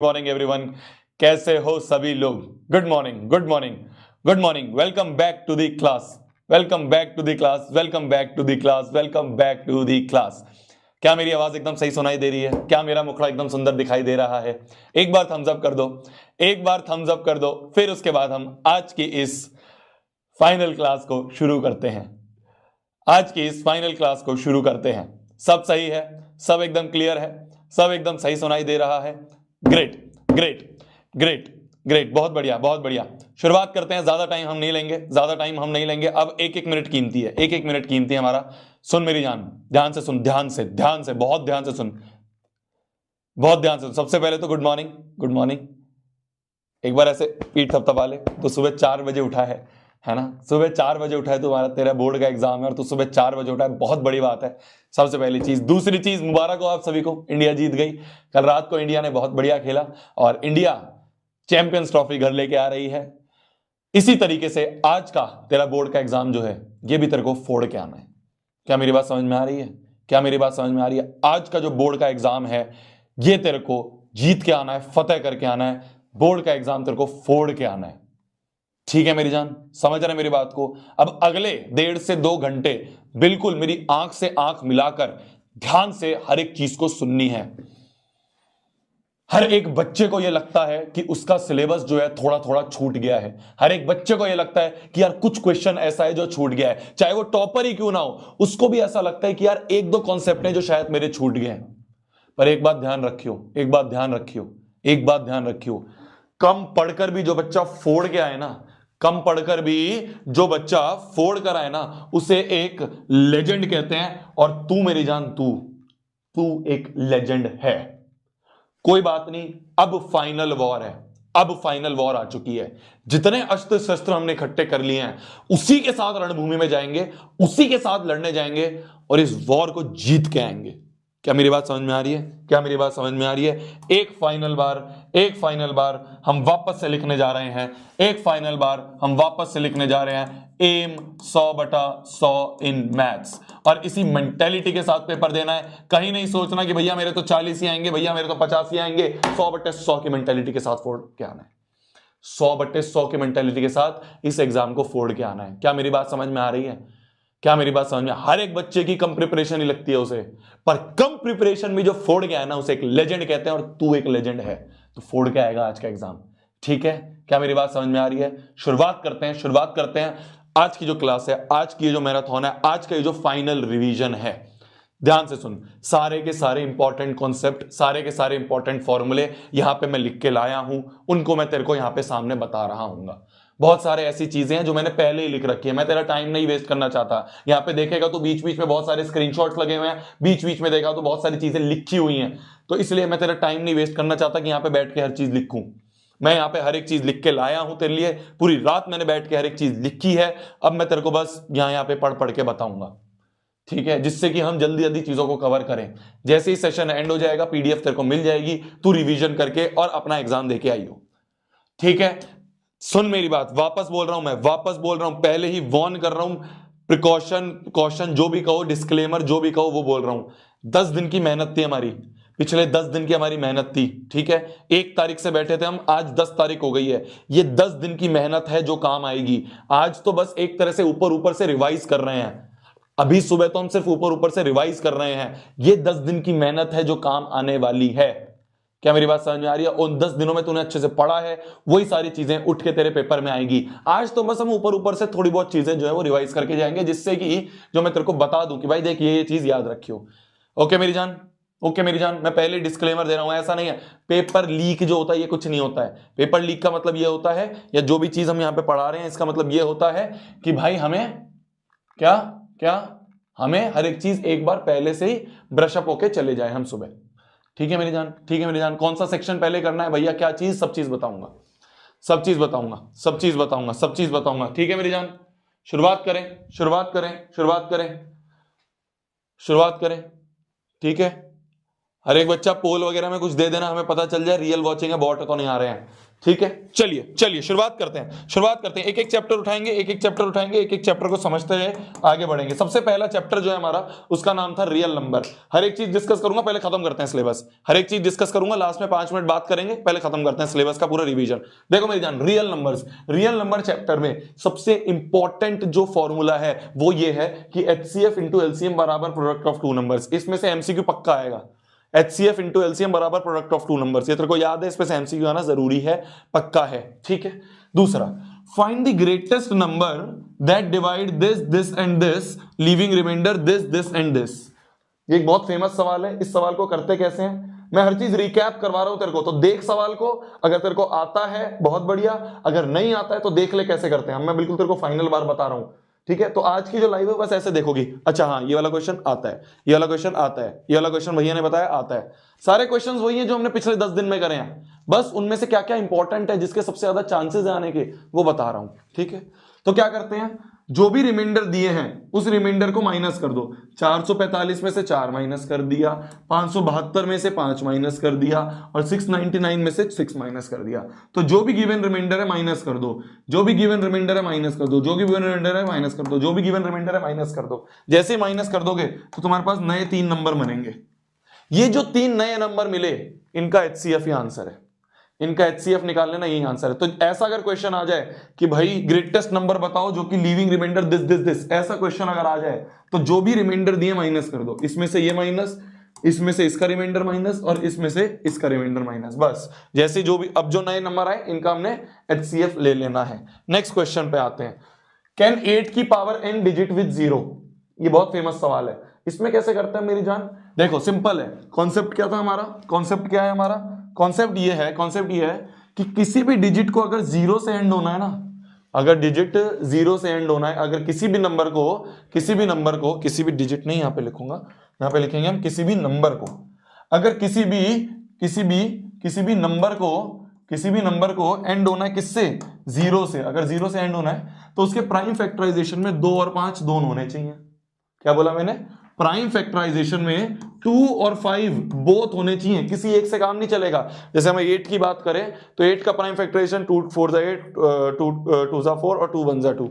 Morning everyone. कैसे हो सभी लोग? Good morning, good morning, good morning. Welcome back to the class, welcome back to the class, welcome back to the class, welcome back to the class. क्या मेरी आवाज एकदम सही सुनाई दे रही है? क्या मेरा मुखड़ा एकदम सुंदर दिखाई दे रहा है? एक बार थम्स अप कर दो, एक बार थम्स अप कर दो। फिर उसके बाद हम आज की इस फाइनल क्लास को शुरू करते हैं। आज की इस फाइनल क्लास को शुरू करते हैं। सब सही है, सब एकदम क्लियर है, सब एकदम सही सुनाई दे रहा है। ग्रेट ग्रेट ग्रेट ग्रेट, बहुत बढ़िया बहुत बढ़िया। शुरुआत करते हैं। ज्यादा टाइम हम नहीं लेंगे, ज्यादा टाइम हम नहीं लेंगे। अब एक एक मिनट कीमती है, एक एक मिनट कीमती है हमारा। सुन मेरी जान, ध्यान से सुन, ध्यान से, ध्यान से, बहुत ध्यान से सुन, बहुत ध्यान से सुन। सबसे पहले तो गुड मॉर्निंग, गुड मॉर्निंग। एक बार ऐसे पीठ थपथपा ले। तो सुबह 4 बजे उठा है ना? सुबह 4 बजे उठा है तुम्हारा, तेरा बोर्ड का एग्जाम है और तू सुबह 4 बजे उठा है, बहुत बड़ी बात है। सबसे पहली चीज। दूसरी चीज, मुबारक हो आप सभी को, इंडिया जीत गई। कल रात को इंडिया ने बहुत बढ़िया खेला और इंडिया चैंपियंस ट्रॉफी घर लेके आ रही है। इसी तरीके से आज का तेरा बोर्ड का एग्जाम जो है, ये भी तेरे को फोड़ के आना है। क्या मेरी बात समझ में आ रही है? क्या मेरी बात समझ में आ रही है? आज का जो बोर्ड का एग्जाम है, ये तेरे को जीत के आना है, फतेह करके आना है। बोर्ड का एग्जाम तेरे को फोड़ के आना है। ठीक है मेरी जान, समझ रहे मेरी बात को? अब अगले 1.5 से 2 घंटे बिल्कुल मेरी आंख से आंख मिलाकर ध्यान से हर एक चीज को सुननी है। हर एक बच्चे को यह लगता है कि उसका सिलेबस जो है थोड़ा थोड़ा छूट गया है। हर एक बच्चे को यह लगता है कि यार कुछ क्वेश्चन ऐसा है जो छूट गया है, चाहे वो टॉपर ही क्यों ना हो, उसको भी ऐसा लगता है कि यार एक दो कॉन्सेप्ट हैं जो शायद मेरे छूट गए हैं। पर एक बात ध्यान रखियो, एक बात ध्यान रखियो, एक बात ध्यान रखियो। कम पढ़कर भी जो बच्चा फोड़ के आए ना, कम पढ़कर भी जो बच्चा फोड़ कर आए ना, उसे एक लेजेंड कहते हैं। और तू मेरी जान, तू तू एक लेजेंड है। कोई बात नहीं, अब फाइनल वॉर है, अब फाइनल वॉर आ चुकी है। जितने अस्त्र शस्त्र हमने इकट्ठे कर लिए हैं, उसी के साथ रणभूमि में जाएंगे, उसी के साथ लड़ने जाएंगे और इस वॉर को जीत के आएंगे। क्या मेरी बात समझ में आ रही है? क्या मेरी बात समझ में आ रही है? एक फाइनल बार हम वापस से लिखने जा रहे हैं। एक फाइनल बार हम वापस से लिखने जा रहे हैं। Aim 100/100 in maths. और इसी मेंटेलिटी के साथ पेपर देना है। कहीं नहीं सोचना कि भैया मेरे तो 40 ही आएंगे, भैया मेरे तो 50 ही आएंगे। 100/100 की मेंटेलिटी के साथ फोड़ के आना है। 100/100 की मेंटेलिटी के साथ इस एग्जाम को फोड़ के आना है। क्या मेरी बात समझ में आ रही है? क्या मेरी बात समझ में? हर एक बच्चे की कम प्रिपरेशन ही लगती है उसे, पर कम प्रिपरेशन में जो फोड़ के आया ना, उसे एक लेजेंड कहते हैं। और तू एक लेजेंड है, तो फोड़ के आएगा आज का एग्जाम। ठीक है? क्या मेरी बात समझ में आ रही है? शुरुआत करते हैं, शुरुआत करते हैं। आज की जो क्लास है, आज की जो मैराथन है, आज का ये जो फाइनल रिवीजन है, ध्यान से सुन। सारे के सारे इंपॉर्टेंट कॉन्सेप्ट, सारे के सारे इंपॉर्टेंट फॉर्मूले यहां पे मैं लिख के लाया हूं, उनको मैं तेरे को यहां पे सामने बता रहा हूं। बहुत सारे ऐसी चीजें हैं जो मैंने पहले ही लिख रखी है, मैं तेरा टाइम नहीं वेस्ट करना चाहता। यहां पे देखेगा तो बीच बीच में बहुत सारे स्क्रीनशॉट्स लगे हुए हैं, बीच बीच में देखा तो बहुत सारी चीजें लिखी हुई हैं। तो इसलिए मैं तेरा टाइम नहीं वेस्ट करना चाहता कि यहां पे बैठ के हर चीज लिखूं। मैं यहां पे हर एक चीज लिख के लाया हूं तेरे लिए। पूरी रात मैंने बैठ के हर एक चीज लिखी है। अब मैं तेरे को बस यहां पे पढ़ पढ़ के बताऊंगा, ठीक है? जिससे कि हम जल्दी जल्दी चीजों को कवर करें। जैसे ही सेशन एंड हो जाएगा, पीडीएफ तेरे को मिल जाएगी, तू रिवीजन करके और अपना एग्जाम देके आई हो। ठीक है? सुन मेरी बात, वापस बोल रहा हूं, मैं वापस बोल रहा हूं, पहले ही वार्न कर रहा हूं। प्रिकॉशन कॉशन जो भी कहो, डिस्क्लेमर जो भी कहो, वो बोल रहा हूं। 10 दिन की मेहनत थी हमारी, पिछले 10 दिन की हमारी मेहनत थी। ठीक है? 1 तारीख से बैठे थे हम, आज 10 तारीख हो गई है। ये 10 दिन की मेहनत है जो काम आएगी। आज तो बस एक तरह से ऊपर ऊपर से रिवाइज कर रहे हैं। अभी सुबह तो हम सिर्फ ऊपर ऊपर से रिवाइज कर रहे हैं। ये 10 दिन की मेहनत है जो काम आने वाली है। क्या मेरी बात समझ में आ रही है? उन 10 दिनों में तूने अच्छे से पढ़ा है, वही सारी चीजें उठ के तेरे पेपर में आएगी। आज तो बस हम ऊपर ऊपर से थोड़ी बहुत चीजें जो है वो रिवाइज करके जाएंगे, जिससे कि जो मैं तेरे को बता दूं कि भाई देख ये चीज याद रखियो। ओके मेरी जान, ओके मेरी जान। मैं पहले डिस्क्लेमर दे रहा हूं, ऐसा नहीं है पेपर लीक जो होता है ये कुछ नहीं होता है। पेपर लीक का मतलब ये होता है, या जो भी चीज हम यहां पे पढ़ा रहे हैं इसका मतलब ये होता है कि भाई हमें क्या क्या हमें हर एक चीज एक बार पहले से ही ब्रशअप होके चले जाए हम सुबह। ठीक है मेरी जान? ठीक है मेरी जान। कौन सा सेक्शन पहले करना है भैया, क्या चीज, सब चीज बताऊंगा, सब चीज बताऊंगा, सब चीज बताऊंगा, सब चीज बताऊंगा। ठीक है मेरी जान? शुरुआत करें, शुरुआत करें, शुरुआत करें, शुरुआत करें। ठीक है? हर एक बच्चा पोल वगैरह में कुछ दे देना, हमें पता चल जाए रियल वॉचिंग है, बॉट तो नहीं आ रहे हैं। ठीक है, चलिए शुरुआत करते हैं। एक एक चैप्टर उठाएंगे, एक एक चैप्टर को समझते हुए आगे बढ़ेंगे। सबसे पहला चैप्टर जो है हमारा, उसका नाम था रियल नंबर। हर एक चीज डिस्कस करूंगा, पहले खत्म करते हैं सिलेबस। हर एक चीज डिस्कस करूंगा, लास्ट में 5 मिनट बात करेंगे, पहले खत्म करते हैं सिलेबस का पूरा रिवीजन। देखो मेरी जान, रियल नंबर चैप्टर में सबसे इंपॉर्टेंट जो फॉर्मूला है वो ये है कि HCF इंटू एलसीएम बराबर प्रोडक्ट ऑफ टू नंबर्स। इसमें से MCQ पक्का आएगा, HCF इंटू एलसीएम बराबर प्रोडक्ट ऑफ टू नंबर्स। ये तेरे को याद है, इसमें से MCQ आना जरूरी है, पक्का है, ठीक है। दूसरा, find the greatest number that divide this and this, leaving remainder this and this. ये एक बहुत फेमस सवाल है। इस सवाल को करते कैसे हैं, मैं हर चीज रिकैप करवा रहा हूं तेरे को, तो देख सवाल को। अगर तेरे को आता है बहुत बढ़िया, अगर नहीं आता है तो देख ले कैसे करते हैं। मैं बिल्कुल तेरे को फाइनल बार बता रहा हूं, ठीक है। तो आज की जो लाइव है बस ऐसे देखोगी, अच्छा हाँ ये वाला क्वेश्चन आता है, ये वाला क्वेश्चन आता है, ये वाला क्वेश्चन भैया ने बताया आता है। सारे क्वेश्चंस वही हैं जो हमने पिछले 10 दिन में करे हैं, बस उनमें से क्या क्या इंपॉर्टेंट है, जिसके सबसे ज्यादा चांसेस है आने के, वो बता रहा हूं, ठीक है। तो क्या करते हैं, जो भी रिमाइंडर दिए हैं उस रिमाइंडर को माइनस कर दो। 445 में से 4 माइनस कर दिया, 572 में से 5 माइनस कर दिया, और 699 में से 6 माइनस कर दिया। तो जो भी गिवन रिमाइंडर है माइनस कर दो, जो भी गिवन रिमाइंडर है माइनस कर दो, जो भी गिवन रिमाइंडर है माइनस कर दो, जो भी गिवन रिमाइंडर है माइनस कर दो। जैसे ही माइनस कर दोगे तो तुम्हारे पास नए 3 नंबर बनेंगे। ये जो 3 नए नंबर मिले, इनका HCF ही आंसर है, इनका HCF निकाल लेना, यही आंसर है। तो ऐसा अगर क्वेश्चन आ जाए कि भाई ग्रेटेस्ट नंबर बताओ जो कि लीविंग रिमाइंडर दिस, ऐसा क्वेश्चन अगर आ जाए तो जो भी रिमाइंडर दिए माइनस कर दो। इसमें से ये माइनस, इसमें से इसका रिमाइंडर माइनस, और इसमें से इसका रिमाइंडर माइनस। बस जैसे जो भी अब जो नए नंबर आए इनका हमने HCF ले लेना है। नेक्स्ट क्वेश्चन पे आते हैं। कैन 8 की पावर n डिजिट विद 0? ये बहुत फेमस सवाल है। इसमें कैसे करते हैं मेरी जान, देखो सिंपल है। कॉन्सेप्ट क्या था हमारा, कॉन्सेप्ट क्या है हमारा, कॉन्सेप्ट ये है कि किसी भी डिजिट को अगर 0 से एंड होना है ना, अगर डिजिट 0 से एंड होना है, अगर किसी भी नंबर को किसी भी डिजिट नहीं, यहां पे लिखूंगा, यहां पे लिखेंगे हम किसी भी नंबर को, अगर किसी भी नंबर को एंड होना है किससे, 0 से, अगर 0 से एंड होना है तो उसके प्राइम फैक्टराइजेशन में 2 और 5 दोनों होने चाहिए। क्या बोला मैंने, प्राइम फैक्टराइजेशन में 2 और 5 बोथ होने चाहिए, किसी एक से काम नहीं चलेगा। जैसे हम 8 की बात करें तो 8 का प्राइम फैक्टराइजेशन 2 4 8, 2 2 4 और 2 1 2।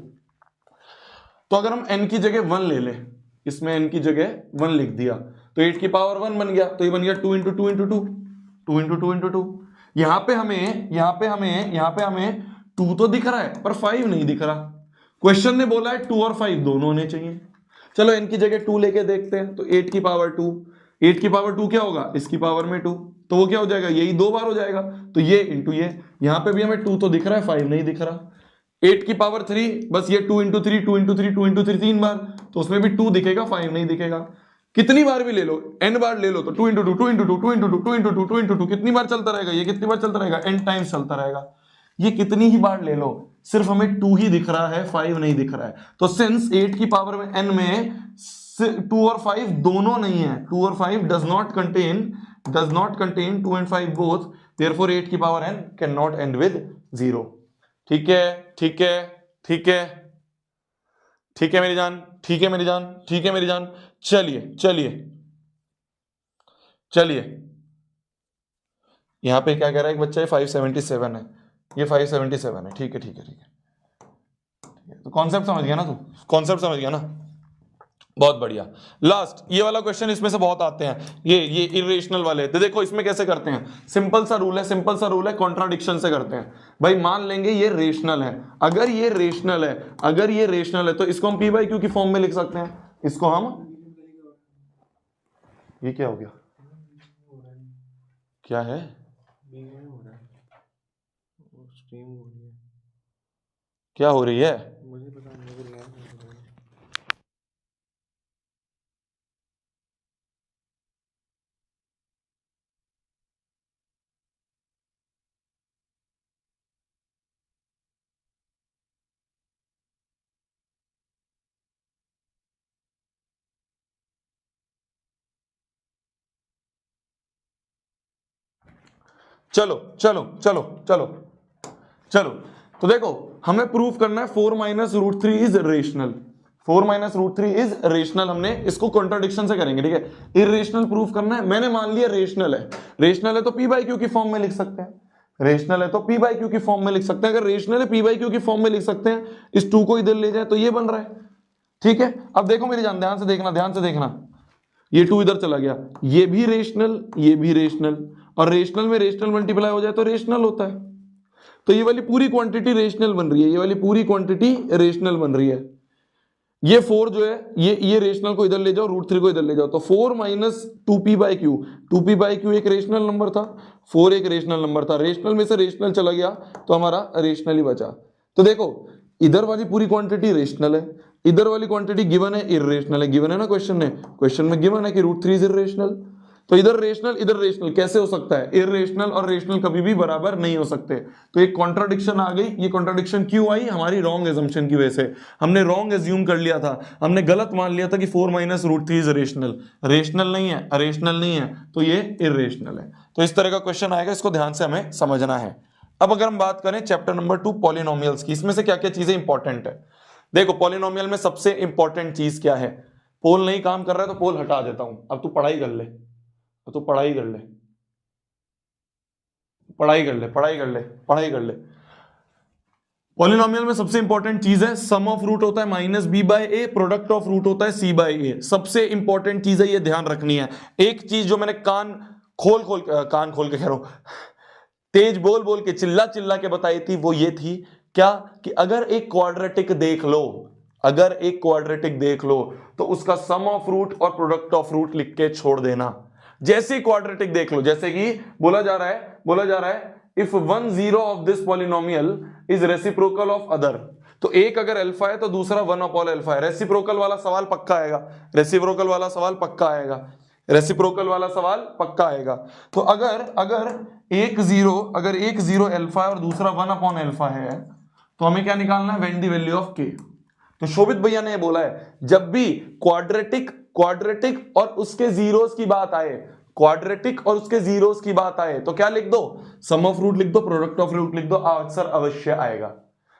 तो अगर हम n की जगह 1 ले लें, इसमें n की जगह 1 लिख दिया तो 8 की पावर 1 बन गया, तो ये बन गया 2 इंटू 2 इंटू 2, 2 इंटू 2 इंटू 2। यहां पे हमें 2 तो दिख रहा है पर 5 नहीं दिख रहा। क्वेश्चन ने बोला है 2 और 5 दोनों होने चाहिए। चलो n की जगह 2 लेके देखते हैं, तो 8 की पावर 2, 8 की पावर 2 क्या होगा, इसकी पावर में 2, तो वो क्या हो जाएगा, यही 2 बार हो जाएगा, तो ये इंटू ये। यहां पे भी हमें 2 तो दिख रहा है, 5 नहीं दिख रहा। 8 की पावर 3, बस ये 2 इंटू 3, 2 इंटू 3, 2 इंटू 3 3 बार, तो उसमें भी 2 दिखेगा, 5 नहीं दिखेगा। कितनी बार भी ले लो, n बार ले लो, तो 2 into 2, 2 into 2, 2 into 2, 2 into 2, 2 into 2, कितनी बार चलता रहेगा, ये कितनी बार चलता रहेगा, n टाइम्स चलता रहेगा। ये कितनी ही बार ले लो, सिर्फ हमें 2 ही दिख रहा है, 5 नहीं दिख रहा है। तो सिंस 8 की पावर में n में 2 और 5 दोनों नहीं है, 2 और 5 does not contain 2 and 5 both, therefore 8 की power n cannot end with 0। ठीक है मेरी जान, चलिए यहां पे क्या कह रहा है एक बच्चा, 577 है, ये 577 है, ठीक है। तो कॉन्सेप्ट समझ गया ना तू, कॉन्सेप्ट समझ गया ना, बहुत बढ़िया। लास्ट ये वाला क्वेश्चन, इसमें से बहुत आते हैं ये इरेशनल वाले। तो देखो इसमें कैसे करते हैं, सिंपल सा रूल है, कॉन्ट्राडिक्शन से करते हैं। भाई मान लेंगे ये रेशनल है, अगर ये रेशनल है तो इसको हम p/q की फॉर्म में लिख सकते हैं। इसको हम, ये क्या हो गया, क्या है, क्या हो रही है, चलो तो देखो हमें प्रूफ करना है 4 minus root 3 is rational. 4 minus root 3 is rational, हमने इसको कॉन्ट्राडिक्शन से करेंगे, ठीक है। इरेशनल प्रूफ करना है, मैंने मान लिया रेशनल है तो p/q की फॉर्म में लिख सकते हैं। रेशनल है तो पी बाई क्यू की फॉर्म में लिख सकते हैं। अगर रेशनल है पी बाई क्यू की फॉर्म में लिख सकते हैं। इस 2 को इधर ले जाए तो ये बन रहा है। ठीक है, अब देखो मेरी जान, ध्यान से देखना, ध्यान से देखना, ये 2 इधर चला गया, ये भी रेशनल, ये भी रेशनल, और रेशनल में रेशनल मल्टीप्लाई हो जाए तो रेशनल होता है। तो ये वाली पूरी क्वांटिटी रेशनल बन रही है, ये वाली पूरी क्वांटिटी रेशनल बन रही है। ये 4 जो है ये रेशनल को इधर ले जाओ, √3 को इधर ले जाओ, तो 4 minus 2p by Q, 2p by Q एक रेशनल नंबर था, 4 एक रेशनल नंबर था, रेशनल में से रेशनल चला गया तो हमारा रेशनल ही बचा। तो देखो इधर वाली पूरी क्वांटिटी रेशनल है, इधर वाली क्वांटिटी गिवन है इर्रेशनल है, गिवन है ना क्वेश्चन में गिवन है कि √3 इज इर्रेशनल। तो इधर रेशनल कैसे हो सकता है? इर्रेशनल और रेशनल कभी भी बराबर नहीं हो सकते। तो एक कॉन्ट्राडिक्शन आ गई। ये कॉन्ट्राडिक्शन क्यों आई? हमारी रॉन्ग एजम्पशन की वजह से। हमने रॉन्ग एज्यूम कर लिया था, हमने गलत मान लिया था कि 4 माइनस √3 इज रेशनल। रेशनल नहीं है, रेशनल नहीं है, तो ये इर्रेशनल है। तो इस तरह का क्वेश्चन आएगा, इसको ध्यान से हमें समझना है। अब अगर हम बात करें चैप्टर नंबर 2 पॉलिनोमियल्स की, इसमें से क्या क्या चीजें इंपॉर्टेंट है। देखो पॉलिनोमियल में सबसे इंपॉर्टेंट चीज क्या है? पोल नहीं काम कर रहा है तो पोल हटा देता हूं, अब तू पढ़ाई कर ले, तो पढ़ाई कर ले, पढ़ाई कर ले, पढ़ाई कर ले, पढ़ाई कर ले। पॉलिनोमियल में सबसे इंपॉर्टेंट चीज है सम ऑफ रूट होता है minus B by A, product of root होता है सी बाय ए। सबसे इंपॉर्टेंट चीज है, ये ध्यान रखनी है। एक चीज जो मैंने कान खोल के कह रहा हूं, तेज बोल बोल के, चिल्ला चिल्ला के बताई थी, वो ये थी क्या कि अगर एक क्वाड्रेटिक देख लो, अगर एक क्वाड्रेटिक देख लो तो उसका सम ऑफ रूट और प्रोडक्ट ऑफ रूट लिख के छोड़ देना। जैसे ही क्वाड्रेटिक देख लो, जैसे कि बोला जा रहा है if one zero of this polynomial is reciprocal of other, तो एक अगर अल्फा है तो दूसरा 1 अपॉन अल्फा है। रेसिप्रोकल वाला सवाल पक्का आएगा, रेसिप्रोकल वाला सवाल पक्का आएगा, रेसिप्रोकल वाला सवाल पक्का आएगा। तो अगर एक जीरो अल्फा है और दूसरा 1 अपॉन अल्फा है, तो हमें क्या निकालना है? व्हेन द वैल्यू ऑफ के। तो शोभित भैया ने बोला है जब भी क्वाड्रेटिक और उसके जीरोस की बात आए, क्वाड्रेटिक और उसके जीरोस की बात आए तो क्या लिख दो? सम ऑफ रूट लिख दो, प्रोडक्ट ऑफ रूट लिख दो, आंसर अवश्य आएगा।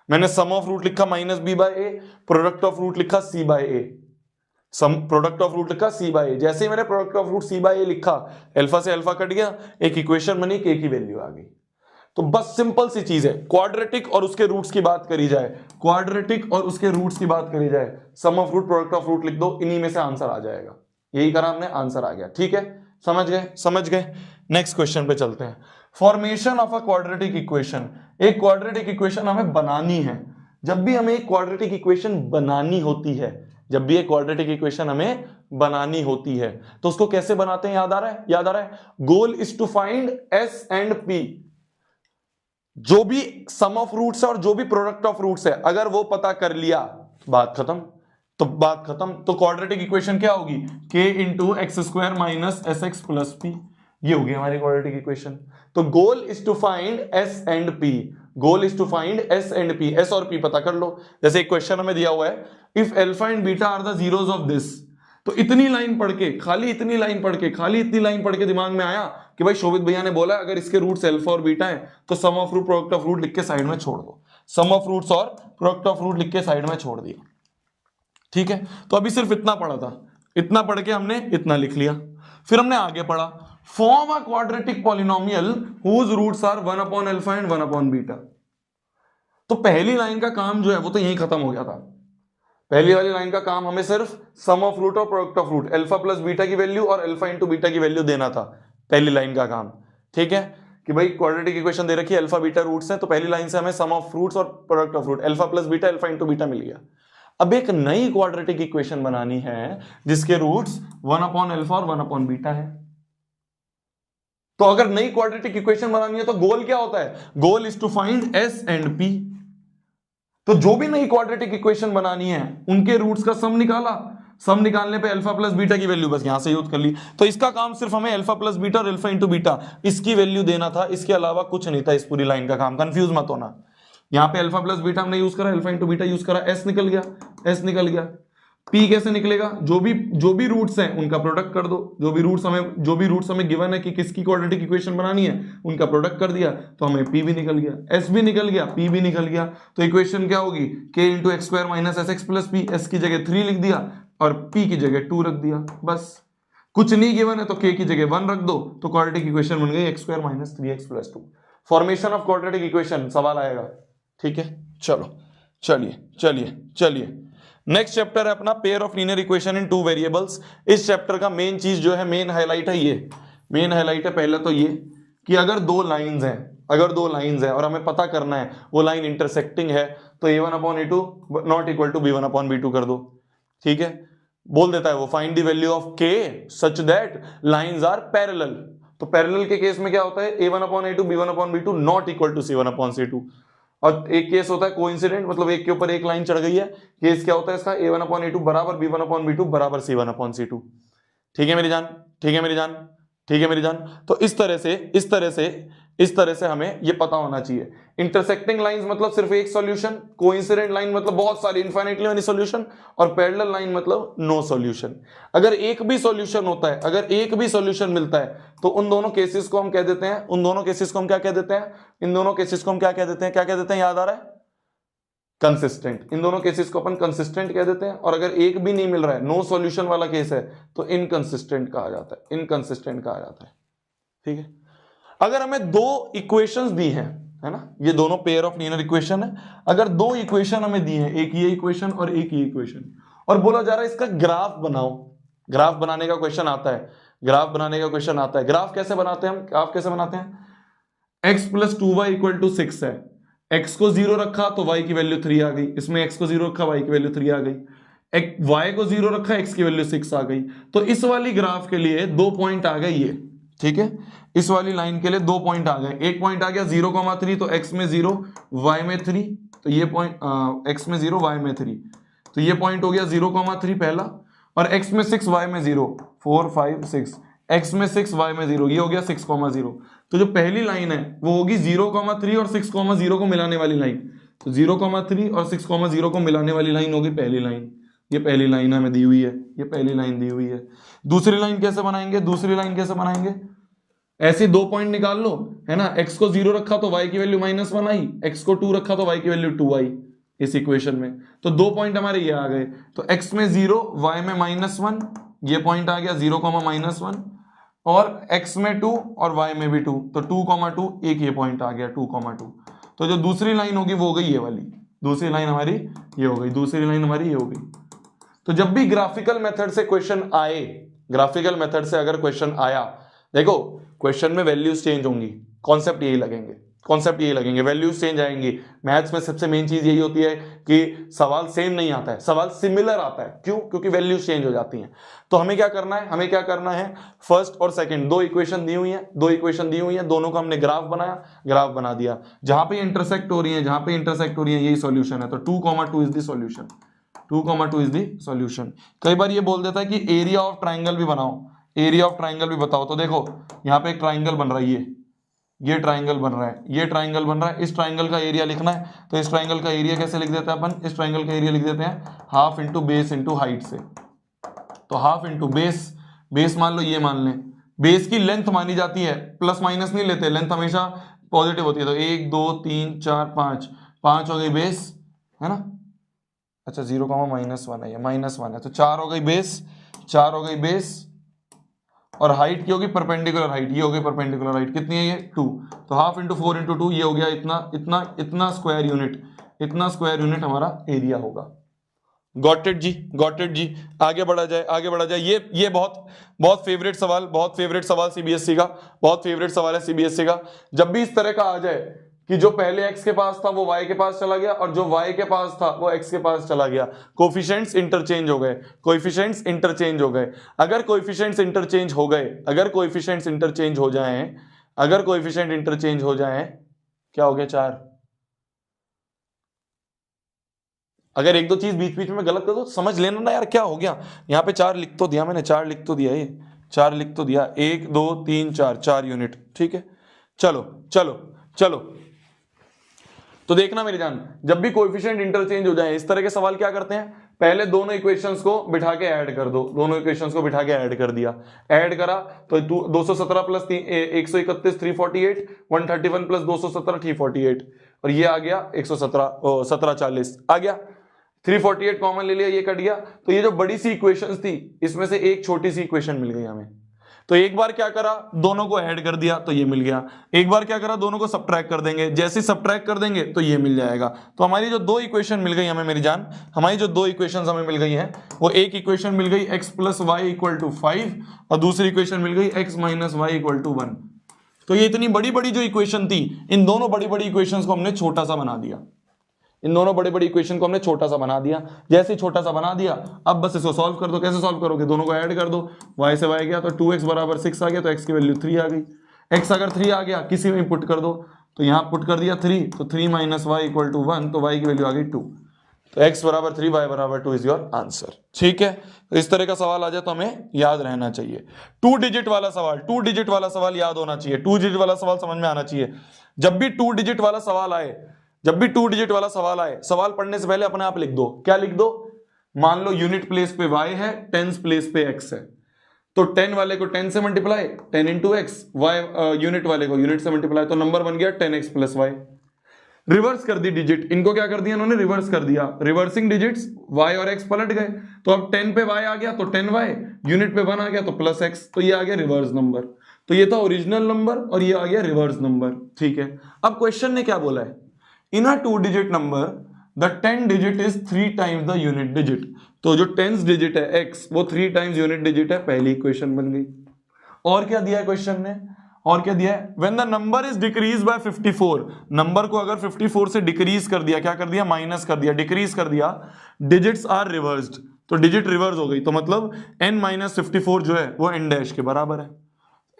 मैंने सम ऑफ रूट लिखा minus B by A, product of root लिखा c by A, product of root लिखा सी बाय ए। जैसे ही मैंने product of root c by a लिखा, अल्फा से अल्फा कट गया, एक इक्वेशन बनी, के की वैल्यू आ गई। तो बस सिंपल सी चीज है, क्वाड्रेटिक और उसके रूट्स की बात करी जाए, क्वाड्रेटिक और उसके रूट्स की बात करी जाए, sum of root product of root लिख दो, इन्हीं में से आंसर आ जाएगा। यही करा हमने, आंसर आ गया। ठीक है, समझ गए। नेक्स्ट क्वेश्चन पे चलते हैं। Formation of a quadratic equation. एक क्वाड्रेटिक इक्वेशन हमें बनानी है। जब भी हमें एक क्वाड्रेटिक इक्वेशन बनानी होती है, जब भी एक क्वाड्रेटिक इक्वेशन हमें बनानी होती है तो उसको कैसे बनाते हैं? याद आ रहा है? Goal is to find S and P. जो भी सम ऑफ रूट्स है और जो भी प्रोडक्ट ऑफ रूट्स है, अगर वो पता कर लिया, बात खत्म। तो क्वाड्रेटिक इक्वेशन क्या होगी? k into X square minus S X plus P, ये होगी हमारी क्वाड्रेटिक इक्वेशन। तो goal is to find S and P, goal is to find S and P, S और पी पता कर लो। जैसे एक क्वेश्चन हमें दिया हुआ है, if alpha and beta are the zeros of this, तो इतनी लाइन पढ़ के, खाली इतनी लाइन पढ़ के दिमाग में आया कि भाई शोभित भैया ने बोला अगर इसके रूट्स अल्फा और बीटा है तो sum of root product of root लिख के साइड में छोड़ दो, सम ऑफ रूट्स और प्रोडक्ट ऑफ रूट लिख के साइड में छोड़ दिया। ठीक है, तो अभी सिर्फ इतना पढ़ा था, इतना पढ़ के हमने इतना लिख लिया। फिर हमने आगे पढ़ा, form a quadratic polynomial whose roots are 1 upon alpha and 1 upon beta. तो पहली लाइन का काम जो है वो तो यहीं खत्म हो गया था। पहली वाली लाइन का काम हमें सिर्फ सम ऑफ रूट और product of root, alpha plus beta की वैल्यू और अल्फा इंटू बीटा की वैल्यू देना था, पहली लाइन का काम। ठीक है, कि भाई क्वाड्रेटिक इक्वेशन दे रखी है, अल्फा बीटा रूट्स हैं, तो पहली लाइन से हमें सम ऑफ रूट्स और product of root, alpha plus beta, alpha into beta मिल गया। अब एक नई क्वाड्रेटिक इक्वेशन बनानी है जिसके रूट्स 1 अपॉन अल्फा और 1 अपॉन बीटा है। तो अगर नई क्वाड्रेटिक इक्वेशन बनानी है तो गोल क्या होता है? Goal is to find S and P. तो जो भी नई क्वाड्रेटिक इक्वेशन बनानी है उनके रूट्स का सम निकाला, सम निकालने पे अल्फा प्लस बीटा की वैल्यू बस यहां से यूज कर ली। तो इसका काम सिर्फ हमें अल्फा प्लस बीटा और अल्फा इंटू बीटा इसकी वैल्यू देना था, इसके अलावा कुछ नहीं था इस पूरी लाइन का काम। कंफ्यूज मत होना, यहां पे अल्फा प्लस बीटा हमने यूज करा, अल्फा इंटू बीटा यूज करा, एस निकल गया। पी कैसे निकलेगा? जो भी रूट्स हैं उनका प्रोडक्ट कर दो, जो भी रूट्स हमें गिवन है कि किसकी क्वाड्रेटिक इक्वेशन बनानी है उनका प्रोडक्ट कर दिया तो हमें पी भी निकल गया, एस भी निकल गया, पी भी निकल गया। तो इक्वेशन क्या होगी? के into X square minus S X plus P, S की जगह 3 लिख दिया और पी की जगह 2 रख दिया। बस, कुछ नहीं गिवन है तो के की जगह 1 रख दो, तो क्वाड्रेटिक इक्वेशन बन गई x square minus 3x plus 2। Formation of quadratic equation सवाल आएगा, ठीक है। चलो चलिए चलिए चलिए, नेक्स्ट चैप्टर है अपना pair of linear equation in two variables. इस चैप्टर का मेन चीज जो है, मेन हाईलाइट है ये, मेन हाईलाइट है पहले तो ये कि अगर दो लाइंस हैं और हमें पता करना है वो लाइन इंटरसेक्टिंग है, तो a1/a2 not equal to b1/b2 कर दो, ठीक है। बोल देता है वो find the value of k such that lines are parallel. तो पैरेलल के केस में क्या होता है, a1/a2 b1/b2 not equal to c1/c2। और एक केस होता है कोइंसिडेंट, मतलब एक के ऊपर एक लाइन चढ़ गई है, केस क्या होता है इसका, a1/a2 बराबर b1/b2 बराबर c1/c2। ठीक है मेरी जान, ठीक है मेरी जान, ठीक है मेरी जान। तो इस तरह से हमें ये पता होना चाहिए। इंटरसेक्टिंग लाइंस मतलब सिर्फ एक सॉल्यूशन, कोइंसिडेंट लाइन मतलब बहुत सारी इनफाइनाइटली मेनी सॉल्यूशन, और पैरेलल लाइन मतलब नो सॉल्यूशन। अगर एक भी सॉल्यूशन होता है, अगर एक भी सॉल्यूशन मिलता है, तो उन दोनों केसेस को हम कह देते हैं, उन दोनों केसेस को हम क्या कह देते हैं, इन दोनों केसेस को हम क्या कह देते हैं, क्या कह देते हैं, याद आ रहा है, कंसिस्टेंट। इन दोनों केसेस को अपन कंसिस्टेंट कह देते हैं। और अगर एक भी नहीं मिल रहा है, नो सॉल्यूशन वाला केस है, तो इनकंसिस्टेंट कहा जाता है, इनकंसिस्टेंट कहा जाता है, ठीक है। अगर हमें दो इक्वेशंस दी हैं, है ना, ये दोनों पेयर ऑफ लीनियर इक्वेशन है, अगर दो इक्वेशन हमें दी है, एक ये इक्वेशन और एक ये इक्वेशन, और बोला जा रहा है इसका ग्राफ बनाओ, ग्राफ बनाने का क्वेश्चन आता है, ग्राफ बनाने का क्वेश्चन आता है। ग्राफ कैसे बनाते हैं हम, ग्राफ कैसे बनाते हैं, x + 2y = 6 है, x को 0 रखा तो y की वैल्यू 3 आ गई, इसमें x को 0 रखा y की वैल्यू 3 आ गई, y को 0 रखा x की वैल्यू 6 आ गई। तो इस वाली ग्राफ के लिए 2 पॉइंट आ गए ये, ठीक है, इस वाली लाइन के लिए 2 पॉइंट आ गए। एक पॉइंट आ गया 0,3, तो x में 0 y में 3, तो ये पॉइंट x में 0 y में 3, तो ये पॉइंट हो गया 0,3 पहला, और x में 6 y में 0, 4 5 6, x में 6 y में 0, ये हो गया 6,0। तो जो पहली लाइन है वो होगी 0,3 और 6,0 को मिलाने वाली लाइन, तो 0,3 और 6,0 को मिलाने वाली लाइन होगी पहली लाइन। ये पहली लाइन हमें दी हुई है, ये पहली लाइन दी हुई है। दूसरी लाइन कैसे बनाएंगे, दूसरी लाइन कैसे बनाएंगे, ऐसे 2 पॉइंट निकाल लो, है ना, x को 0 रखा तो y की वैल्यू -1 आई, x को 2 रखा तो y की वैल्यू 2 आई इस इक्वेशन में। तो 2 पॉइंट हमारे ये आ गए, तो x में 0 y में -1, ये पॉइंट आ गया 0,-1, और x में 2 और y में भी 2, तो 2,2 एक ये पॉइंट आ गया 2,2। तो जो दूसरी लाइन होगी वो हो गई ये वाली, दूसरी लाइन हमारी ये हो गई, दूसरी लाइन हमारी ये हो गई। तो जब भी ग्राफिकल मेथड से क्वेश्चन आए, ग्राफिकल मेथड से अगर क्वेश्चन आया, देखो क्वेश्चन में वैल्यूज चेंज होंगी, कॉन्सेप्ट यही लगेंगे, कॉन्सेप्ट यही लगेंगे, वैल्यूज चेंज आएंगी। मैथ्स में सबसे मेन चीज यही होती है कि सवाल सेम नहीं आता है, सवाल सिमिलर आता है। क्यों? क्योंकि वैल्यूज चेंज हो जाती हैं। तो हमें क्या करना है, हमें क्या करना है, फर्स्ट और सेकंड दो इक्वेशन दी हुई है, दो इक्वेशन दी हुई है, दोनों का हमने ग्राफ बनाया, ग्राफ बना दिया, जहां पे इंटरसेक्ट हो रही है, जहां पे इंटरसेक्ट हो रही है यही सॉल्यूशन है। तो 2,2 is the solution, 2,2 is the solution. कई बार ये बोल देता है कि एरिया ऑफ ट्राइंगल भी बनाओ, एरिया ऑफ ट्राइंगल भी बताओ। तो देखो यहाँ पे एक ट्राइंगल बन रहा है, ये ट्राइंगल बन रहा है, ये ट्राइंगल बन रहा है, इस ट्राइंगल का एरिया लिखना है। तो इस ट्राइंगल का एरिया कैसे लिख देते हैं अपन, इस ट्राइंगल का एरिया लिख देते हैं half into base into height से। तो हाफ इंटू बेस, बेस मान लो ये मान लें, बेस की लेंथ मानी जाती है, प्लस माइनस नहीं लेते, लेंथ हमेशा पॉजिटिव होती है। तो 1 2 3 4 5, 5 हो गई बेस, है ना, अच्छा 0,-1 है, ये -1 है, तो 4 हो गई बेस, 4 हो गई बेस, और हाइट की होगी परपेंडिकुलर हाइट, ये हो गई परपेंडिकुलर हाइट, कितनी है ये 2, तो हाफ इंटू 4 इंटू 2, ये हो गया इतना इतना इतना स्क्वायर यूनिट, इतना स्क्वायर यूनिट हमारा एरिया होगा। गॉट इट जी, गॉट इट जी। आगे बढ़ा जाए, आगे बढ़ा जाए। ये बहुत बहुत फेवरेट सवाल, बहुत फेवरेट सवाल सीबीएसई का, बहुत फेवरेट सवाल है सीबीएसई का। जब भी इस तरह का आ जाए कि जो पहले x के पास था वो y के पास चला गया, और जो y के पास था वो x के पास चला गया, कोएफिशिएंट्स इंटरचेंज हो गए, कोएफिशिएंट्स इंटरचेंज हो गए। अगर कोएफिशिएंट्स इंटरचेंज हो गए, अगर कोएफिशिएंट्स इंटरचेंज हो जाएं, अगर कोएफिशिएंट इंटरचेंज हो जाएं, क्या हो गया 4। अगर एक दो चीज बीच बीच में गलत कर दो समझ लेना ना यार, क्या हो गया। यहाँ पे 4 लिख तो दिया मैंने, 4 लिख तो दिया, ये 4 लिख तो दिया, 1 2 3 4, 4 यूनिट, ठीक है। चलो चलो चलो, तो देखना मेरी जान, जब भी कोएफिशिएंट इंटरचेंज हो जाए इस तरह के सवाल क्या करते हैं, पहले दोनों इक्वेशंस को बिठा के ऐड कर दो, दोनों इक्वेशंस को बिठा के ऐड कर दिया, ऐड करा तो 217 प्लस 131 348, 131 प्लस 217 348, और ये आ गया 117 1740 आ गया, 348 कॉमन ले लिया, ये कट गया। तो ये जो बड़ी सी इक्वेशंस थी इसमें से एक छोटी सी इक्वेशन मिल गई हमें। तो एक बार क्या करा, दोनों को ऐड कर दिया तो ये मिल गया, एक बार क्या करा, दोनों को सब्ट्रैक्ट कर देंगे, जैसे सब्ट्रैक्ट कर देंगे तो ये मिल जाएगा। तो हमारी जो दो इक्वेशन मिल गई हमें मेरी जान, हमारी जो दो इक्वेशन हमें मिल गई है, वो एक इक्वेशन मिल गई x plus y equal to 5 और दूसरी इक्वेशन मिल गई x minus y equal to 1। तो ये इतनी बड़ी बड़ी जो इक्वेशन थी, इन दोनों बड़ी बड़ी इक्वेशंस को हमने छोटा सा बना दिया, इन दोनों बड़ी बड़ी इक्वेशन को हमने छोटा सा बना दिया। जैसे ही छोटा सा बना दिया, अब बस इसको सॉल्व कर दो। कैसे सॉल्व करोगे, दोनों को ऐड कर दो, y से y गया तो 2x बराबर 6 आ गया, तो x की वैल्यू 3 आ गई। x अगर 3 आ गया, किसी में पुट कर दो, तो यहां पुट कर दिया 3, तो 3 माइनस वाई इक्वल टू 1, तो y की वैल्यू आ गई 2। तो x बराबर 3, y बराबर 2 इज योर आंसर। ठीक है, तो इस तरह का सवाल आ जाए तो हमें याद रहना चाहिए। 2 डिजिट वाला सवाल, 2 डिजिट वाला सवाल याद होना चाहिए, 2 डिजिट वाला सवाल समझ में आना चाहिए। जब भी 2 डिजिट वाला सवाल आए, जब भी 2 डिजिट वाला सवाल आए, सवाल पढ़ने से पहले अपने आप लिख दो। क्या लिख दो, मान लो यूनिट प्लेस पे y है, टेंस प्लेस पे x है, तो 10 वाले को 10 से multiply, 10 into x, y unit वाले को यूनिट से मल्टीप्लाई, तो नंबर बन गया 10x प्लस वाई। रिवर्स कर दी डिजिट, इनको क्या कर दिया इन्होंने, रिवर्स कर दिया, रिवर्सिंग डिजिट्स, y और x पलट गए, तो अब 10 पे y आ गया तो 10y, यूनिट पे 1 आ गया तो प्लस x, तो ये आ गया रिवर्स नंबर। तो ये था ओरिजिनल नंबर और ये आ गया रिवर्स नंबर। ठीक है, अब क्वेश्चन ने क्या बोला है, इन अ 2 digit number the 10 digit is 3 times the unit digit. तो जो 10th डिजिट है x, वो 3 टाइम्स यूनिट डिजिट है, पहली इक्वेशन बन गई। और क्या दिया है क्वेश्चन ने, और क्या दिया है, when the number is decrease by 54, number को अगर 54 से डिक्रीज कर दिया, क्या कर दिया, माइनस कर दिया, डिक्रीज कर दिया, डिजिट्स आर रिवर्स्ड, तो डिजिट रिवर्स हो गई, तो मतलब n माइनस 54 जो है वो n डैश के बराबर है।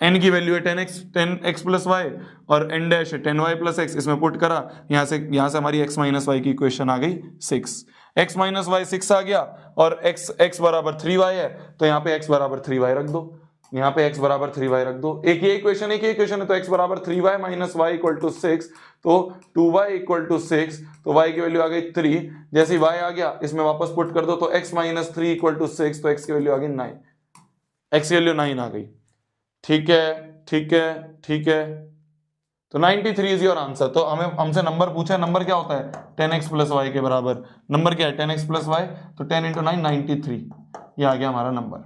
n की वैल्यू है 10x प्लस वाई और n डैश है 10y प्लस x, इसमें पुट करा, यहां से हमारी x माइनस वाई की इक्वेशन आ गई 6, x माइनस वाई 6 आ गया और x बराबर 3y है, तो यहाँ पे x बराबर 3y रख दो, यहाँ पे x बराबर 3y रख दो। एक ही इक्वेशन है, तो x बराबर 3y minus y equal to 6, तो 2y इक्वल टू 6, तो y की वैल्यू आ गई 3, जैसे ही y आ गया इसमें वापस पुट कर दो, तो x माइनस 3 इक्वल टू 6, तो x की वैल्यू आ गई 9, x की वैल्यू 9 आ गई। ठीक है, ठीक है, ठीक है, तो 93 इज योर आंसर। तो हमसे नंबर पूछा है, नंबर क्या होता है 10x प्लस वाई के बराबर, नंबर क्या है 10x प्लस वाई, तो 10 इंटू 9 93, ये आ गया हमारा नंबर।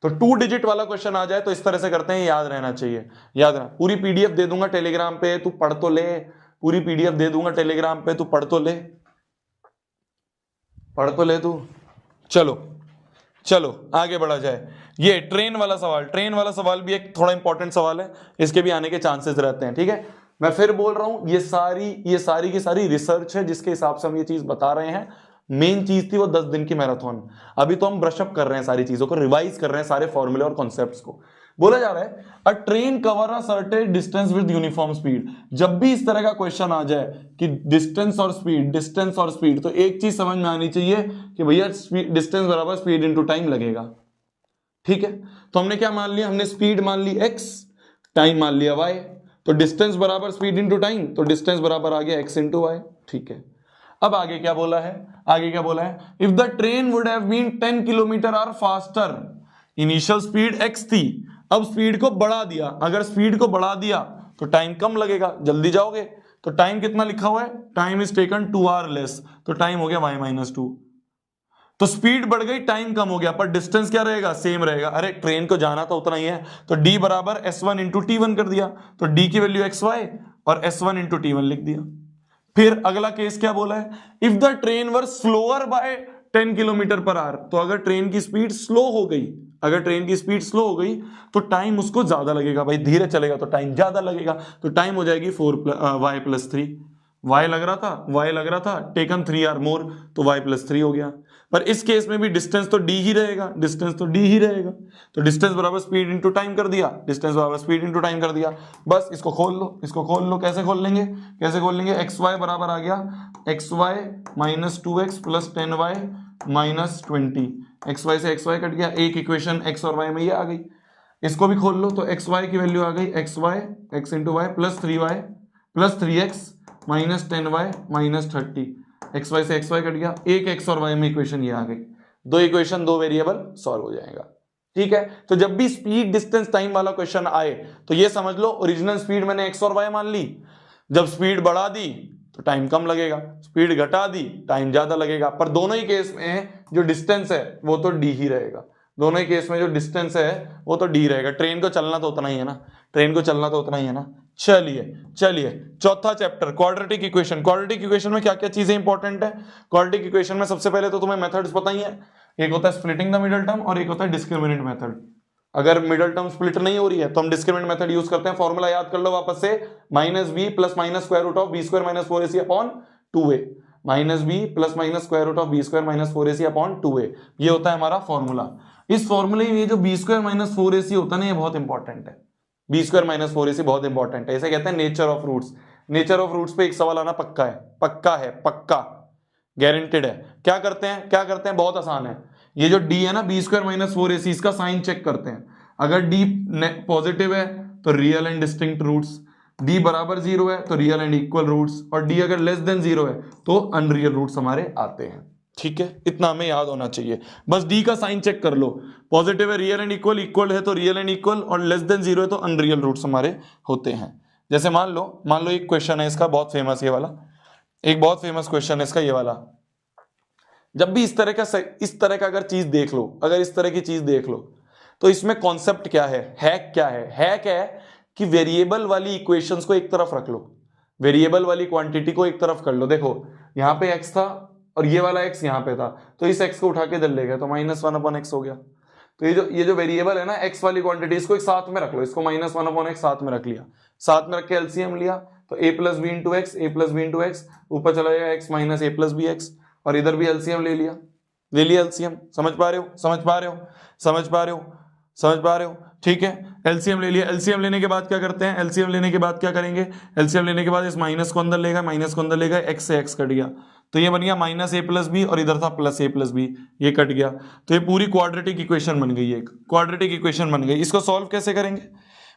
तो 2 डिजिट वाला क्वेश्चन आ जाए तो इस तरह से करते हैं, याद रहना चाहिए, याद रहना। पूरी पीडीएफ दे दूंगा टेलीग्राम पे, तू पढ़ तो ले, पूरी पीडीएफ दे दूंगा टेलीग्राम पे, तू पढ़ तो ले, पढ़ तो ले तू। चलो चलो आगे बढ़ा जाए। ये ट्रेन वाला सवाल, ट्रेन वाला सवाल भी एक थोड़ा इंपॉर्टेंट सवाल है, इसके भी आने के चांसेस रहते हैं। ठीक है, मैं फिर बोल रहा हूं, ये सारी की सारी रिसर्च है जिसके हिसाब से हम ये चीज बता रहे हैं। मेन चीज थी वो 10 दिन की मैराथन, अभी तो हम ब्रशअप कर रहे हैं, सारी चीजों को रिवाइज कर रहे हैं, सारे फॉर्मूले और कॉन्सेप्ट्स को। बोला जा रहा है अ train cover a certain distance with uniform speed. जब भी इस तरह का क्वेश्चन आ जाए कि डिस्टेंस और स्पीड, डिस्टेंस और स्पीड, तो एक चीज समझ में आनी चाहिए कि भैया डिस्टेंस बराबर स्पीड इनटू टाइम लगेगा। ठीक है, तो हमने क्या मान लिया, हमने स्पीड मान ली x, टाइम मान लिया y, तो डिस्टेंस बराबर स्पीड इनटू टाइम, तो डिस्टेंस बराबर आ गया x इंटू वाई। ठीक है, अब आगे क्या बोला है, आगे क्या बोला है, if the train would have been 10 kilometre hour faster, initial speed x थी, अब स्पीड को बढ़ा दिया, अगर स्पीड को बढ़ा दिया तो टाइम कम लगेगा, जल्दी जाओगे, तो टाइम कितना लिखा हुआ है, time is taken 2 our less, तो टाइम हो गया y माइनस 2। तो स्पीड बढ़ गई, टाइम कम हो गया, पर डिस्टेंस क्या रहेगा, सेम रहेगा। अरे ट्रेन को जाना तो उतना ही है, तो d बराबर s1 इंटू t1 कर दिया, तो d की वैल्यू xy और s1 इंटू t1 लिख दिया। फिर अगला केस क्या बोला है, if the train were slower by 10 kilometre per hour, तो अगर ट्रेन की स्पीड स्लो हो गई, अगर ट्रेन की स्पीड स्लो हो गई तो टाइम उसको ज्यादा लगेगा, भाई धीरे चलेगा तो टाइम ज्यादा लगेगा, तो टाइम हो जाएगी 4y प्लस 3, y लग रहा था टेकन 3 आवर मोर, तो y प्लस 3 हो गया। पर इस केस में भी डिस्टेंस तो d ही रहेगा, डिस्टेंस तो d ही रहेगा, तो डिस्टेंस बराबर स्पीड इंटू टाइम कर दिया, डिस्टेंस बराबर स्पीड इंटू टाइम कर दिया। बस इसको खोल लो, इसको खोल लो, कैसे खोल लेंगे, कैसे खोल लेंगे, xy बराबर आ गया xy minus 2x plus 10y minus 20, xy से xy कट गया, एक इक्वेशन x और y में ये आ गई। इसको भी खोल लो, तो xy की वैल्यू आ गई xy x into y plus 3y plus 3x minus 10y minus 30, xy से xy कट गया, एक x और y में इक्वेशन ये आ गई, दो इक्वेशन दो वेरिएबल सॉल्व हो जाएगा। ठीक है, तो जब भी स्पीड डिस्टेंस टाइम वाला क्वेश्चन आए तो ये समझ लो ओरिजिनल स्पीड मैंने x और y मान ली, जब स्पीड बढ़ा दी तो टाइम कम लगेगा, स्पीड घटा दी टाइम ज्यादा लगेगा, पर दोनों ही केस में जो डिस्टेंस है वो तो d ही रहेगा, दोनों ही केस में जो डिस्टेंस है वो तो डी रहेगा, ट्रेन को चलना तो उतना ही है ना, ट्रेन को चलना तो उतना ही है ना। चलिए चौथा chapter quadratic equation. Quadratic equation में क्या क्या चीजें इंपॉर्टेंट है? क्वाड्रेटिक इक्वेशन में सबसे पहले तो तुम्हें मेथड्स पता ही है, एक होता है स्प्लिटिंग द मिडिल टर्म और एक होता है डिस्क्रिमिनेंट मेथड। अगर मिडिल टर्म स्प्लिट नहीं हो रही है तो हम डिस्क्रिमिनेंट मेथड यूज करते हैं। फॉर्मूला याद कर लो वापस से, minus b plus minus square root of b square minus 4ac upon 2a, minus b plus minus square root of b square minus 4ac upon 2a, ये होता है हमारा फॉर्मूला। इस फॉर्मूले में ये जो बी स्क्वायर माइनस 4ac होता है ना, ये बहुत इंपॉर्टेंट है। बी स्क्वायर माइनस 4ac बहुत इंपॉर्टेंट है, इसे कहते हैं nature of roots. Nature of roots पे एक सवाल आना पक्का है, पक्का गारंटेड है। क्या करते हैं बहुत आसान है। ये जो d है ना बी स्क्वायर माइनस 4ac, इसका साइन चेक करते हैं। अगर d पॉजिटिव है तो real and distinct roots, d बराबर 0 है तो रियल एंड इक्वल रूट्स, और d अगर लेस देन 0 है तो अनरियल रूट्स हमारे आते हैं। ठीक है, इतना हमें याद होना चाहिए। बस d का साइन चेक कर लो, पॉजिटिव है रियल एंड इक्वल, इक्वल है तो रियल एंड इक्वल, और लेस देन 0 है तो अनरियल रूट्स हमारे होते हैं। जैसे मान लो एक क्वेश्चन है इसका बहुत फेमस, ये वाला एक बहुत फेमस क्वेश्चन है इसका, ये वाला। जब भी इस तरह का अगर चीज देख लो, अगर इस तरह की चीज देख लो, तो इसमें कॉन्सेप्ट क्या है, हैक क्या है? हैक है कि वेरिएबल वाली इक्वेशंस को एक तरफ रख लो, वेरिएबल वाली क्वांटिटी को एक तरफ कर लो। देखो यहाँ पे x था और ये वाला x यहाँ पे था, तो इस x को उठा के इधर ले गए तो -1/x हो गया। तो ये जो वेरिएबल है ना x वाली क्वांटिटी, इसको एक साथ में रख लो, इसको -1/x साथ में रख लिया, साथ में रख के एलसीएम लिया तो a plus b into x, a plus b into x, ऊपर चला जाएगा x minus a plus b x, और इधर भी एलसीएम ले लिया एलसीएम। समझ पा रहे हो? ठीक है, एलसीएम ले लिया। एलसीएम लेने के बाद क्या करते हैं? एलसीएम लेने के बाद क्या करेंगे? एलसीएम लेने के बाद इस माइनस को अंदर लेगा, x से x कट गया तो ये बन गया माइनस a प्लस बी, और इधर था प्लस a प्लस बी, ये कट गया तो ये पूरी क्वाड्रेटिक इक्वेशन बन गई, एक क्वाड्रेटिक इक्वेशन बन गई। इसको सॉल्व कैसे करेंगे?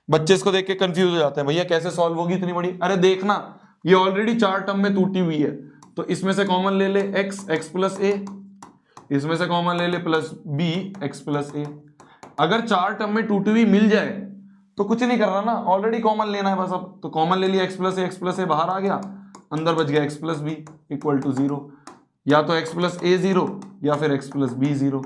बच्चे इसको देख के कंफ्यूज हो जाते हैं, भैया कैसे सॉल्व होगी इतनी बड़ी? अरे देखना, ये ऑलरेडी 4 टर्म में टूटी हुई है, तो इसमें से कॉमन ले ले x प्लस a, इसमें से कॉमन ले ले plus b x plus a। अगर 4 टर्म में टूटी हुई मिल जाए तो कुछ नहीं करना ना, ऑलरेडी कॉमन लेना है बस। अब तो कॉमन ले लिया, x प्लस a बाहर आ गया, अंदर बच गया x plus b equal to 0, या तो x प्लस a 0 या फिर x प्लस b 0।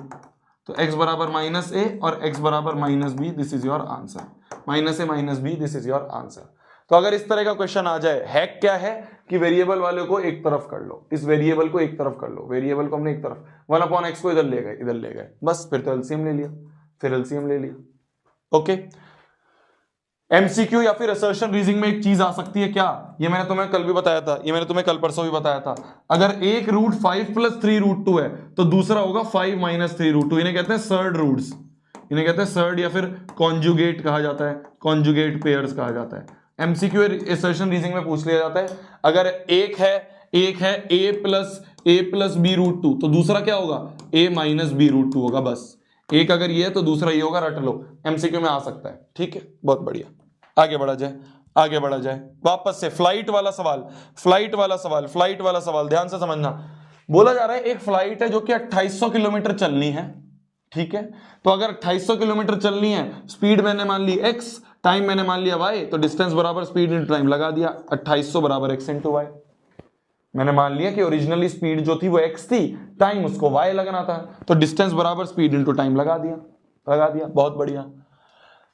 तो x बराबर माइनस a और x बराबर minus b, this is your answer. Minus a minus b, this is your answer. तो अगर इस तरह का क्वेश्चन आ जाए, हैक क्या है कि वेरिएबल वाले को एक तरफ कर लो, इस वेरिएबल को एक तरफ कर लो, वेरिएबल को हमने एक तरफ, 1/x को इधर ले गए, बस फिर तो एलसीएम ले लिया, ओके। एमसीक्यू या फिर असर्शन रीजनिंग में एक चीज आ सकती है क्या, ये मैंने तुम्हें कल भी बताया था, ये मैंने तुम्हें कल परसों भी बताया था। अगर एक रूट 5 प्लस 3 रूट 2 है तो दूसरा होगा 5 माइनस 3 रूट 2, इन्हें कहते हैं सर्ड रूट्स, इन्हें कहते हैं सर्ड या फिर कॉन्जुगेट कहा जाता है, कॉन्जुगेट पेयर्स कहा जाता है। एमसीक्यू असर्शन रीजनिंग में पूछ लिया जाता है, अगर एक है a प्लस b रूट 2 तो दूसरा क्या होगा? a माइनस b रूट 2 होगा। बस एक अगर ये है तो दूसरा ये होगा, रट लो, एमसीक्यू में आ सकता है। ठीक है, बहुत बढ़िया, आगे बढ़ा जाए। वापस से फ्लाइट वाला सवाल ध्यान से समझना। बोला जा रहा है एक फ्लाइट है जो कि 2800 किलोमीटर चलनी है, ठीक है। तो अगर 2800 किलोमीटर चलनी है, स्पीड मैंने मान ली x, टाइम मैंने मान लिया y, तो डिस्टेंस बराबर स्पीड इंटू टाइम लगा दिया, 2800 बराबर x इंटू वाई। मैंने मान लिया कि ओरिजिनली स्पीड जो थी वो x थी, टाइम उसको y लगना था, तो डिस्टेंस बराबर स्पीड इंटू टाइम लगा दिया। बहुत बढ़िया।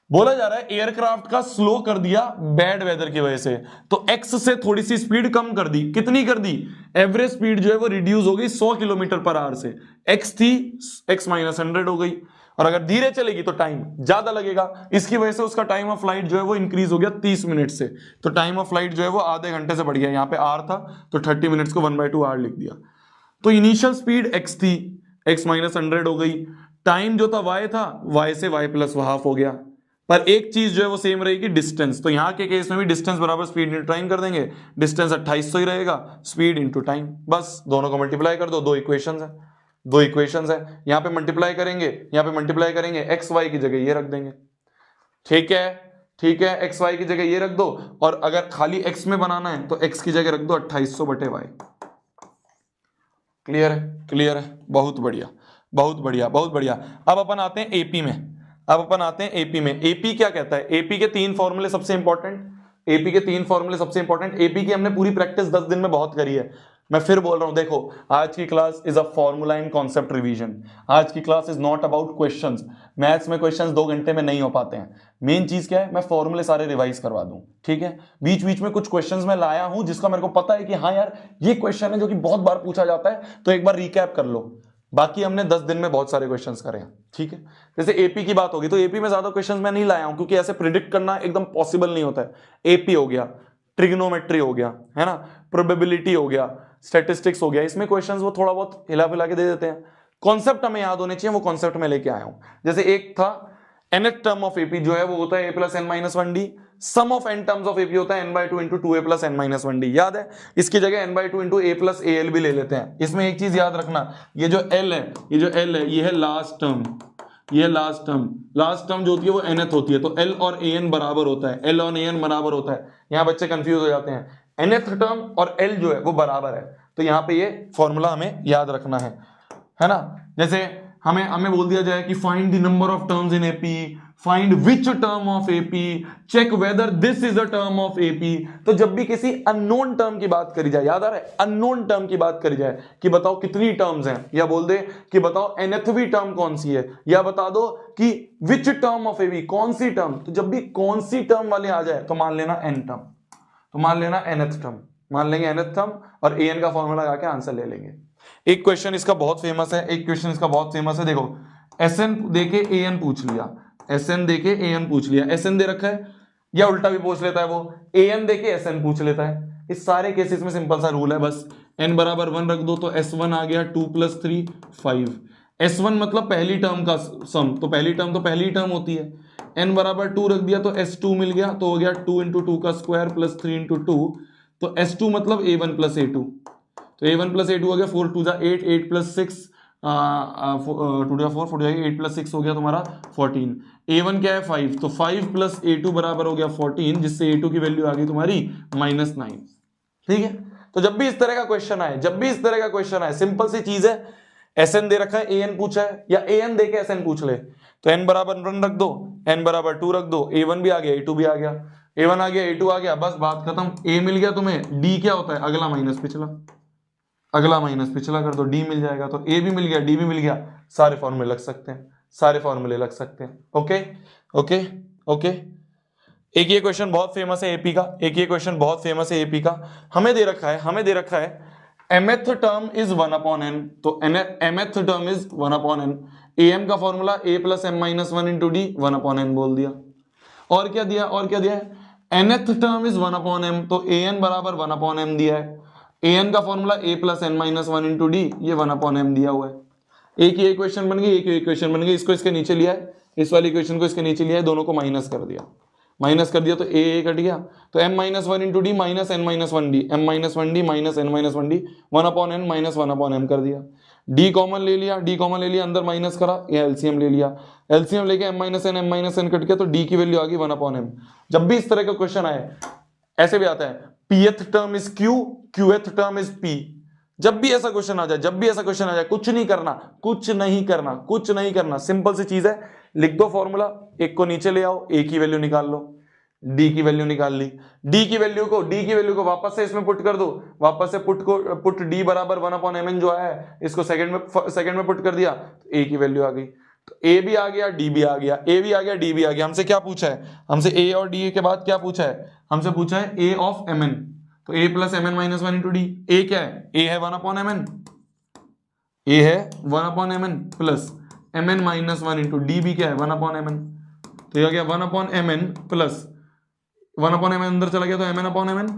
बोला जा रहा है एयरक्राफ्ट का स्लो कर दिया बैड वेदर की वजह से, तो x से थोड़ी सी स्पीड कम कर दी। कितनी कर दी? एवरेज स्पीड जो है वो रिड्यूस हो गई 100 किलोमीटर पर आवर से, x थी x माइनस 100 हो गई, और अगर धीरे चलेगी तो टाइम ज्यादा लगेगा। इसकी वजह से उसका टाइम ऑफ फ्लाइट जो है वो इंक्रीज हो गया 30 मिनट से, तो टाइम ऑफ फ्लाइट जो है वो आधे घंटे से बढ़ गया। यहाँ पे आर था तो 30 मिनट्स को 1/2 आर लिख दिया। तो इनिशियल स्पीड x थी, x माइनस 100 हो गई, टाइम जो था y था, y से y प्लस हाफ हो गया, पर एक चीज जो है वो सेम रहेगी, डिस्टेंस। तो यहां के केस में भी डिस्टेंस बराबर स्पीड इंटू टाइम कर देंगे, डिस्टेंस 2800 ही रहेगा, स्पीड इंटू टाइम, बस दोनों को मल्टीप्लाई कर दो, दो इक्वेशंस है, यहां पे मल्टीप्लाई करेंगे, एक्स वाई की जगह ये रख देंगे। ठीक है, एक्स वाई की जगह ये रख दो, और अगर खाली एक्स में बनाना है तो एक्स की जगह रख दो 2800 बटे वाई। क्लियर है, बहुत बढ़िया। अब अपन आते हैं एपी में। एपी क्या कहता है? एपी के 3 फॉर्मूले सबसे इंपॉर्टेंट, एपी की हमने पूरी प्रैक्टिस 10 दिन में बहुत करी है। मैं फिर बोल रहा हूं, देखो आज की class is a formula and concept revision. आज की class is not about questions. Maths में क्वेश्चंस 2 घंटे में नहीं हो पाते हैं। मेन चीज क्या है, मैं फॉर्मूले सारे रिवाइज करवा दूं, ठीक है। बीच बीच में कुछ क्वेश्चंस मैं लाया हूं जिसका मेरे को पता है कि हाँ यार ये क्वेश्चन है जो कि बहुत बार पूछा जाता है, तो एक बार रिकैप कर लो। बाकी हमने 10 दिन में बहुत सारे क्वेश्चंस करे हैं, ठीक है। जैसे एपी की बात होगी तो एपी में ज्यादा क्वेश्चंस मैं नहीं लाया हूं क्योंकि ऐसे प्रिडिक्ट करना एकदम पॉसिबल नहीं होता है। एपी हो गया, ट्रिग्नोमेट्री हो गया, है ना, प्रोबेबिलिटी हो गया, स्टैटिस्टिक्स हो गया, इसमें क्वेश्चंस वो थोड़ा बहुत हिला फिला के दे देते हैं। कॉन्सेप्ट हमें याद होने चाहिए, वो कॉन्सेप्ट में लेके आया हूं। जैसे एक था nth टर्म ऑफ एपी जो है वो होता है a plus n minus one d. Sum of n terms of AP होता है n by two into two a plus n minus one d. याद है, इसकी जगह n by two into a plus a l भी ले लेते हैं। इसमें एक चीज याद रखना, ये जो l है, ये जो l है, ये है लास्ट टर्म, ये लास्ट टर्म जो होती है वो nth होती है, तो l और an बराबर होता है, l और an बराबर होता है। यहां बच्चे कंफ्यूज हो जाते हैं, nth टर्म और l जो है वो बराबर है, तो यहां पे ये फॉर्मूला हमें याद रखना है ना। जैसे हमें बोल दिया जाए कि find the number of terms in AP, find which term of AP, check whether this is a term of AP. तो जब भी किसी अननोन टर्म की बात करी जाए, याद आ रहा है, अननोन टर्म की बात करी जाए कि बताओ कितनी टर्म्स हैं, या बोल दे कि बताओ nthवी टर्म कौन सी है, या बता दो कि विच टर्म ऑफ एपी, कौन सी टर्म, तो जब भी कौन सी टर्म वाले आ जाए तो मान लेना n टर्म, तो मान लेना nth टर्म, मान लेंगे nth टर्म और an का फॉर्मूला लगा के आंसर ले लेंगे। एक क्वेश्चन इसका बहुत फेमस है, एक क्वेश्चन इसका बहुत फेमस है, देखो Sn देके an पूछ लिया, Sn देके an पूछ लिया, Sn दे रखा है, या उल्टा भी पूछ लेता है वो, an देके Sn पूछ लेता है। इस सारे केसेस में सिंपल सा रूल है, बस n बराबर 1 रख दो तो S1 आ गया 2 + 3 5। S1 मतलब पहली टर्म का सम, तो पहली टर्म तो पहली टर्म होती है। n बराबर 2 रख दिया तो S2 मिल गया, तो हो गया 2 × 2 का स्क्वायर प्लस 3 × 2, तो S2 मतलब A1 + A2, तो A1 + A2 हो गया, 4 × 2 = 8, 8 + 6 2 × 4 4 जाएगा, 8 + 6 हो गया तुम्हारा 14। A1 क्या है 5, तो 5 + A2 बराबर हो गया 14, जिससे A2 की वैल्यू आ गई तुम्हारी -9। ठीक है, तो जब भी इस तरह का क्वेश्चन आए, जब भी इस तरह का क्वेश्चन आए, सिंपल सी चीज है, Sn दे रखा है, an पूछा है, या an दे के Sn पूछ ले, तो n बराबर 1 रख दो, n बराबर 2 रख दो, A1 भी आ गया, A2 भी आ गया, A1 आ गया, A2 आ गया, बस बात खत्म। A मिल गया तुम्हें, D क्या होता है, अगला माइनस पिछला, अगला माइनस पिछला कर दो, D मिल जाएगा, तो A भी मिल गया, D भी मिल गया, सारे फॉर्मूले लग सकते हैं, सारे फॉर्मूले लग सकते हैं। Okay okay okay. एक ये क्वेश्चन बहुत फेमस है एपी का, एक ये क्वेश्चन बहुत फेमस है एपी का, हमें दे रखा है mth टर्म इज 1/n, तो mth term is 1/n, am का formula a + m - 1 × d 1/n बोल दिया, और क्या दिया, और क्या दिया है, nth टर्म इज 1/m, तो an बराबर 1/m दिया है, an का फॉर्मूला a + n - 1 × d, ये 1/m दिया हुआ है। एक ये क्वेश्चन बन गई, एक ये क्वेश्चन बन गई, इसको इसके नीचे लिया है, इस वाली क्वेश्चन को इसके नीचे लिया है, दोनों को माइनस कर दिया, माइनस कर दिया तो a कट गया, तो m - 1 × d - n - 1d, m - 1d - n - 1d 1/n - 1/m कर दिया। d कॉमन ले लिया, d कॉमन ले लिया, अंदर माइनस करा, या एलसीएम ले लिया, एलसीएम लेके m - n कट गया, तो d की वैल्यू आ गई 1/m। जब भी इस तरह का क्वेश्चन आए, ऐसे भी आता है pth term is q, qth term is p। जब भी ऐसा क्वेश्चन आ जाए, जब भी ऐसा क्वेश्चन आ जाए, कुछ नहीं करना, कुछ नहीं करना, कुछ नहीं करना, सिंपल सी चीज है, लिख दो फॉर्मूला, एक को नीचे ले आओ, a की वैल्यू निकाल लो, d की वैल्यू निकाल ली, d की वैल्यू को वापस से इसमें पुट कर दो, वापस से पुट d बराबर 1/mn जो है, इसको सेकंड में पुट कर दिया, तो a की वैल्यू आ गई, तो a भी आ गया, d भी आ गया, a भी आ गया, d भी आ गया। हमसे क्या पूछा है, हमसे a और d के बाद क्या पूछा है, हमसे पूछा है a ऑफ mn, तो a + mn - 1 × d, a क्या है, a है 1/mn, a है 1/mn प्लस mn - 1 × d भी क्या है 1/mn, तो यह गया 1/mn प्लस 1/mn अंदर चला गया, तो mn/mn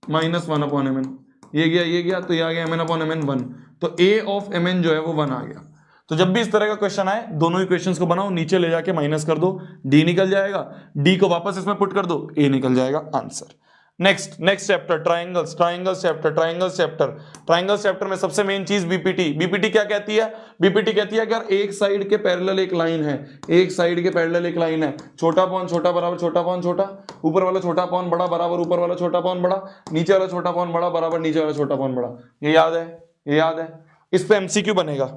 माइनस 1/mn, ये गया, तो ये आ गया mn/mn 1, तो a ऑफ mn जो है वो 1 आ गया। तो जब भी इस तरह का क्वेश्चन आए, दोनों इक्वेशंस को बनाओ, नीचे ले जाके माइनस कर दो, d निकल जाएगा, d को वापस इसमें पुट कर दो, a निकल जाएगा answer. Next chapter triangles chapter में सबसे मेन चीज बीपीटी क्या कहती है, बीपीटी कहती है कि यार एक साइड के पैरेलल एक लाइन है, एक साइड के पैरेलल एक लाइन है, छोटा पॉन छोटा बराबर छोटा पॉन छोटा, ऊपर वाला छोटा पॉन बड़ा बराबर ऊपर वाला छोटा पॉन बड़ा, नीचे वाला छोटा पॉन बड़ा बराबर नीचे वाला छोटा पॉन बड़ा। ये याद है, इस पे एमसीक्यू बनेगा,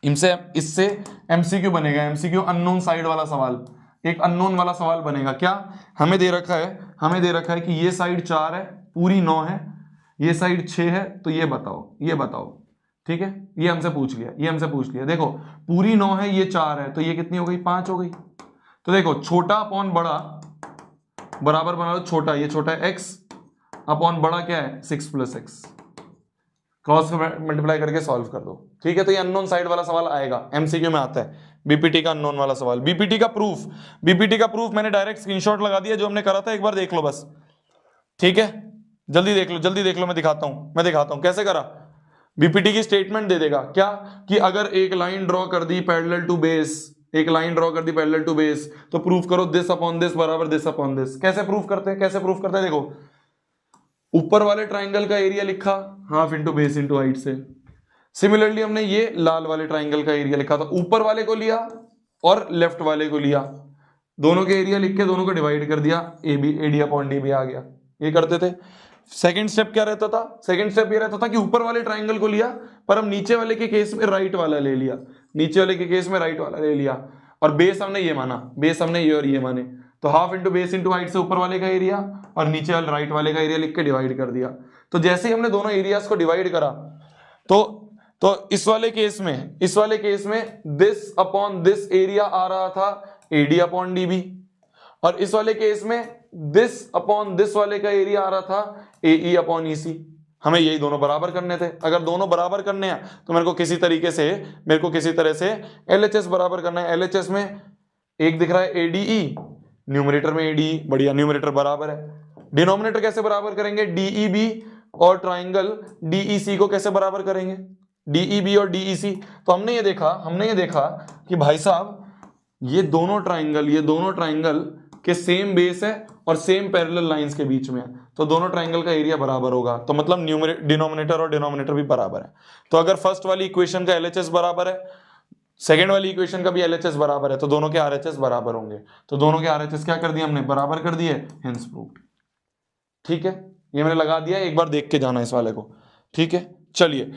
इससे एमसीक्यू बनेगा, एमसीक्यू अननोन साइड वाला सवाल, एक अननोन वाला सवाल बनेगा। क्या हमें दे रखा है कि ये साइड 4 है, पूरी 9 है, ये साइड 6 है, तो ये बताओ। ठीक है, ये हमसे पूछ लिया। देखो पूरी 9 है, ये 4 है, तो ये कितनी हो गई? 5 हो गई। तो देखो छोटा अपॉन बड़ा बराबर बना लो छोटा, ये छोटा है x अपॉन बड़ा क्या है? 6 + x। क्रॉस मल्टीप्लाई करके सॉल्व कर दो। ठीक है, तो ये अननोन साइड वाला सवाल आएगा, एमसीक्यू में आता है, बीपीटी का अननोन वाला सवाल। बीपीटी का प्रूफ मैंने डायरेक्ट स्क्रीनशॉट लगा दिया, जो हमने करा था, एक बार देख लो बस। ठीक है, जल्दी देख लो, मैं दिखाता हूं कैसे करा। बीपीटी की स्टेटमेंट दे देगा क्या, कि अगर एक लाइन ड्रॉ कर दी पैरेलल टू बेस, तो प्रूफ करो दिस अपॉन दिस बराबर दिस अपॉन दिस। कैसे प्रूफ करते हैं? देखो ऊपर वाले ट्राइंगल का एरिया लिखा, half into base into height से। सिमिलरली हमने ये लाल वाले ट्राइंगल का एरिया लिखा था, ऊपर वाले को लिया और लेफ्ट वाले को लिया, दोनों के एरिया लिख के दोनों को डिवाइड कर दिया, एडी अपॉन डी भी आ गया। ये करते थे। सेकंड स्टेप क्या रहता था? सेकंड स्टेप ये रहता था कि ऊपर वाले ट्राइंगल को लिया, पर हम नीचे वाले के केस में राइट वाला ले लिया, और बेस हमने ये माना, ये और ये माने, तो half into base into height से ऊपर वाले का एरिया और नीचे वाले राइट वाले का एरिया लिख के डिवाइड कर दिया। तो जैसे ही हमने दोनों एरियाज को डिवाइड करा, तो इस वाले केस में दिस अपॉन दिस एरिया आ रहा था एडी अपॉन डीबी, और इस वाले केस में दिस अपॉन दिस वाले का एरिया आ रहा था एई अपॉन ईसी। हमें यही दोनों बराबर करने थे। अगर दोनों बराबर करने हैं तो मेरे को किसी तरह से एलएचएस बराबर करना है। एलएचएस में एक दिख रहा है एडीई, न्यूमरेटर में एडीई, बढ़िया, न्यूमरेटर बराबर है। डिनोमिनेटर कैसे बराबर करेंगे? डीईबी और ट्राइंगल डीईसी को कैसे बराबर करेंगे? डीईबी और डीईसी। तो हमने ये देखा कि भाई साहब ये दोनों ट्राइंगल के सेम बेस है और सेम पैरेलल लाइंस के बीच में है, तो दोनों ट्राइंगल का एरिया बराबर होगा। तो मतलब डिनोमिनेटर और डिनोमिनेटर भी बराबर है। तो अगर फर्स्ट वाली इक्वेशन का एलएचएस बराबर है, सेकेंड वाली इक्वेशन का भी एलएचएस बराबर है, तो दोनों के आरएचएस बराबर होंगे। तो दोनों के आरएचएस क्या कर दिए हमने? बराबर कर दिए, हेंस प्रूव्ड। ठीक है, ये मैंने लगा दिया, एक बार देख के जाना इस वाले को। ठीक है, चलिए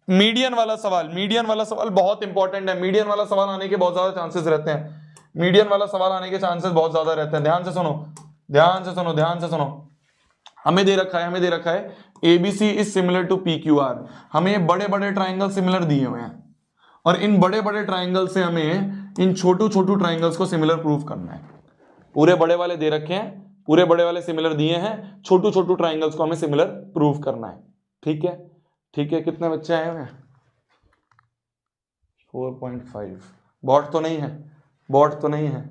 मीडियन वाला सवाल बहुत इंपॉर्टेंट है। मीडियन वाला सवाल आने के बहुत ज्यादा चांसेस रहते हैं। ध्यान से सुनो। हमें दे रखा है ABC is similar to PQR। हमें बड़े बड़े ट्राइंगल सिमिलर दिए हुए हैं, और इन बड़े बड़े ट्राइंगल से हमें इन छोटू ट्राइंगल्स को सिमिलर प्रूव करना है। पूरे बड़े वाले दे रखे हैं, पूरे बड़े वाले सिमिलर दिए हैं, छोटू ट्राइंगल्स को हमें सिमिलर प्रूव करना है। ठीक है, कितने बच्चे आए हुए हैं? 4.5। बॉट तो नहीं है,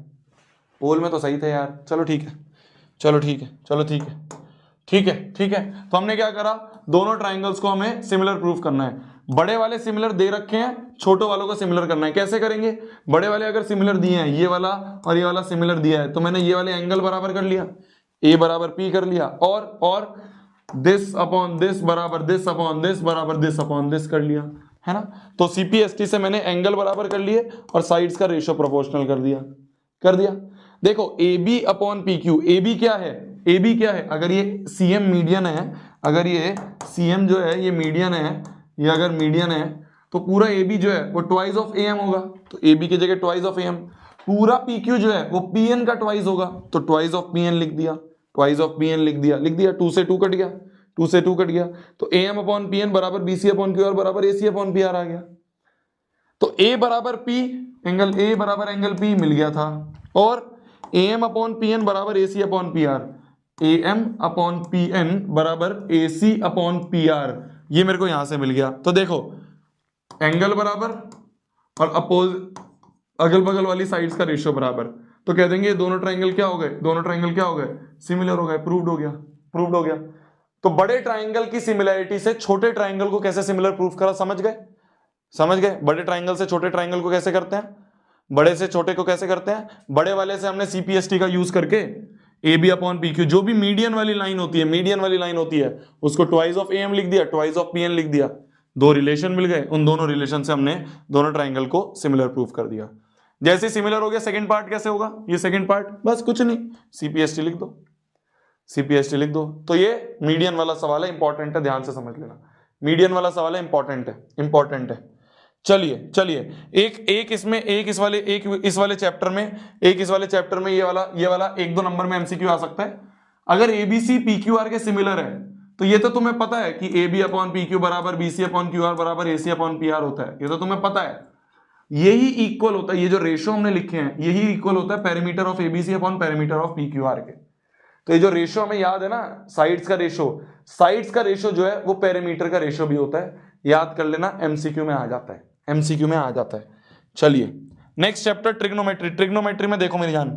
पोल में तो सही थे यार। चलो ठीक है। तो हमने क्या करा? दोनों ट्राइंगल्स को हमें सिमिलर प्रूफ करना है। बड़े वाले सिमिलर दे रखे हैं, छोटो वालों को सिमिलर करना है। कैसे करेंगे? बड़े वाले अगर सिमिलर दिए हैं, ये वाला और ये वाला सिमिलर दिया है, तो मैंने ये वाले एंगल बराबर कर लिया, ए बराबर पी कर लिया, और दिस अपॉन दिस बराबर दिस अपॉन दिस बराबर दिस अपॉन दिस कर लिया, है ना। तो सीपीएसटी से मैंने एंगल बराबर कर लिए और साइड्स का रेशियो प्रोपोर्शनल कर दिया। देखो AB अपॉन PQ, AB क्या है? अगर ये CM मीडियन है, अगर ये CM जो है ये मीडियन है, ये अगर मीडियन है, तो पूरा AB जो है वो ट्वाइस ऑफ AM होगा, तो AB की जगह ट्वाइस ऑफ AM। पूरा PQ जो है वो PN का ट्वाइस होगा, तो ट्वाइस ऑफ PN लिख दिया, 2 से 2 कट गया, तो AM अपॉन PN बराबर BC अपॉन QR बराबर AC अपॉन PR आ गया। तो A बराबर P, एंगल A बराबर एंगल P मिल गया था, और AM अपॉन PN बराबर AC upon PR, AM upon PN बराबर AC अपॉन PR, ये मेरे को यहां से मिल गया। तो देखो एंगल बराबर और अगल बगल वाली साइड्स का रेशियो बराबर, तो कह देंगे दोनों ट्राइंगल क्या हो गए? सिमिलर हो गए, प्रूव्ड हो गया। तो बड़े ट्राइंगल की सिमिलैरिटी से छोटे ट्राइंगल को कैसे सिमिलर प्रूफ करा? समझ गए? बड़े ट्राइंगल से छोटे ट्राइंगल को कैसे करते हैं? बड़े से छोटे को कैसे करते हैं? बड़े वाले से हमने सीपीएसटी का यूज करके AB अपॉन PQ, जो भी मीडियन वाली लाइन होती है उसको ट्वाइस ऑफ AM लिख दिया, ट्वाइस ऑफ PN लिख दिया, दो रिलेशन मिल गए, उन दोनों रिलेशन से हमने दोनों ट्राइंगल को सिमिलर प्रूफ कर दिया। जैसे सिमिलर हो गया, सेकंड पार्ट कैसे होगा? ये सेकंड पार्ट बस कुछ नहीं, सीपीएसटी लिख दो। तो ये मीडियन वाला सवाल है, इंपॉर्टेंट है, ध्यान से समझ लेना। मीडियन वाला सवाल है, इंपॉर्टेंट है। चलिए एक इस वाले चैप्टर में ये वाला 1-2 नंबर में एमसीक्यू आ सकता है। अगर ABC PQR के सिमिलर है तो ये तो तुम्हें पता है कि a b upon p q बराबर b c upon q r बराबर a c upon p r होता है, ये तो तुम्हें पता है। यही इक्वल होता है, ये जो रेशो हमने लिखे हैं यही इक्वल होता है perimeter of ABC upon perimeter of P Q R के। तो ये जो रेशो हमें याद है ना, साइड्स का रेशो जो है वो पेरीमीटर का रेशो भी होता है, याद कर लेना, एमसीक्यू में आ जाता है, एमसीक्यू में आ जाता है। चलिए नेक्स्ट चैप्टर ट्रिग्नोमेट्री। ट्रिग्नोमेट्री में देखो मेरी जान,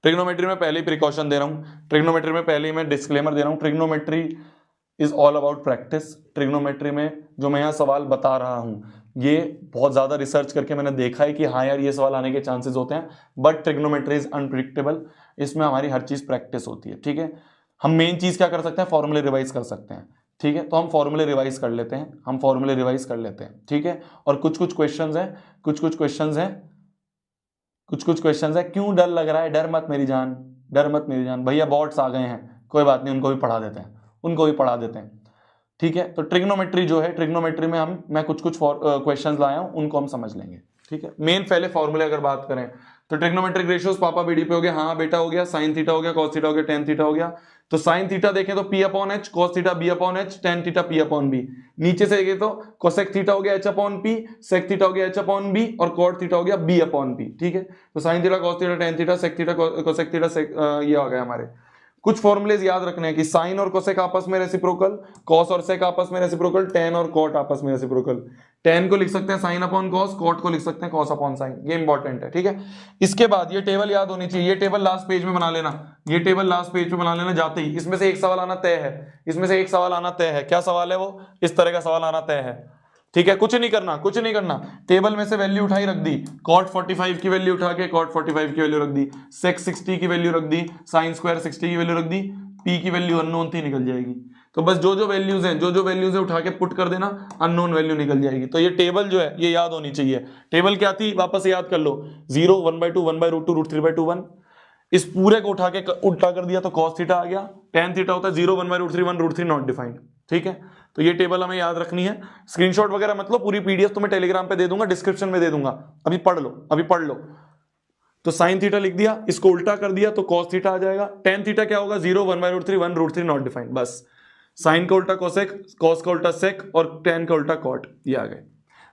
ट्रिग्नोमेट्री में पहले ही प्रिकॉशन दे रहा हूं, ट्रिग्नोमेट्री में पहले ही मैं डिस्क्लेमर दे रहा हूं, trigonometry is all about practice. Trigonometry में जो मैं यहाँ सवाल बता रहा हूं ये बहुत ज्यादा रिसर्च करके मैंने देखा है कि हाँ यार ये सवाल आने के चांसेस होते हैं, बट ट्रिग्नोमेट्री इज अनप्रिडिक्टेबल, इसमें हमारी हर चीज प्रैक्टिस होती है। ठीक है, हम मेन चीज क्या कर सकते हैं, फॉर्मूले रिवाइज कर सकते हैं। ठीक है, तो हम फॉर्मूले रिवाइज कर लेते हैं, हम फॉर्मूले रिवाइज कर लेते हैं। ठीक है, और कुछ कुछ क्वेश्चंस हैं, कुछ कुछ क्वेश्चंस है। क्यों डर लग रहा है, डर मत मेरी जान, डर मत मेरी जान, भैया बॉट्स आ गए हैं, कोई बात नहीं, उनको भी पढ़ा देते हैं, ठीक है। तो ट्रिग्नोमेट्री जो है, ट्रिग्नोमेट्री में मैं कुछ कुछ क्वेश्चंस लाया हूं, उनको हम समझ लेंगे। ठीक है, मेन पहले फॉर्मूले अगर बात करें तो ट्रिग्नोमेट्रिक रेशियोज पापा बीडी पे हो गया, हाँ बेटा हो गया, साइन थीटा हो गया, कॉस थीटा हो गया, टेन थीटा हो गया। तो साइन थीटा देखें तो p upon h, cos theta b upon h, tan theta p upon b. नीचे से देखें तो कोसेक थीटा हो गया h upon p, sec theta हो गया एच अपॉन बी, और कॉट थीटा हो गया बी अपॉन पी। ठीक है, तो sine theta, cos theta, tan theta, sec theta, cosec theta, ये आ गया हमारे। कुछ फॉर्मुलेज याद रखने हैं कि साइन और कोसेक आपस में रेसिप्रोकल, कॉस और सेक आपस में रेसिप्रोकल, टेन और कॉट आपस में रेसिप्रोकल। टेन को लिख सकते हैं साइन अपॉन कॉस, कॉट को लिख सकते हैं कॉस अपॉन साइन, ये इंपॉर्टेंट है। ठीक है, इसके बाद ये टेबल याद होनी चाहिए, ये टेबल लास्ट पेज में बना लेना, ये टेबल लास्ट पेज पे बना लेना जाते ही। इसमें से एक सवाल आना तय है, इसमें से एक सवाल आना तय है। क्या सवाल है वो, इस तरह का सवाल आना तय है। ठीक है, कुछ नहीं करना, टेबल में से वैल्यू उठाई रख दी, कॉट 45 की वैल्यू उठा के कॉट 45 की वैल्यू रख दी, सेक 60 की वैल्यू रख दी, साइन स्क्वायर 60 की वैल्यू रख दी, पी की वैल्यू अननोन थी, निकल जाएगी। तो बस जो जो वैल्यूज हैं उठा के पुट कर देना, अननोन वैल्यू निकल जाएगी। तो ये टेबल जो है ये याद होनी चाहिए। टेबल क्या थी, वापस याद कर लो, 0, 1/2, 1/√2, √3/2, 1। इस पूरे को उठा के उल्टा कर दिया तो cos थीटा आ गया, tan थीटा होता है 0, 1/√3, 1√3 नॉट डिफाइंड। ठीक है, तो ये टेबल हमें याद रखनी है। स्क्रीनशॉट वगैरह मतलब पूरी पीडीएफ तुम्हें टेलीग्राम पे दे दूंगा, डिस्क्रिप्शन में दे दूंगा, अभी पढ़ लो। तो साइन थीटा लिख दिया, इसको उल्टा कर दिया तो cos थीटा आ जाएगा। tan थीटा क्या होगा, 0, 1/√3, 1√3 नॉट डिफाइंड। बस साइन का उल्टा कोसेक, cos का उल्टा सेक, और tan का उल्टा कॉट, ये आ गए।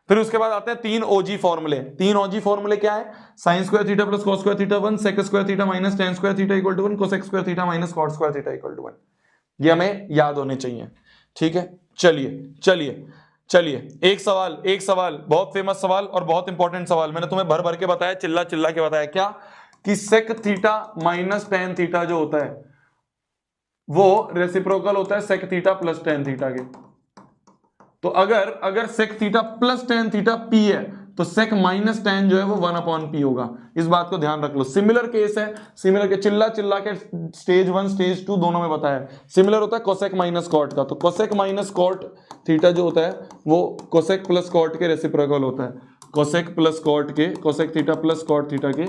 फिर उसके बाद आते हैं 3 OG फॉर्मूले। 3 OG फॉर्मूले क्या है, sine square theta plus cos square theta 1, sec square theta minus tan square theta equal to 1, cosec square theta minus cot square theta equal to 1। ये हमें याद होने चाहिए। ठीक है, चलिए एक सवाल बहुत फेमस सवाल और बहुत इंपॉर्टेंट सवाल, मैंने तुम्हें भर भर के बताया, चिल्ला के बताया, क्या कि sec theta minus tan theta जो होता है वो रेसिप्रोकल होता है sec theta plus tan theta के। तो अगर sec theta plus tan theta p है तो सेक माइनस tan जो है वो 1/p होगा। इस बात को ध्यान रख लो। सिमिलर केस है, सिमिलर के चिल्ला के स्टेज 1 स्टेज 2 दोनों में बताया, सिमिलर होता है कोसेक माइनस कॉट का। तो कोसेक माइनस कॉट थीटा जो होता है वो कोसेक प्लस कॉट के रेसिप्रोकल होता है, cosec theta plus cot theta के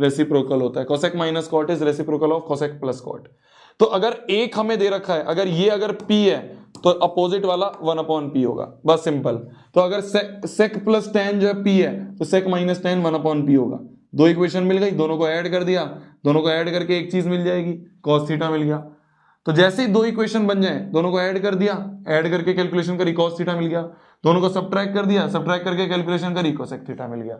रेसिप्रोकल होता है। Cosec minus cot is reciprocal of cosec plus cot. तो अगर एक हमें दे रखा है, अगर p है तो अपोजिट वाला 1/p होगा, बस सिंपल। तो अगर सेक प्लस tan जो है p है तो सेक माइनस tan 1/p होगा। दो इक्वेशन मिल गई, दोनों को ऐड कर दिया, दोनों को ऐड करके एक चीज मिल जाएगी, cos थीटा मिल गया। तो जैसे ही दो इक्वेशन बन जाए दोनों को ऐड कर दिया, ऐड करके कैलकुलेशन करी, cos थीटा मिल गया। दोनों को सब्ट्रैक्ट कर दिया, सब्ट्रैक्ट करके कैलकुलेशन करी, कोसेक थीटा मिल गया।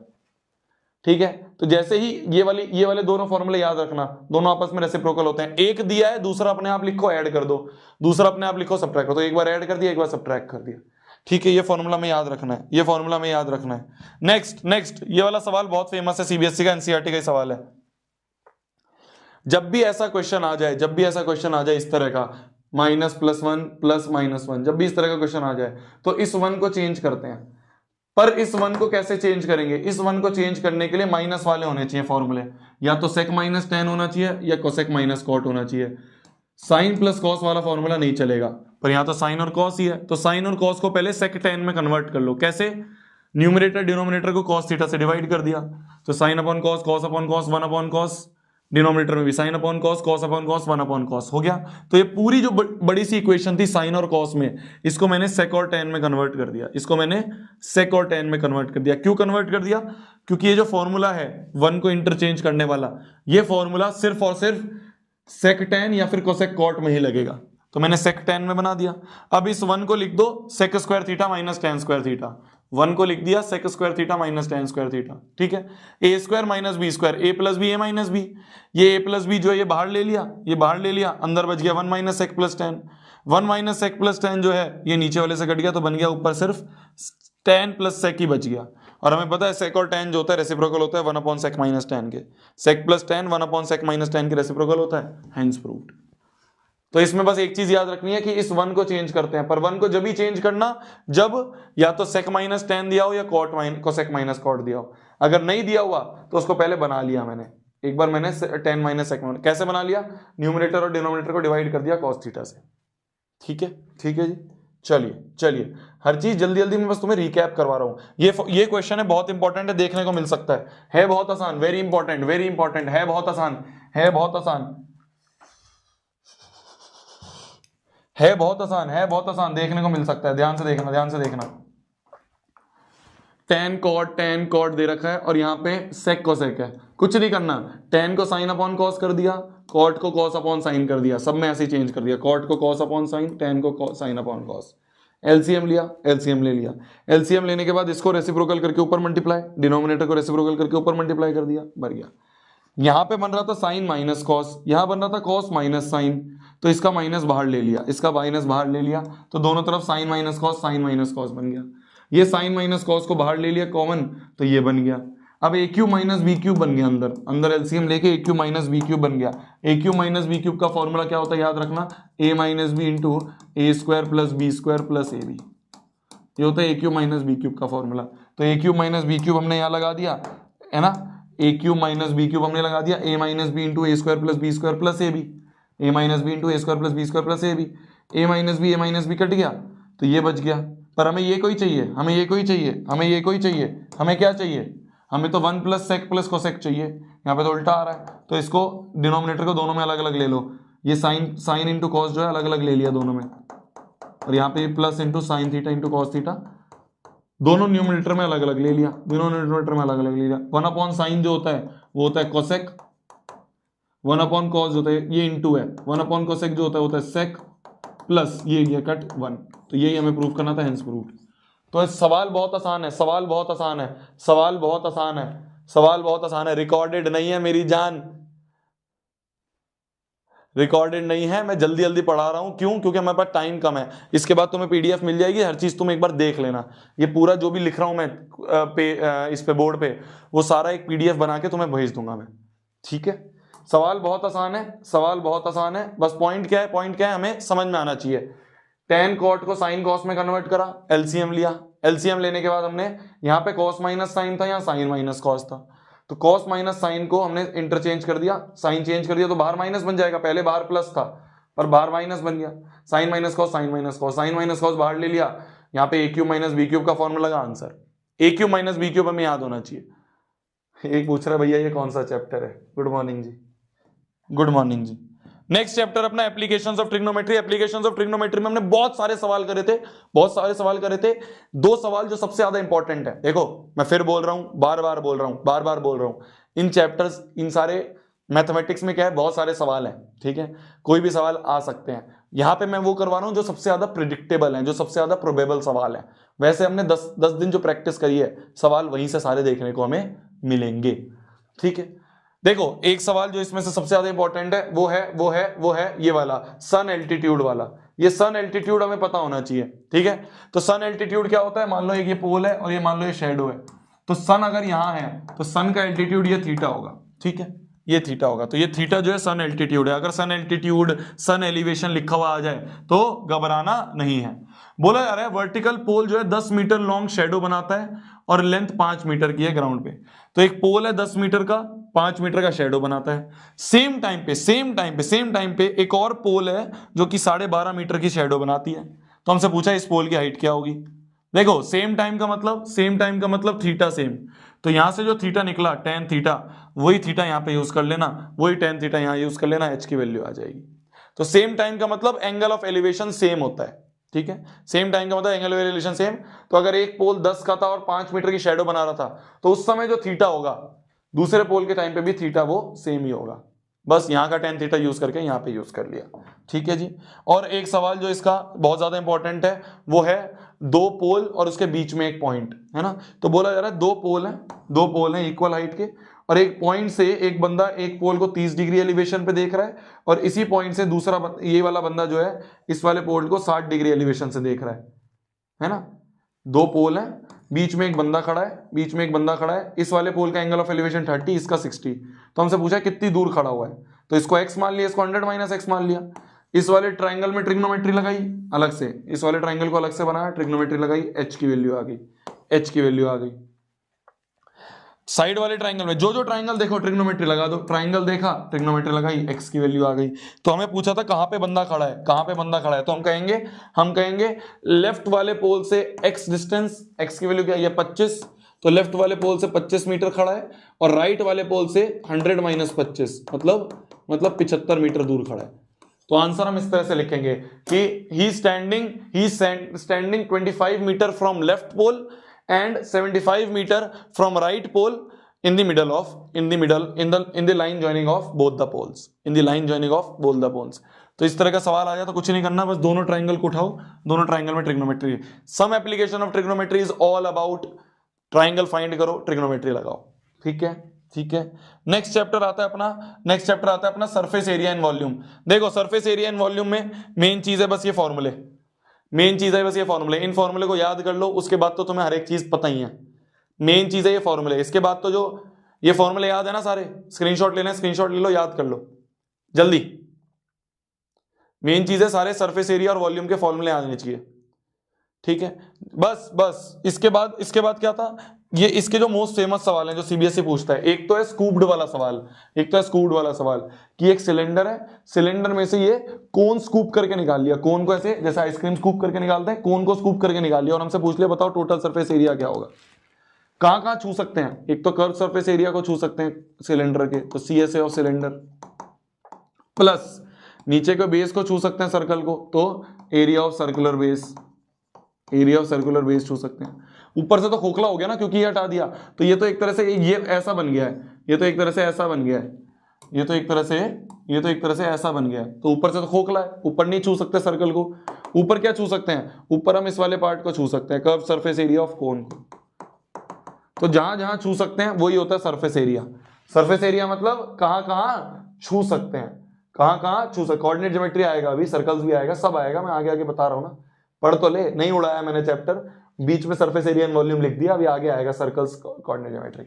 ठीक है, तो जैसे ही ये वाले दोनों फॉर्मूले याद रखना, दोनों आपस में रेसिप्रोकल होते हैं। एक दिया है, दूसरा अपने आप लिखो ऐड कर दो, दूसरा अपने आप लिखो सब्ट्रैक्ट कर दो। एक बार ऐड कर दिया, एक बार सब्ट्रैक्ट कर दिया। ठीक है, ये फॉर्मूला में याद रखना है, नेक्स्ट ये वाला सवाल बहुत फेमस है, सीबीएसई का, एनसीईआरटी का ही सवाल है। जब भी ऐसा क्वेश्चन आ जाए इस तरह का, माइनस प्लस 1 प्लस माइनस 1, जब भी इस तरह का क्वेश्चन आ जाए तो इस 1 को चेंज करते हैं। पर इस 1 को कैसे चेंज करेंगे, इस 1 को चेंज करने के लिए माइनस वाले होने चाहिए फॉर्मूले, या तो सेक माइनस tan होना चाहिए या कोसेक माइनस कॉट होना चाहिए। साइन प्लस कॉस वाला फॉर्मूला नहीं चलेगा, पर यहां तो साइन और कॉस ही है, तो साइन और कॉस को पहले सेक tan में कन्वर्ट कर लो। कैसे, न्यूमरेटर डिनोमिनेटर को cos थीटा से डिवाइड कर दिया, तो sine upon cos, cos upon cos, 1/cos, denominator में भी sine upon cos, cos upon cos, 1/cos हो गया। तो ये पूरी जो बड़ी सी इक्वेशन थी साइन और कॉस में, इसको मैंने सेक और tan में कन्वर्ट कर दिया। क्यों कन्वर्ट कर दिया, क्योंकि ये जो फॉर्मूला है 1 को इंटरचेंज करने वाला, ये फॉर्मूला सिर्फ और सिर्फ सेक tan या फिर कोसेक कॉट में ही लगेगा। तो मैंने sec tan में बना दिया। अब इस 1 को लिख दो sec square theta minus tan square theta, 1 को लिख दिया sec square theta minus tan square theta, ठीक है। a square minus b square, a plus b a minus b, ये a प्लस बी जो है ये बाहर ले लिया, ये बाहर ले लिया, अंदर बच गया 1 minus sec plus tan, 1 minus sec plus tan जो है ये नीचे वाले से कट गया, तो बन गया ऊपर सिर्फ tan प्लस sec ही बच गया। और हमें पता है sec और tan जो होता है रेसिप्रोकल होता है 1 अपॉन sec माइनस tan के, sec plus tan 1 upon sec minus tan के रेसिप्रोकल होता है, हेंस प्रूव्ड। तो इसमें बस एक चीज याद रखनी है कि इस 1 को चेंज करते हैं, पर 1 को जब ही चेंज करना जब या तो sec माइनस tan दिया हो या cosec माइनस cot दिया हो। अगर नहीं दिया हुआ तो उसको पहले बना लिया मैंने, एक बार मैंने tan माइनस sec कैसे बना लिया, न्यूमरेटर और डिनोमिनेटर को डिवाइड कर दिया cos थीटा से, ठीक है, ठीक है जी। चलिए हर चीज जल्दी जल्दी मैं बस तुम्हें रिकैप करवा रहा हूं। ये क्वेश्चन है, बहुत इंपॉर्टेंट है, देखने को मिल सकता है बहुत आसान, वेरी इंपॉर्टेंट, है बहुत आसान, है बहुत आसान, देखने को मिल सकता है, ध्यान से देखना। tan cot दे रखा है और यहाँ पे sec cosec है, कुछ नहीं करना, tan को sin अपॉन cos कर दिया, cot को cos अपॉन sin कर दिया, सब में ऐसे ही चेंज कर दिया, cot को cos अपॉन sin, tan को sin अपॉन cos। एलसीएम ले लिया, एलसीएम लेने के बाद इसको रेसिप्रोकल करके ऊपर मल्टीप्लाई, डिनोमिनेटर को रेसिप्रोकल करके ऊपर मल्टीप्लाई कर दिया, भर गया। यहां पे बन रहा था साइन माइनस कॉस, यहां बन रहा था कॉस माइनस साइन, तो इसका माइनस बाहर ले लिया, तो दोनों तरफ साइन माइनस कॉस बन गया। ये साइन माइनस कॉस को बाहर ले लिया कॉमन, तो ये बन गया। अब a q minus b cube बन गया, अंदर एलसीएम लेके a q minus b cube बन गया। A q minus b cube का फॉर्मूला क्या होता है याद रखना, a minus b into a square plus b square plus a b, ये होता है a q minus b cube का फॉर्मूला। तो a q minus b cube हमने यहाँ लगा दिया है ना, a cube minus b cube हमने लगा दिया, a minus b into a square plus b square plus a b, a minus b into a square plus b square plus a b, a minus b cut गया तो ये बच गया। पर हमें ये कोई चाहिए, हमें क्या चाहिए, हमें तो 1 प्लस सेक प्लस कोसेक चाहिए, यहाँ पे तो उल्टा आ रहा है, तो इसको डिनोमिनेटर को दोनों में अलग अलग ले लो, ये साइन इंटू कॉस जो है अलग अलग ले लिया दोनों में, और यहाँ पे plus into sine theta into cos theta दोनों न्यूमरेटर में अलग अलग ले लिया, 1 अपॉन साइन जो होता है वो होता है कोसेक, 1 अपॉन कॉस जो होता है ये इंटू है, 1 अपॉन कोसेक जो होता है सेक प्लस ये कट 1, तो यही हमें प्रूव करना था, हेंस प्रूव्ड। तो सवाल बहुत आसान है, रिकॉर्डेड नहीं है मेरी जान, रिकॉर्डेड नहीं है, मैं जल्दी जल्दी पढ़ा रहा हूं, क्यों, क्योंकि हमारे पास टाइम कम है। इसके बाद तुम्हें पीडीएफ मिल जाएगी, हर चीज तुम एक बार देख लेना, ये पूरा जो भी लिख रहा हूं मैं इस पे बोर्ड पे, वो सारा एक पीडीएफ बना के तुम्हें भेज दूंगा मैं, ठीक है। सवाल बहुत आसान है, बस पॉइंट क्या है हमें समझ में आना चाहिए। tan cot को sin cos में कन्वर्ट करा, एलसीएम लिया, एलसीएम लेने के बाद हमने यहाँ पे cos माइनस साइन था, यहाँ sin माइनस cos था, तो cos माइनस साइन को हमने इंटरचेंज कर दिया, साइन चेंज कर दिया तो बाहर माइनस बन जाएगा, पहले बाहर प्लस था पर बाहर माइनस बन गया, साइन माइनस कॉस बाहर ले लिया, यहाँ पे a cube minus b cube का फॉर्मूला लगा, answer a cube minus b cube हमें याद होना चाहिए। एक पूछ रहा है भैया ये कौन सा चैप्टर है, गुड मॉर्निंग जी। नेक्स्ट चैप्टर अपना एप्लीकेशंस ऑफ ट्रिग्नोमेट्री में हमने बहुत सारे सवाल करे थे, 2 सवाल जो सबसे ज्यादा इंपॉर्टेंट है, देखो मैं फिर बोल रहा हूं, बार बार बोल रहा हूं, इन चैप्टर्स, इन सारे मैथमेटिक्स में क्या है, बहुत सारे सवाल हैं, ठीक है, कोई भी सवाल आ सकते हैं। यहां पे मैं वो करवा रहा हूं जो सबसे ज्यादा प्रिडिक्टेबल हैं, जो सबसे ज्यादा प्रोबेबल सवाल हैं। वैसे हमने 10 दिन जो प्रैक्टिस करी है, सवाल वहीं से सारे देखने को हमें मिलेंगे, ठीक है। देखो एक सवाल जो इसमें से सबसे ज्यादा इंपॉर्टेंट है वो है ये वाला सन एल्टीट्यूड वाला, ये सन एल्टीट्यूड हमें पता होना चाहिए, ठीक है। तो सन एल्टीट्यूड क्या होता है, मान लो एक ये पोल है और ये मान लो ये शेडो है, तो सन अगर यहां है तो सन का एल्टीट्यूड ये थीटा होगा, ठीक है, ये थीटा होगा, तो ये थीटा जो है सन एल्टीट्यूड है। अगर सन एल्टीट्यूड सन एलिवेशन लिखा हुआ आ जाए तो घबराना नहीं है। बोला जा रहा है वर्टिकल पोल जो है 10 मीटर लॉन्ग शेडो बनाता है और लेंथ 5 मीटर की है ग्राउंड पे, तो एक पोल है 10 मीटर का, 5 मीटर का शेडो बनाता है। सेम टाइम पे एक और पोल है जो कि 12.5 मीटर की शेडो बनाती है। तो हमसे पूछा इस पोल की हाइट क्या होगी। देखो सेम टाइम का मतलब थीटा सेम, तो यहां से जो थीटा निकला tan थीटा, वही थीटा यहां पे यूज कर लेना, वही tan थीटा यहां यूज कर लेना, h की वैल्यू आ जाएगी। तो सेम टाइम का मतलब एंगल ऑफ एलिवेशन सेम होता है, ठीक है, सेम टाइम का मतलब एंगल ऑफ एलिवेशन सेम। तो अगर एक पोल 10 का था और 5 मीटर की शेडो बना रहा था, तो उस समय जो थीटा होगा दूसरे पोल के टाइम पे भी थीटा वो सेम ही होगा, बस यहाँ का टेन थीटा यूज करके यहाँ पे यूज कर लिया। ठीक है जी। और एक सवाल जो इसका बहुत ज्यादा इंपॉर्टेंट है वो है दो पोल और उसके बीच में एक पॉइंट, है ना। तो बोला जा रहा है दो पोल हैं इक्वल हाइट के, और एक पॉइंट से एक बंदा एक पोल को 30 डिग्री एलिवेशन पे देख रहा है, और इसी पॉइंट से दूसरा ये वाला बंदा जो है इस वाले पोल को 60 डिग्री एलिवेशन से देख रहा है ना। दो पोल हैं, बीच में एक बंदा खड़ा है, इस वाले पोल का एंगल ऑफ एलिवेशन 30, इसका 60। तो हमसे पूछा कितनी दूर खड़ा हुआ है, तो इसको x मान लिया, इसको 100 माइनस x मान लिया। इस वाले ट्राइंगल में ट्रिग्नोमेट्री लगाई अलग से, इस वाले ट्राइंगल को अलग से बनाया, ट्रिग्नोमेट्री लगाई, h की वैल्यू आ गई। साइड वाले ट्राइंगल में जो ट्राइंगल देखो ट्रिग्नोमेट्री लगा दो, ट्राइंगल देखा ट्रिग्नोमेट्री लगाई, x की वैल्यू आ गई। तो हमें पूछा था कहां पे बंदा खड़ा है, तो हम कहेंगे लेफ्ट वाले पोल से x डिस्टेंस, x की वैल्यू क्या है 25, तो लेफ्ट वाले पोल से 25 मीटर खड़ा है, और राइट वाले पोल से 100 माइनस 25 मतलब 75 मीटर दूर खड़ा है। तो आंसर हम इस तरह से लिखेंगे कि ही standing 25 metre from left pole and 75 meter from right pole in the line joining of both the poles, तो इस तरह का सवाल आ जाए तो कुछ नहीं करना, बस दोनों ट्राइंगल को उठाओ, दोनों ट्राइंगल में trigonometry. Some application of trigonometry is all about triangle find करो, ट्रिग्नोमेट्री लगाओ। ठीक है। नेक्स्ट चैप्टर आता है अपना सरफेस एरिया एंड वॉल्यूम। देखो सरफेस एरिया एंड वॉल्यूम में मेन चीज है बस ये फॉर्मूले, इन फॉर्मूले को याद कर लो, उसके बाद तो तुम्हें हर एक चीज पता ही है। मेन चीज है ये फॉर्मूले, इसके बाद तो जो ये फॉर्मूले याद है ना सारे, स्क्रीनशॉट ले लो, याद कर लो जल्दी। मेन चीज है सारे सरफेस एरिया और वॉल्यूम के फॉर्मूले आ जाने चाहिए। ठीक है, बस इसके बाद क्या था, ये इसके जो मोस्ट फेमस सवाल है जो सीबीएसई पूछता है, एक तो है स्कूप्ड वाला सवाल कि एक सिलेंडर है, सिलेंडर में से ये कोन स्कूप करके निकाल लिया, कोन को ऐसे जैसे आइसक्रीम स्कूप करके निकालते हैं, कोन को स्कूप करके निकाल लिया, और हमसे पूछ लिया बताओ टोटल सरफेस एरिया क्या होगा। कहां छू सकते हैं, एक तो कर्व सरफेस एरिया को छू सकते हैं सिलेंडर के, तो CSA ऑफ सिलेंडर, प्लस नीचे के बेस को छू सकते हैं सर्कल को, तो एरिया ऑफ सर्कुलर बेस छू सकते हैं। ऊपर से तो खोखला हो गया ना क्योंकि ये हटा दिया, तो ये तो एक तरह से ये ऐसा बन गया है, ये तो एक तरह से ऐसा बन गया है, तो ऊपर से तो खोखला है, ऊपर नहीं छू सकते सर्कल को। ऊपर क्या छू सकते हैं, ऊपर हम इस वाले पार्ट को छू सकते हैं, curve surface area of cone को। तो जहां छू सकते हैं वही होता है सरफेस एरिया मतलब कहां छू सकते हैं, कोऑर्डिनेट ज्योमेट्री आएगा, अभी सर्कल्स भी आएगा, सब आएगा, मैं आगे बता रहा हूं ना, पढ़ तो ले, नहीं उड़ाया मैंने चैप्टर, बीच में सरफेस एरिया एंड वॉल्यूम लिख दिया, अभी आगे आएगा सर्कल्स, कोऑर्डिनेट ज्योमेट्री।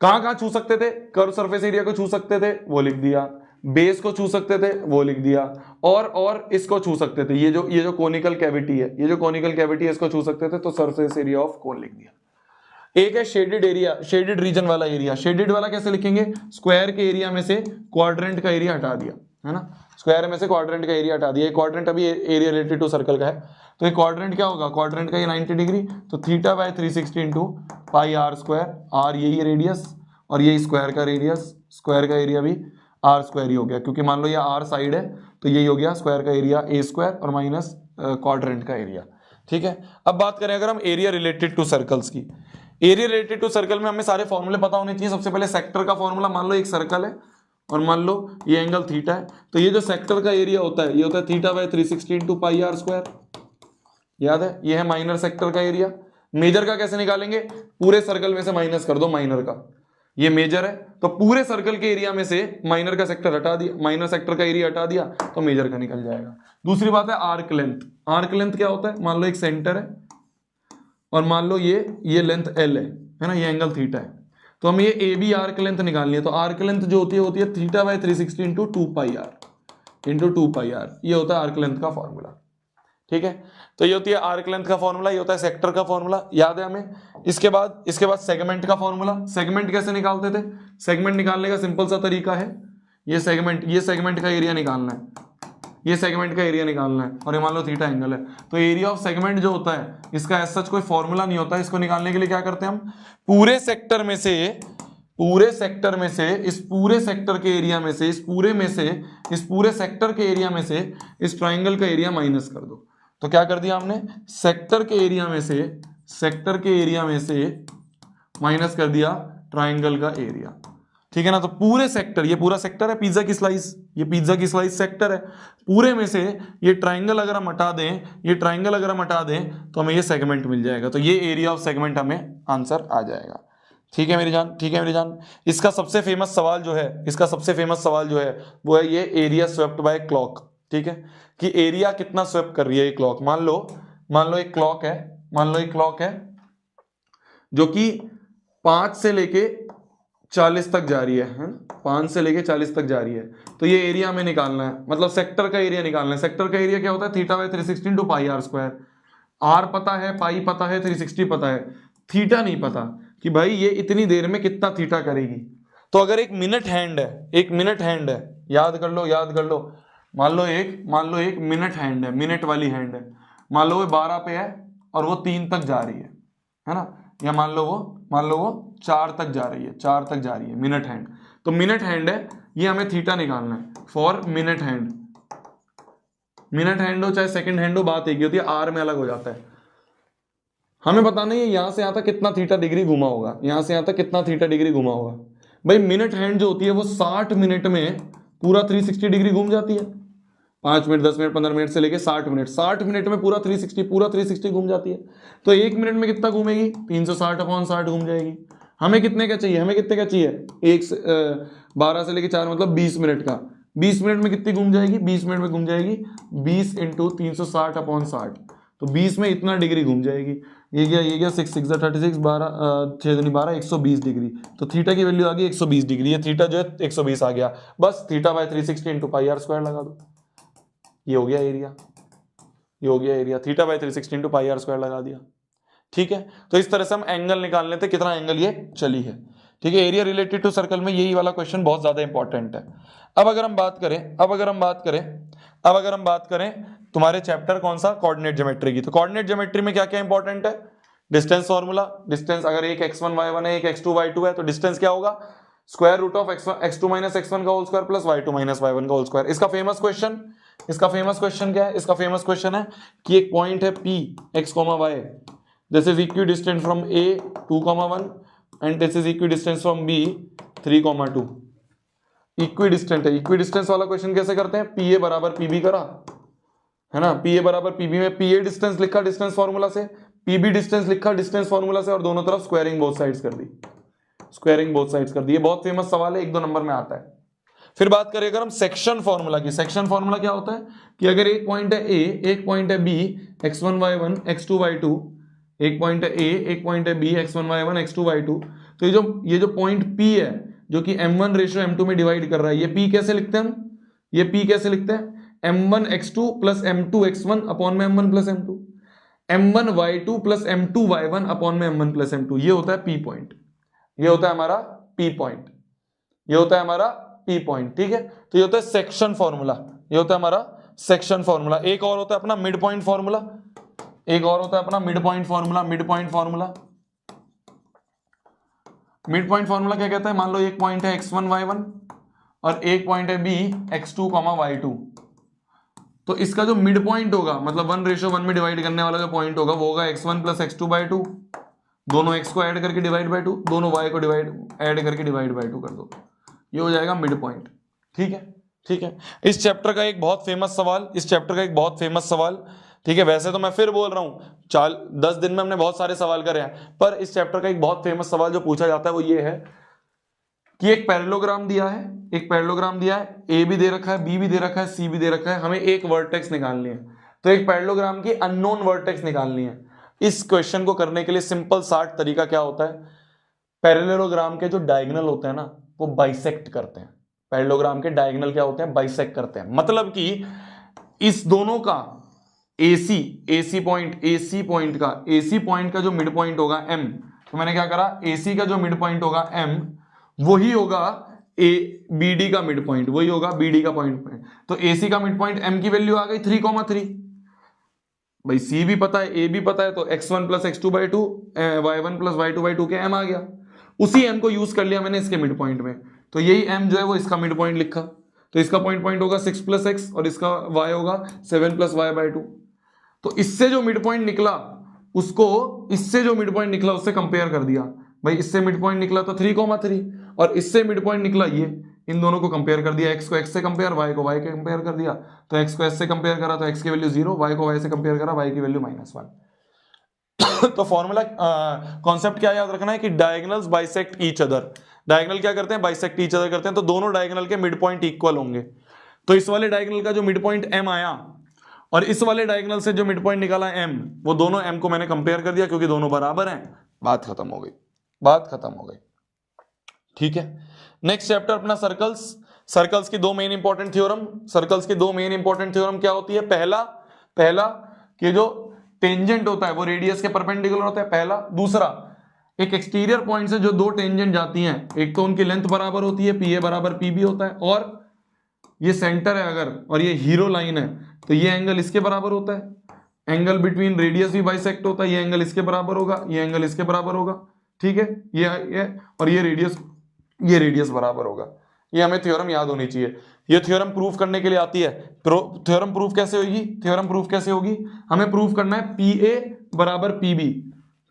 कहां छू सकते थे, कर्व सरफेस एरिया को छू सकते थे, वो लिख दिया, बेस को छू सकते थे, वो लिख दिया, और इसको छू सकते थे, ये जो कोनिकल कैविटी है, इसको छू सकते थे, तो सरफेस एरिया ऑफ कोन लिख दिया। एक है शेडेड एरिया, शेडेड रीजन वाला एरिया, शेडेड वाला कैसे लिखेंगे, स्क्वायर के एरिया में से क्वाड्रेंट का एरिया हटा दिया, है ना, स्क्वायर में से क्वाड्रेंट का एरिया हटा दिया। क्वाड्रेंट अभी एरिया रिलेटेड टू सर्कल का है, तो ये क्वाड्रेंट क्या होगा, क्वाड्रेंट का ये 90 डिग्री, तो theta by 360 into pi r square, r यही रेडियस और यही स्क्वायर का रेडियस, स्क्वायर का एरिया भी आर स्क्वायर ही हो गया, क्योंकि मान लो ये आर साइड है तो यही हो गया स्क्वायर का एरिया ए स्क्वायर और माइनस क्वाड्रेंट का एरिया। ठीक है, अब बात करें अगर हम एरिया रिलेटेड टू सर्कल्स की, एरिया रिलेटेड टू सर्कल में हमें सारे फॉर्मूले पता होने चाहिए। सबसे पहले सेक्टर का फॉर्मूला, मान लो एक सर्कल है और मान लो ये एंगल थीटा है, तो ये जो सेक्टर का एरिया होता है ये होता है theta by 360 into pi r square, याद है, ये है माइनर सेक्टर का एरिया। मेजर का कैसे निकालेंगे, पूरे सर्कल में से माइनस कर दो माइनर का, ये मेजर है तो पूरे सर्कल के एरिया में से माइनर का सेक्टर हटा दिया, माइनर सेक्टर का एरिया हटा दिया तो मेजर का निकल जाएगा। दूसरी बात है आर्क लेंथ, आर्क लेंथ क्या होता है, मान लो एक सेंटर है और मान लो ये लेंथ L है ना, ये एंगल थीटा है, तो हमें ये AB आर्क लेंथ निकालनी है, तो आर्क लेंथ जो होती है theta by 360 into 2 pi r, ये होता है आर्क लेंथ का फॉर्मूला। ठीक है, तो ये होती है आर्क लेंथ का फॉर्मूला, ये होता है सेक्टर का फॉर्मूला, याद है हमें। इसके बाद सेगमेंट का फॉर्मूला, सेगमेंट कैसे निकालते थे, सेगमेंट निकालने का सिंपल सा तरीका है, ये सेगमेंट का एरिया निकालना है, और ये मान लो थीटा एंगल है, तो एरिया ऑफ सेगमेंट जो होता है इसका एज सच कोई फॉर्मूला नहीं होता, इसको निकालने के लिए क्या करते हैं हम, पूरे सेक्टर में से इस पूरे सेक्टर के एरिया में से, इस पूरे सेक्टर के एरिया में से इस ट्राइंगल का एरिया माइनस कर दो। तो क्या कर दिया हमने, सेक्टर के एरिया में से माइनस कर दिया ट्राइंगल का एरिया, ठीक है ना। तो पूरे सेक्टर, ये पूरा सेक्टर है पिज्जा की स्लाइस, ये पिज्जा की स्लाइस सेक्टर है, पूरे में से ये ट्राइंगल अगर हम हटा दें, ये ट्राइंगल अगर हम हटा दें तो हमें ये सेगमेंट मिल जाएगा। तो ये एरिया ऑफ सेगमेंट हमें आंसर आ जाएगा। ठीक है मेरी जान, ठीक है मेरी जान। इसका सबसे फेमस सवाल जो है, इसका सबसे फेमस सवाल जो है वो है ये एरिया स्वेप्ट बाय क्लॉक। ठीक है, कि एरिया कितना स्वेप्ट कर रही है ये क्लॉक। मान लो एक क्लॉक है, मान लो एक क्लॉक है जो कि 5 से लेके 40 तक जा रही है, 5 से लेके 40 तक जा रही है। तो ये एरिया हमें निकालना है, मतलब सेक्टर का एरिया निकालना है। सेक्टर का एरिया क्या होता है, theta by 360 into pi r square. R पता है, पाई पता है, 360 पता है, थीटा नहीं पता कि भाई ये इतनी देर में कितना थीटा करेगी। तो अगर एक मिनट हैंड है, एक मिनट हैंड है, याद कर लो, याद कर लो। मान लो एक मिनट हैंड है, मिनट वाली हैंड है। मान लो वो 12 पे है और वो 3 तक जा रही है ना। या मान लो वो 4 तक जा रही है, 4 तक जा रही है, मिनट हैंड। तो मिनट हैंड है, ये हमें थीटा निकालना है for minute hand. Minute hand हो चाहे सेकंड हैंड हो, बात एक ही होती है, आर में अलग हो जाता है। हमें पता नहीं है यहां से यहां तक कितना थीटा डिग्री घुमा होगा, यहां से यहां तक कितना थीटा डिग्री घुमा होगा। भाई मिनट हैंड जो होती है वो 60 मिनट में पूरा 360 डिग्री घूम जाती है। 5 मिनट, 10 मिनट, 15 मिनट से लेके 60 मिनट, 60 मिनट में पूरा 360 घूम जाती है। तो 1 मिनट में कितना घूमेगी, 360/60 घूम जाएगी। हमें कितने का चाहिए, हमें कितने का चाहिए, 12 से लेके 4 मतलब 20 मिनट का। 20 मिनट में कितनी घूम जाएगी, 20 मिनट में घूम जाएगी 20 इंटू 360/60। तो 20 में इतना डिग्री घूम जाएगी। ये गया 6 6 36, 12 6 12 120 डिग्री। तो थीटा की वैल्यू आ गई 120 डिग्री। ये थीटा जो है 120 आ गया। बस theta by 360 into pi r square लगा दो, ये हो गया एरिया, ये हो गया area. Theta by 360 into pi r square लगा दिया। ठीक है, तो इस तरह से हम एंगल निकाल लेते, कितना एंगल ये चली है। ठीक है, एरिया रिलेटेड टू सर्कल में यही वाला क्वेश्चन बहुत ज्यादा इंपॉर्टेंट है। अब अगर हम बात करें तुम्हारे चैप्टर कौन सा, कोऑर्डिनेट ज्योमेट्री की। तो कोऑर्डिनेट ज्योमेट्री में क्या क्या इंपॉर्टेंट है, डिस्टेंस फॉर्मूला। डिस्टेंस अगर एक x1 y1 है, एक x2 y2 है, तो डिस्टेंस क्या होगा, square root of x2 minus x1 का whole square plus y2 minus y1 का होल स्क्वायर। इसका फेमस क्वेश्चन क्या है, इसका फेमस क्वेश्चन है कि एक पॉइंट है P x, y, this is equidistant from A 2,1 and this is equidistant from B 3,2। Equidistant है, इक्विडिस्टेंस वाला क्वेश्चन कैसे करते हैं, PA बराबर PB करा, है ना। PA बराबर PB में PA डिस्टेंस लिखा डिस्टेंस फार्मूला से, PB डिस्टेंस लिखा डिस्टेंस फार्मूला से, और दोनों तरफ स्क्वायरिंग बोथ साइड्स कर दी, स्क्वायरिंग बोथ साइड्स कर दी। ये बहुत फेमस सवाल है, 1-2 नंबर में आता है। फिर बात करें अगर हम सेक्शन फार्मूला की, सेक्शन फार्मूला क्या होता है कि अगर एक पॉइंट है A, एक पॉइंट है B, x1 y1 x2 y2, एक पॉइंट है A, एक पॉइंट है B, x1 y1 x2 y2, तो ये जो पॉइंट P है जो कि m1 रेशियो m2 में डिवाइड कर रहा है, ये P कैसे लिखते हैं हम, ये P कैसे लिखते हैं, m1 x2 plus m2 x1 upon में m1 plus m2, m1 y2 plus m2 y1 upon में m1 प्लस m2। ये होता है P पॉइंट, ये होता है हमारा P पॉइंट, ये होता है हमारा P पॉइंट। ठीक है, तो ये होता है सेक्शन फॉर्मूला, ये होता है हमारा सेक्शन फॉर्मूला। एक और होता है अपना मिड पॉइंट फॉर्मूला, एक और होता है अपना mid point formula. Mid point formula, mid point formula क्या कहता है, मान लो एक पॉइंट है x1 y1 और एक पॉइंट है B x2 y2। तो इसका जो मिड पॉइंट होगा, मतलब 1:1 में डिवाइड करने वाला जो पॉइंट होगा वो होगा x1 प्लस x2/2, दोनों x को ऐड करके डिवाइड बाय 2, दोनों y को ऐड करके डिवाइड बाय 2 कर दो, ये हो जाएगा मिड पॉइंट। ठीक है, ठीक है। इस चैप्टर का एक बहुत फेमस सवाल, इस चैप्टर का एक बहुत फेमस सवाल, ठीक है। वैसे तो मैं फिर बोल रहा हूं 10 दिन में हमने बहुत सारे सवाल करे हैं, पर इस चैप्टर का एक बहुत फेमस सवाल जो पूछा जाता है वो ये है कि एक पैरेललोग्राम दिया है, एक पैरेललोग्राम दिया है, ए भी दे रखा है, बी भी दे रखा है, सी भी दे रखा है, हमें एक वर्टेक्स निकालनी है। तो एक पैरेललोग्राम की अननोन वर्टेक्स निकालनी है। इस क्वेश्चन को करने के लिए सिंपल साठ तरीका क्या होता है, पैरेललोग्राम के जो डायगोनल होते हैं ना वो बाइसेक्ट करते हैं। पैरेललोग्राम के डायगोनल क्या होते हैं, बाइसेक्ट करते हैं। मतलब कि इस दोनों का AC पॉइंट का जो मिड पॉइंट होगा M, तो मैंने क्या करा, AC का जो मिड पॉइंट होगा M वही होगा BD का मिड पॉइंट, वही होगा BD का पॉइंट। तो AC का मिड पॉइंट M की वैल्यू आ गई 3,3। भाई C भी पता है, A भी पता है, तो x1 plus x2/2 y1 plus y2/2 के M आ गया। उसी M को यूज कर लिया मैंने इसके मिड पॉइंट में, तो यही M जो है वो इसका मिड पॉइंट लिखा। तो इसका पॉइंट होगा 6 प्लस x और इसका y होगा 7 प्लस y/2। तो इससे जो मिड पॉइंट निकला उसको, इससे जो मिड पॉइंट निकला उससे कंपेयर कर दिया। भाई इससे मिड पॉइंट निकला तो 3,3 और इससे मिड पॉइंट निकला ये, इन दोनों को कंपेयर कर दिया, एक्स को एक्स से कंपेयर, वाई को वाई के कंपेयर कर दिया, तो एक्स को एस से कंपेयर करा तो एक्स की वैल्यू 0, वाई को वाई से कंपेयर करा, वाई की वैल्यू -1। तो फॉर्मूला कॉन्सेप्ट क्या याद रखना है कि diagonals bisect each other. Diagonal क्या करते हैं, बाइसेक्ट ईच अदर करते हैं, तो दोनों डायगोनल के मिड पॉइंट इक्वल होंगे। तो इस वाले डायगोनल का जो मिड पॉइंट m आया और इस वाले डायगोनल से जो मिड पॉइंट निकाला m, वो दोनों m को मैंने कंपेयर कर दिया क्योंकि दोनों बराबर हैं, बात खत्म हो गई, बात खत्म हो गई। ठीक है, नेक्स्ट चैप्टर अपना सर्कल्स। सर्कल्स की दो मेन इंपॉर्टेंट थ्योरम, सर्कल्स की दो मेन इंपॉर्टेंट थ्योरम क्या होती है, पहला कि जो टेंजेंट होता है वो रेडियस के परपेंडिकुलर होता है, पहला। दूसरा, एक एक्सटीरियर पॉइंट से जो दो टेंजेंट जाती हैं, एक तो उनकी लेंथ बराबर होती है, पी ए बराबर पी बी होता है, और ये सेंटर है अगर और ये हीरो लाइन है तो ये एंगल इसके बराबर होता है। एंगल बिटवीन रेडियस भी बाइसेक्ट होता है, ये एंगल इसके बराबर होगा, ये एंगल इसके बराबर होगा। ठीक है, ये और ये रेडियस बराबर होगा। ये हमें थ्योरम याद होनी चाहिए। ये थ्योरम प्रूफ करने के लिए आती है। थ्योरम प्रूफ कैसे होगी, थ्योरम प्रूफ कैसे होगी, हमें प्रूफ करना है पी ए बराबर पी बी।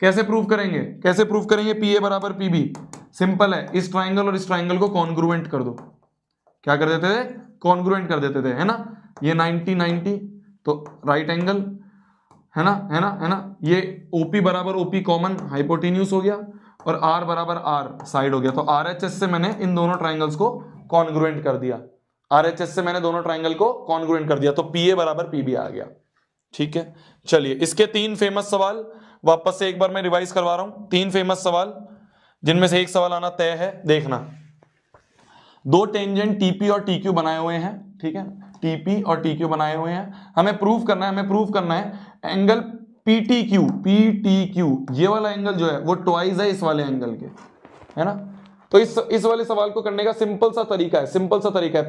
कैसे प्रूफ करेंगे, कैसे प्रूफ करेंगे पी ए बराबर पी बी? सिंपल है, इस ट्राइंगल और इस ट्राइंगल को कॉन्ग्रुएंट कर दो। क्या कर देते थे, कॉन्ग्रुएंट कर देते थे, है ना। ये 90 90 तो राइट एंगल, है ना, है ना, है ना। ये ओपी बराबर ओपी कॉमन हाइपोटेन्यूज हो गया और आर बराबर आर साइड हो गया। तो आरएचएस से मैंने इन दोनों ट्राइंगल्स को कॉन्ग्रुएंट कर दिया, आरएचएस से मैंने दोनों ट्राइंगल को कॉन्ग्रुएंट कर दिया, तो पीए बराबर पीबी आ गया। ठीक है, चलिए इसके 3 फेमस सवाल वापस से एक बार मैं रिवाइज करवा रहा हूं। 3 फेमस सवाल जिनमें से एक सवाल आना तय है, देखना। दो टेंजेंट टीपी और टीक्यू बनाए हुए हैं, ठीक है, टीपी और टीक्यू बनाए हुए हैं। हमें प्रूफ करना है एंगल पीटीक्यू, ये वाला एंगल जो है वो ट्वाइस है इस वाले एंगल के, है ना। तो इस वाले सवाल को करने का सिंपल सा तरीका है,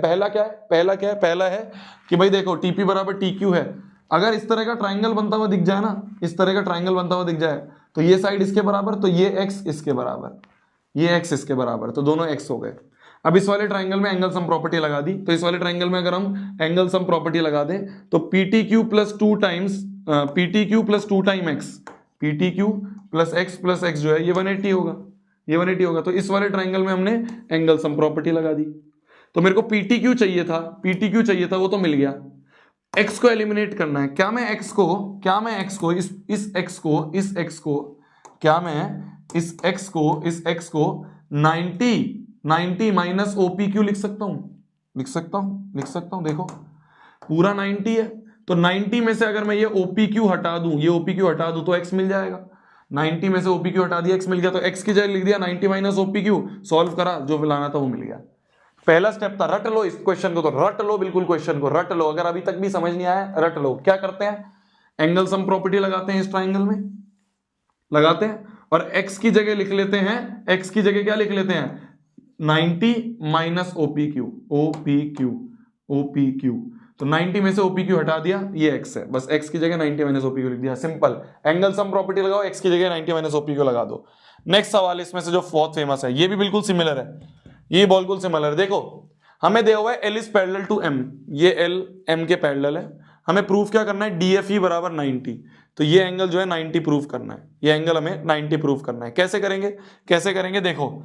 पहला है कि भाई देखो टीपी बराबर टीक्यू है, अगर इस तरह का ट्राइंगल बनता हुआ दिख जाए ना, इस तरह का ट्राइंगल बनता हुआ दिख जाए, तो ये साइड इसके बराबर, तो ये एक्स इसके बराबर, ये एक्स इसके बराबर, तो दोनों एक्स हो गए। अब इस वाले ट्राइंगल में एंगल सम प्रॉपर्टी लगा दी, तो इस वाले ट्राइंगल में अगर हम एंगल सम प्रॉपर्टी लगा दें तो PTQ plus 2 times x, PTQ plus x जो है ये 180 होगा, ये 180 होगा। तो इस वाले ट्राइंगल में हमने एंगल सम प्रॉपर्टी लगा दी। तो मेरे को PTQ चाहिए था, वो तो मिल गया। x को एलिमिनेट करना है। क्या मैं x को इस x को 90 माइनस OPQ लिख सकता हूं। देखो पूरा 90 है, तो 90 में से अगर मैं ये OPQ हटा दूं, तो x मिल जाएगा। 90 में से OPQ हटा दिया, x मिल गया, तो x की जगह लिख दिया 90 माइनस OPQ, सॉल्व करा, जो लाना था वो मिल गया। पहला स्टेप था, रट लो इस क्वेश्चन को, तो रट लो, बिल्कुल क्वेश्चन को रट लो। अगर अभी तक भी समझ नहीं आया, रट लो। क्या करते हैं, एंगल सम प्रॉपर्टी लगाते हैं, इस ट्राइंगल में लगाते हैं और x की जगह लिख लेते हैं, x की जगह क्या लिख लेते हैं, 90 माइनस OPQ। तो 90 में से OPQ हटा दिया, ये x है, बस x की जगह 90 माइनस OPQ लिख दिया। सिंपल, एंगल सम प्रॉपर्टी लगाओ, x की जगह 90 माइनस OPQ लगा दो। नेक्स्ट सवाल इसमें से जो बहुत फेमस है, ये भी बिल्कुल सिमिलर है, ये बिल्कुल सिमिलर है। देखो हमें दिया हुआ है L is parallel to M, ये L M के पैरेलल है। हमें प्रूफ क्या करना है, DFE बराबर 90, तो ये एंगल जो है 90 प्रूफ करना है, ये एंगल हमें 90 प्रूफ करना है। कैसे करेंगे देखो,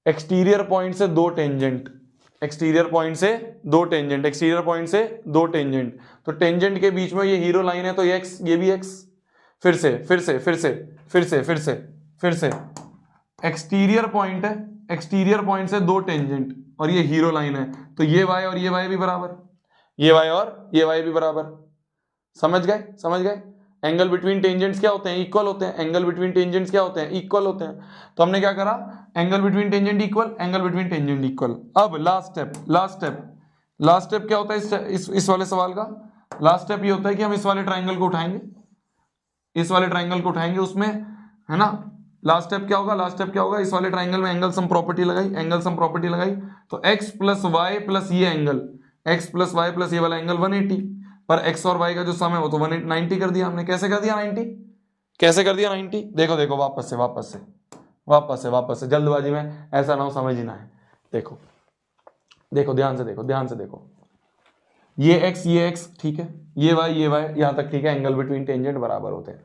एक्सटीरियर पॉइंट से दो टेंजेंट, तो टेंजेंट के बीच में ये हीरो लाइन है, तो ये x, ये भी x। फिर से एक्सटीरियर पॉइंट से दो टेंजेंट और ये हीरो लाइन है, तो ये y और ये y भी बराबर, समझ गए। एंगल बिटवीन टेंजेंट्स क्या होते हैं, इक्वल होते हैं, तो हमने क्या करा, एंगल बिटवीन टेंजेंट इक्वल। अब लास्ट स्टेप क्या होता है इस वाले सवाल का, लास्ट स्टेप ये होता है कि हम इस वाले ट्राइंगल को उठाएंगे, उसमें, है ना। लास्ट स्टेप क्या होगा, इस वाले ट्राइंगल में एंगल सम प्रॉपर्टी लगाई, तो x प्लस वाई प्लस ये वाला एंगल 180, पर x और y का जो सम है वो तो 190 कर दिया हमने। कैसे कर दिया 90? देखो वापस से जल्दबाजी में ऐसा ना हो, समझ ही ना है। देखो ध्यान से देखो, ये x ठीक है, ये y यहां तक ठीक है, एंगल बिटवीन टेंजेंट बराबर होते हैं।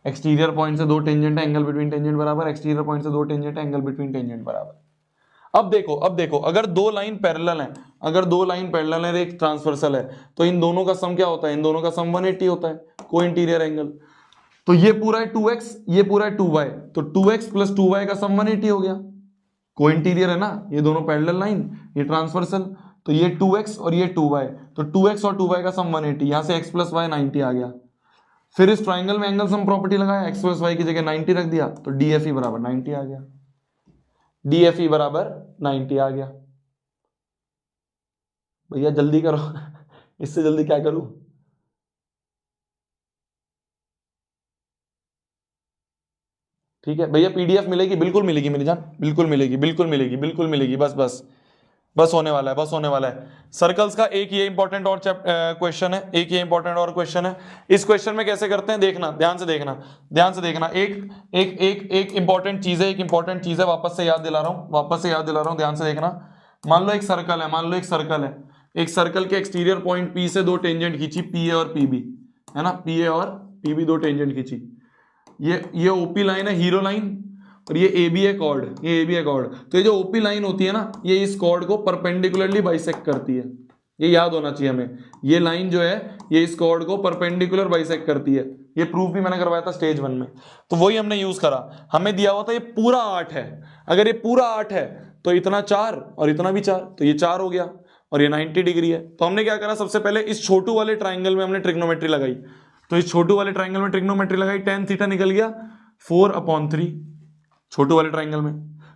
एक्सटीरियर पॉइंट से दो टेंजेंट है, एंगल बिटवीन टेंजेंट बराबर, एक्सटीरियर पॉइंट से दो टेंजेंट है, एंगल बिटवीन टेंजेंट बराबर। अब देखो अगर दो लाइन पैरेलल हैं, अगर दो लाइन पैरेलल है, एक ट्रांसवर्सल है, तो इन दोनों का सम क्या होता है? इन दोनों का सम 180 होता है, को इंटीरियर एंगल। तो ये पूरा है 2x, ये पूरा है 2y, तो 2x प्लस 2y का सम 180 हो गया, को इंटीरियर है ना, ये दोनों पैरेलल लाइन, ये ट्रांसवर्सल, तो ये 2x और ये 2y, तो 2x और 2y का सम 180, यहां से x प्लस वाई 90 आ गया। फिर इस ट्राइंगल में एंगल सम प्रॉपर्टी लगाया, x प्लस वाई की जगह 90 रख दिया, तो DFE बराबर 90 आ गया, DFE बराबर 90 आ गया। भैया जल्दी करो इससे जल्दी क्या करूं? ठीक है भैया, PDF मिलेगी, बिल्कुल मिलेगी मेरी जान, बिल्कुल मिलेगी, बिल्कुल मिलेगी, बिल्कुल मिलेगी। बस बस बस होने वाला है, बस होने वाला है। सर्कल्स का एक ये इंपॉर्टेंट और क्वेश्चन है, एक ये इंपॉर्टेंट और क्वेश्चन है। इस क्वेश्चन में कैसे करते हैं देखना, ध्यान से देखना, ध्यान से देखना। एक एक एक एक इंपॉर्टेंट चीज है, एक इंपॉर्टेंट चीज है, वापस से याद दिला रहा हूं, वापस से याद दिला रहा हूं, ध्यान से देखना। मान लो एक सर्कल है, मान लो एक सर्कल है, एक सर्कल के एक्सटीरियर पॉइंट P से दो टेंजेंट खींची, PA और PB, है ना, PA और PB दो टेंजेंट खींची। ये OP लाइन है, हीरो लाइन, और ये AB है कॉर्ड, ये AB है कॉर्ड। तो ये जो OP लाइन होती है ना, ये इस कॉर्ड को परपेंडिकुलरली बाइसेक्ट करती है, ये याद होना चाहिए हमें। ये लाइन जो है ये इस कॉर्ड को परपेंडिकुलर बाइसेक्ट करती है। ये प्रूफ भी मैंने करवाया था स्टेज 1 में, तो वही हमने यूज करा। हमें दिया हुआ था ये पूरा 8 है, अगर ये पूरा 8 है तो इतना 4 और इतना भी 4, तो ये 4 हो गया, और ये 90 डिग्री है। तो हमने क्या करा, सबसे पहले इस छोटू वाले ट्राइंगल में हमने ट्रिग्नोमेट्री लगाई। तो इस छोटू वाले ट्राइंगल में ट्रिग्नोमेट्री लगाई, tan थीटा निकल गया 4/3 छोटू वाले ट्राइंगल में।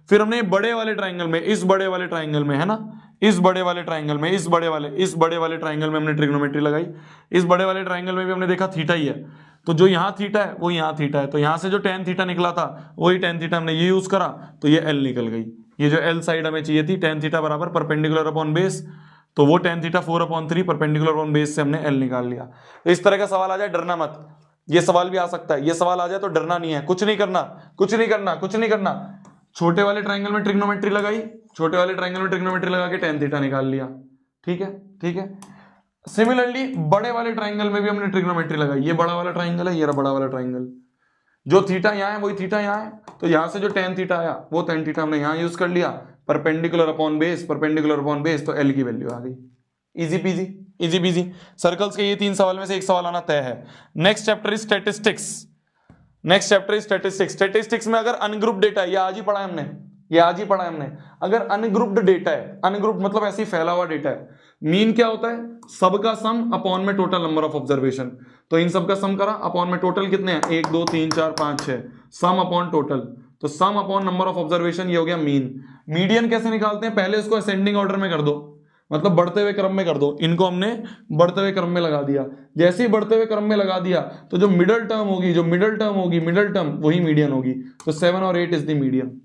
फिर हमने बड़े वाले ट्राइंगल में, इस बड़े वाले ट्राइंगल में, है ना, इस बड़े वाले ट्राइंगल में, इस बड़े वाले ट्राइंगल में हमने ट्रिग्नोमेट्री लगाई। इस बड़े वाले ट्राइंगल में भी हमने देखा थीटा ही है, तो जो यहाँ थीटा है वो यहाँ थीटा है, तो यहाँ से जो tan थीटा निकला था वही tan थीटा हमने ये यूज करा, तो ये L निकल गई। ये जो L साइड हमें चाहिए थी, tan थीटा बराबर परपेंडिकुलर अपॉन बेस, तो वो tan theta 4/3 perpendicular upon base से हमने L निकाल लिया। तो इस तरह का सवाल आ जाए, डरना मत, ये सवाल भी आ सकता है, ये सवाल आ जाए तो डरना नहीं है, कुछ नहीं करना, कुछ नहीं करना, कुछ नहीं करना। छोटे वाले ट्राइंगल में ट्रिग्नोमेट्री लगाई, छोटे वाले ट्राइंगल में ट्रिग्नोमेट्री लगा के tan थीटा निकाल लिया, ठीक है, ठीक है। सिमिलरली बड़े वाले ट्राइंगल में भी हमने ट्रिग्नोमेट्री लगाई, ये बड़ा वाला ट्राइंगल है, ये रहा बड़ा वाला ट्राइंगल, जो थीटा यहाँ है वही थीटा यहाँ है, तो यहाँ से जो tan थीटा आया वो tan थीटा हमने यहाँ यूज कर लिया, perpendicular upon base, perpendicular upon base, तो L की वैल्यू आ गई। Easy PG, easy PG. Circles के ये 3 सवाल में से एक सवाल आना तय है। Next chapter is statistics, next chapter is statistics. Statistics में अगर अनग्रुप्ड डेटा है, ये आज ही पढ़ा है हमने, ये आज ही पढ़ा है हमने। अगर अनग्रुप्ड डेटा है, अनग्रुप्ड मतलब ऐसे ही फैला हुआ डेटा है, मीन क्या होता है, सबका सम अपॉन में टोटल नंबर ऑफ ऑब्जर्वेशन। तो इन सबका सम करा, अपॉन में टोटल कितने हैं, 1 2 3 4 5 6, सम अपॉन टोटल, तो सम अपॉन नंबर ऑफ ऑब्जर्वेशन, ये हो गया मीन। मीडियन कैसे निकालते हैं, पहले इसको असेंडिंग ऑर्डर में कर दो, मतलब बढ़ते हुए क्रम में कर दो, इनको हमने बढ़ते हुए क्रम में लगा दिया। जैसे ही बढ़ते हुए क्रम में लगा दिया तो जो मिडल टर्म होगी, जो मिडल टर्म होगी, मिडल टर्म वही मीडियन होगी, तो 7 और 8 इज द मीडियन।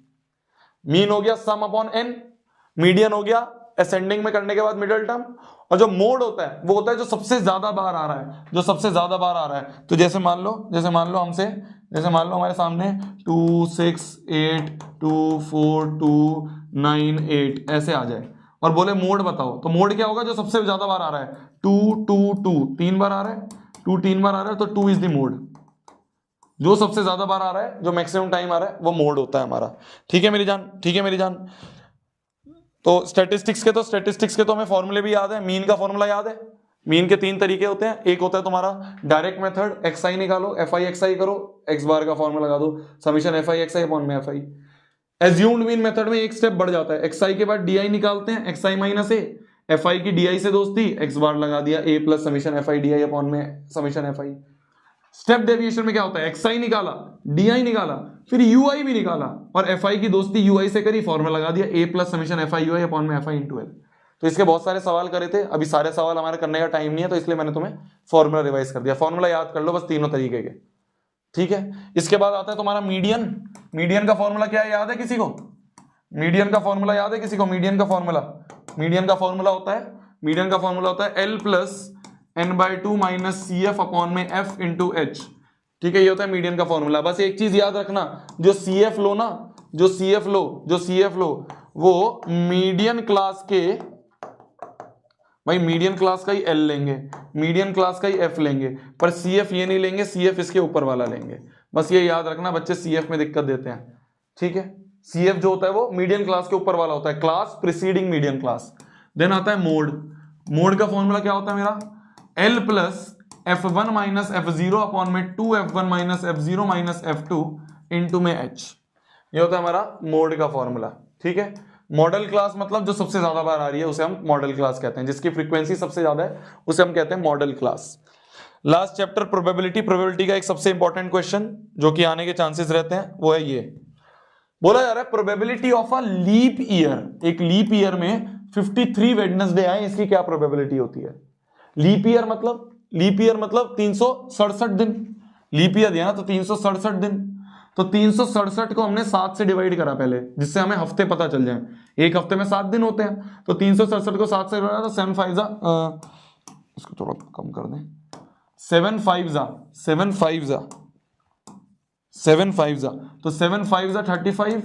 मीन हो गया सम अपॉन n, मीडियन हो गया असेंडिंग में करने के बाद मिडल टर्म, और जो मोड होता है वो होता है जो सबसे ज्यादा बार आ रहा है, जो सबसे ज्यादा बार आ रहा है। तो जैसे मान लो हमसे, जैसे मान लो हमारे सामने 2 6 8 2 4 2 9 8 ऐसे आ जाए और बोले मोड बताओ, तो मोड क्या होगा, जो सबसे ज्यादा बार आ रहा है, 2 2 2 3 बार आ रहा है, 2 3 बार आ रहा है, तो 2 इज द मोड। जो सबसे ज्यादा बार आ रहा है, जो मैक्सिमम टाइम आ रहा है, वो मोड होता है हमारा। ठीक है मेरी जान, ठीक है मेरी जान। तो स्टैटिस्टिक्स के तो हमें फॉर्मूले भी याद है। मीन का फॉर्मूला याद है, मीन के 3 तरीके होते हैं। एक होता है तुम्हारा डायरेक्ट मेथड, एक्स आई निकालो, एफ आई एक्स आई करो, एक्स बार का फॉर्मूला लगा दो, summation f i x i upon में f i. Assumed mean method में एक स्टेप बढ़ जाता है, एक्स आई के बाद डी आई निकालते हैं, x i minus a, f i की डी आई से दोस्ती, एक्स बार लगा दिया, a plus summation f i d i upon में summation f i. Step deviation में क्या होता है, एक्स आई निकाला, डी आई निकाला, फिर यू आई भी निकाला, और एफ आई की दोस्ती यू आई से करी, फॉर्मूला लगा दिया, a plus summation f i u i upon में एफ आई इंटू एल। तो इसके बहुत सारे सवाल करे थे, अभी सारे सवाल हमारे करने का टाइम नहीं है, तो इसलिए मैंने तुम्हें फॉर्मूला रिवाइज कर दिया। फॉर्मूला याद कर लो बस तीनों तरीके के, ठीक है। इसके बाद आता है तुम्हारा मीडियन। मीडियन का फॉर्मूला क्या है, याद है किसी को? मीडियन का फॉर्मूला याद है किसी को? मीडियन का फॉर्मूला, मीडियन का फॉर्मूला होता है, मीडियन का फॉर्मूला होता है l plus n/2 minus c f upon में एफ इंटू एच। ठीक है, ये होता है मीडियन का फॉर्मूला। बस एक चीज याद रखना, जो सी एफ लो ना, जो सी एफ लो वो मीडियन क्लास के, भाई मीडियन क्लास का ही एल लेंगे, मीडियन क्लास का ही एफ लेंगे, पर सी एफ ये नहीं लेंगे, सी एफ इसके ऊपर वाला लेंगे। बस ये याद रखना, बच्चे सीएफ में दिक्कत देते हैं, ठीक है। सीएफ जो होता है वो मीडियन क्लास के ऊपर वाला होता है, class preceding median class. Then आता है मोड। मोड का फॉर्मूला क्या होता है मेरा, L plus F1 minus F0 upon में 2F1 minus F0 minus F2 into में H। ये होता है हमारा मोड का फॉर्मूला, ठीक है। मॉडल क्लास मतलब जो सबसे ज्यादा बार आ रही है उसे हम मॉडल क्लास कहते हैं, जिसकी फ्रीक्वेंसी सबसे ज्यादा है उसे हम कहते हैं model class. Last chapter probability. Probability का एक सबसे इंपॉर्टेंट क्वेश्चन जो कि आने के चांसेस रहते हैं वो है ये, बोला जा रहा है probability of a leap year. एक लीप ईयर में 53 वेडनेसडे आए, इसकी क्या प्रोबेबिलिटी होती है। लीप ईयर मतलब 367 दिन। लीप ईयर दिया ना तो 367 दिन, तो 367 को हमने 7 से डिवाइड करा पहले, जिससे हमें हफ्ते पता चल जाए। एक हफ्ते में 7 दिन होते हैं, तो 367 को 7 से डिवाइड, तो 7 5 जा, इसको थोड़ा कम कर दें, 7 5 जा, तो 7 5 जा 35,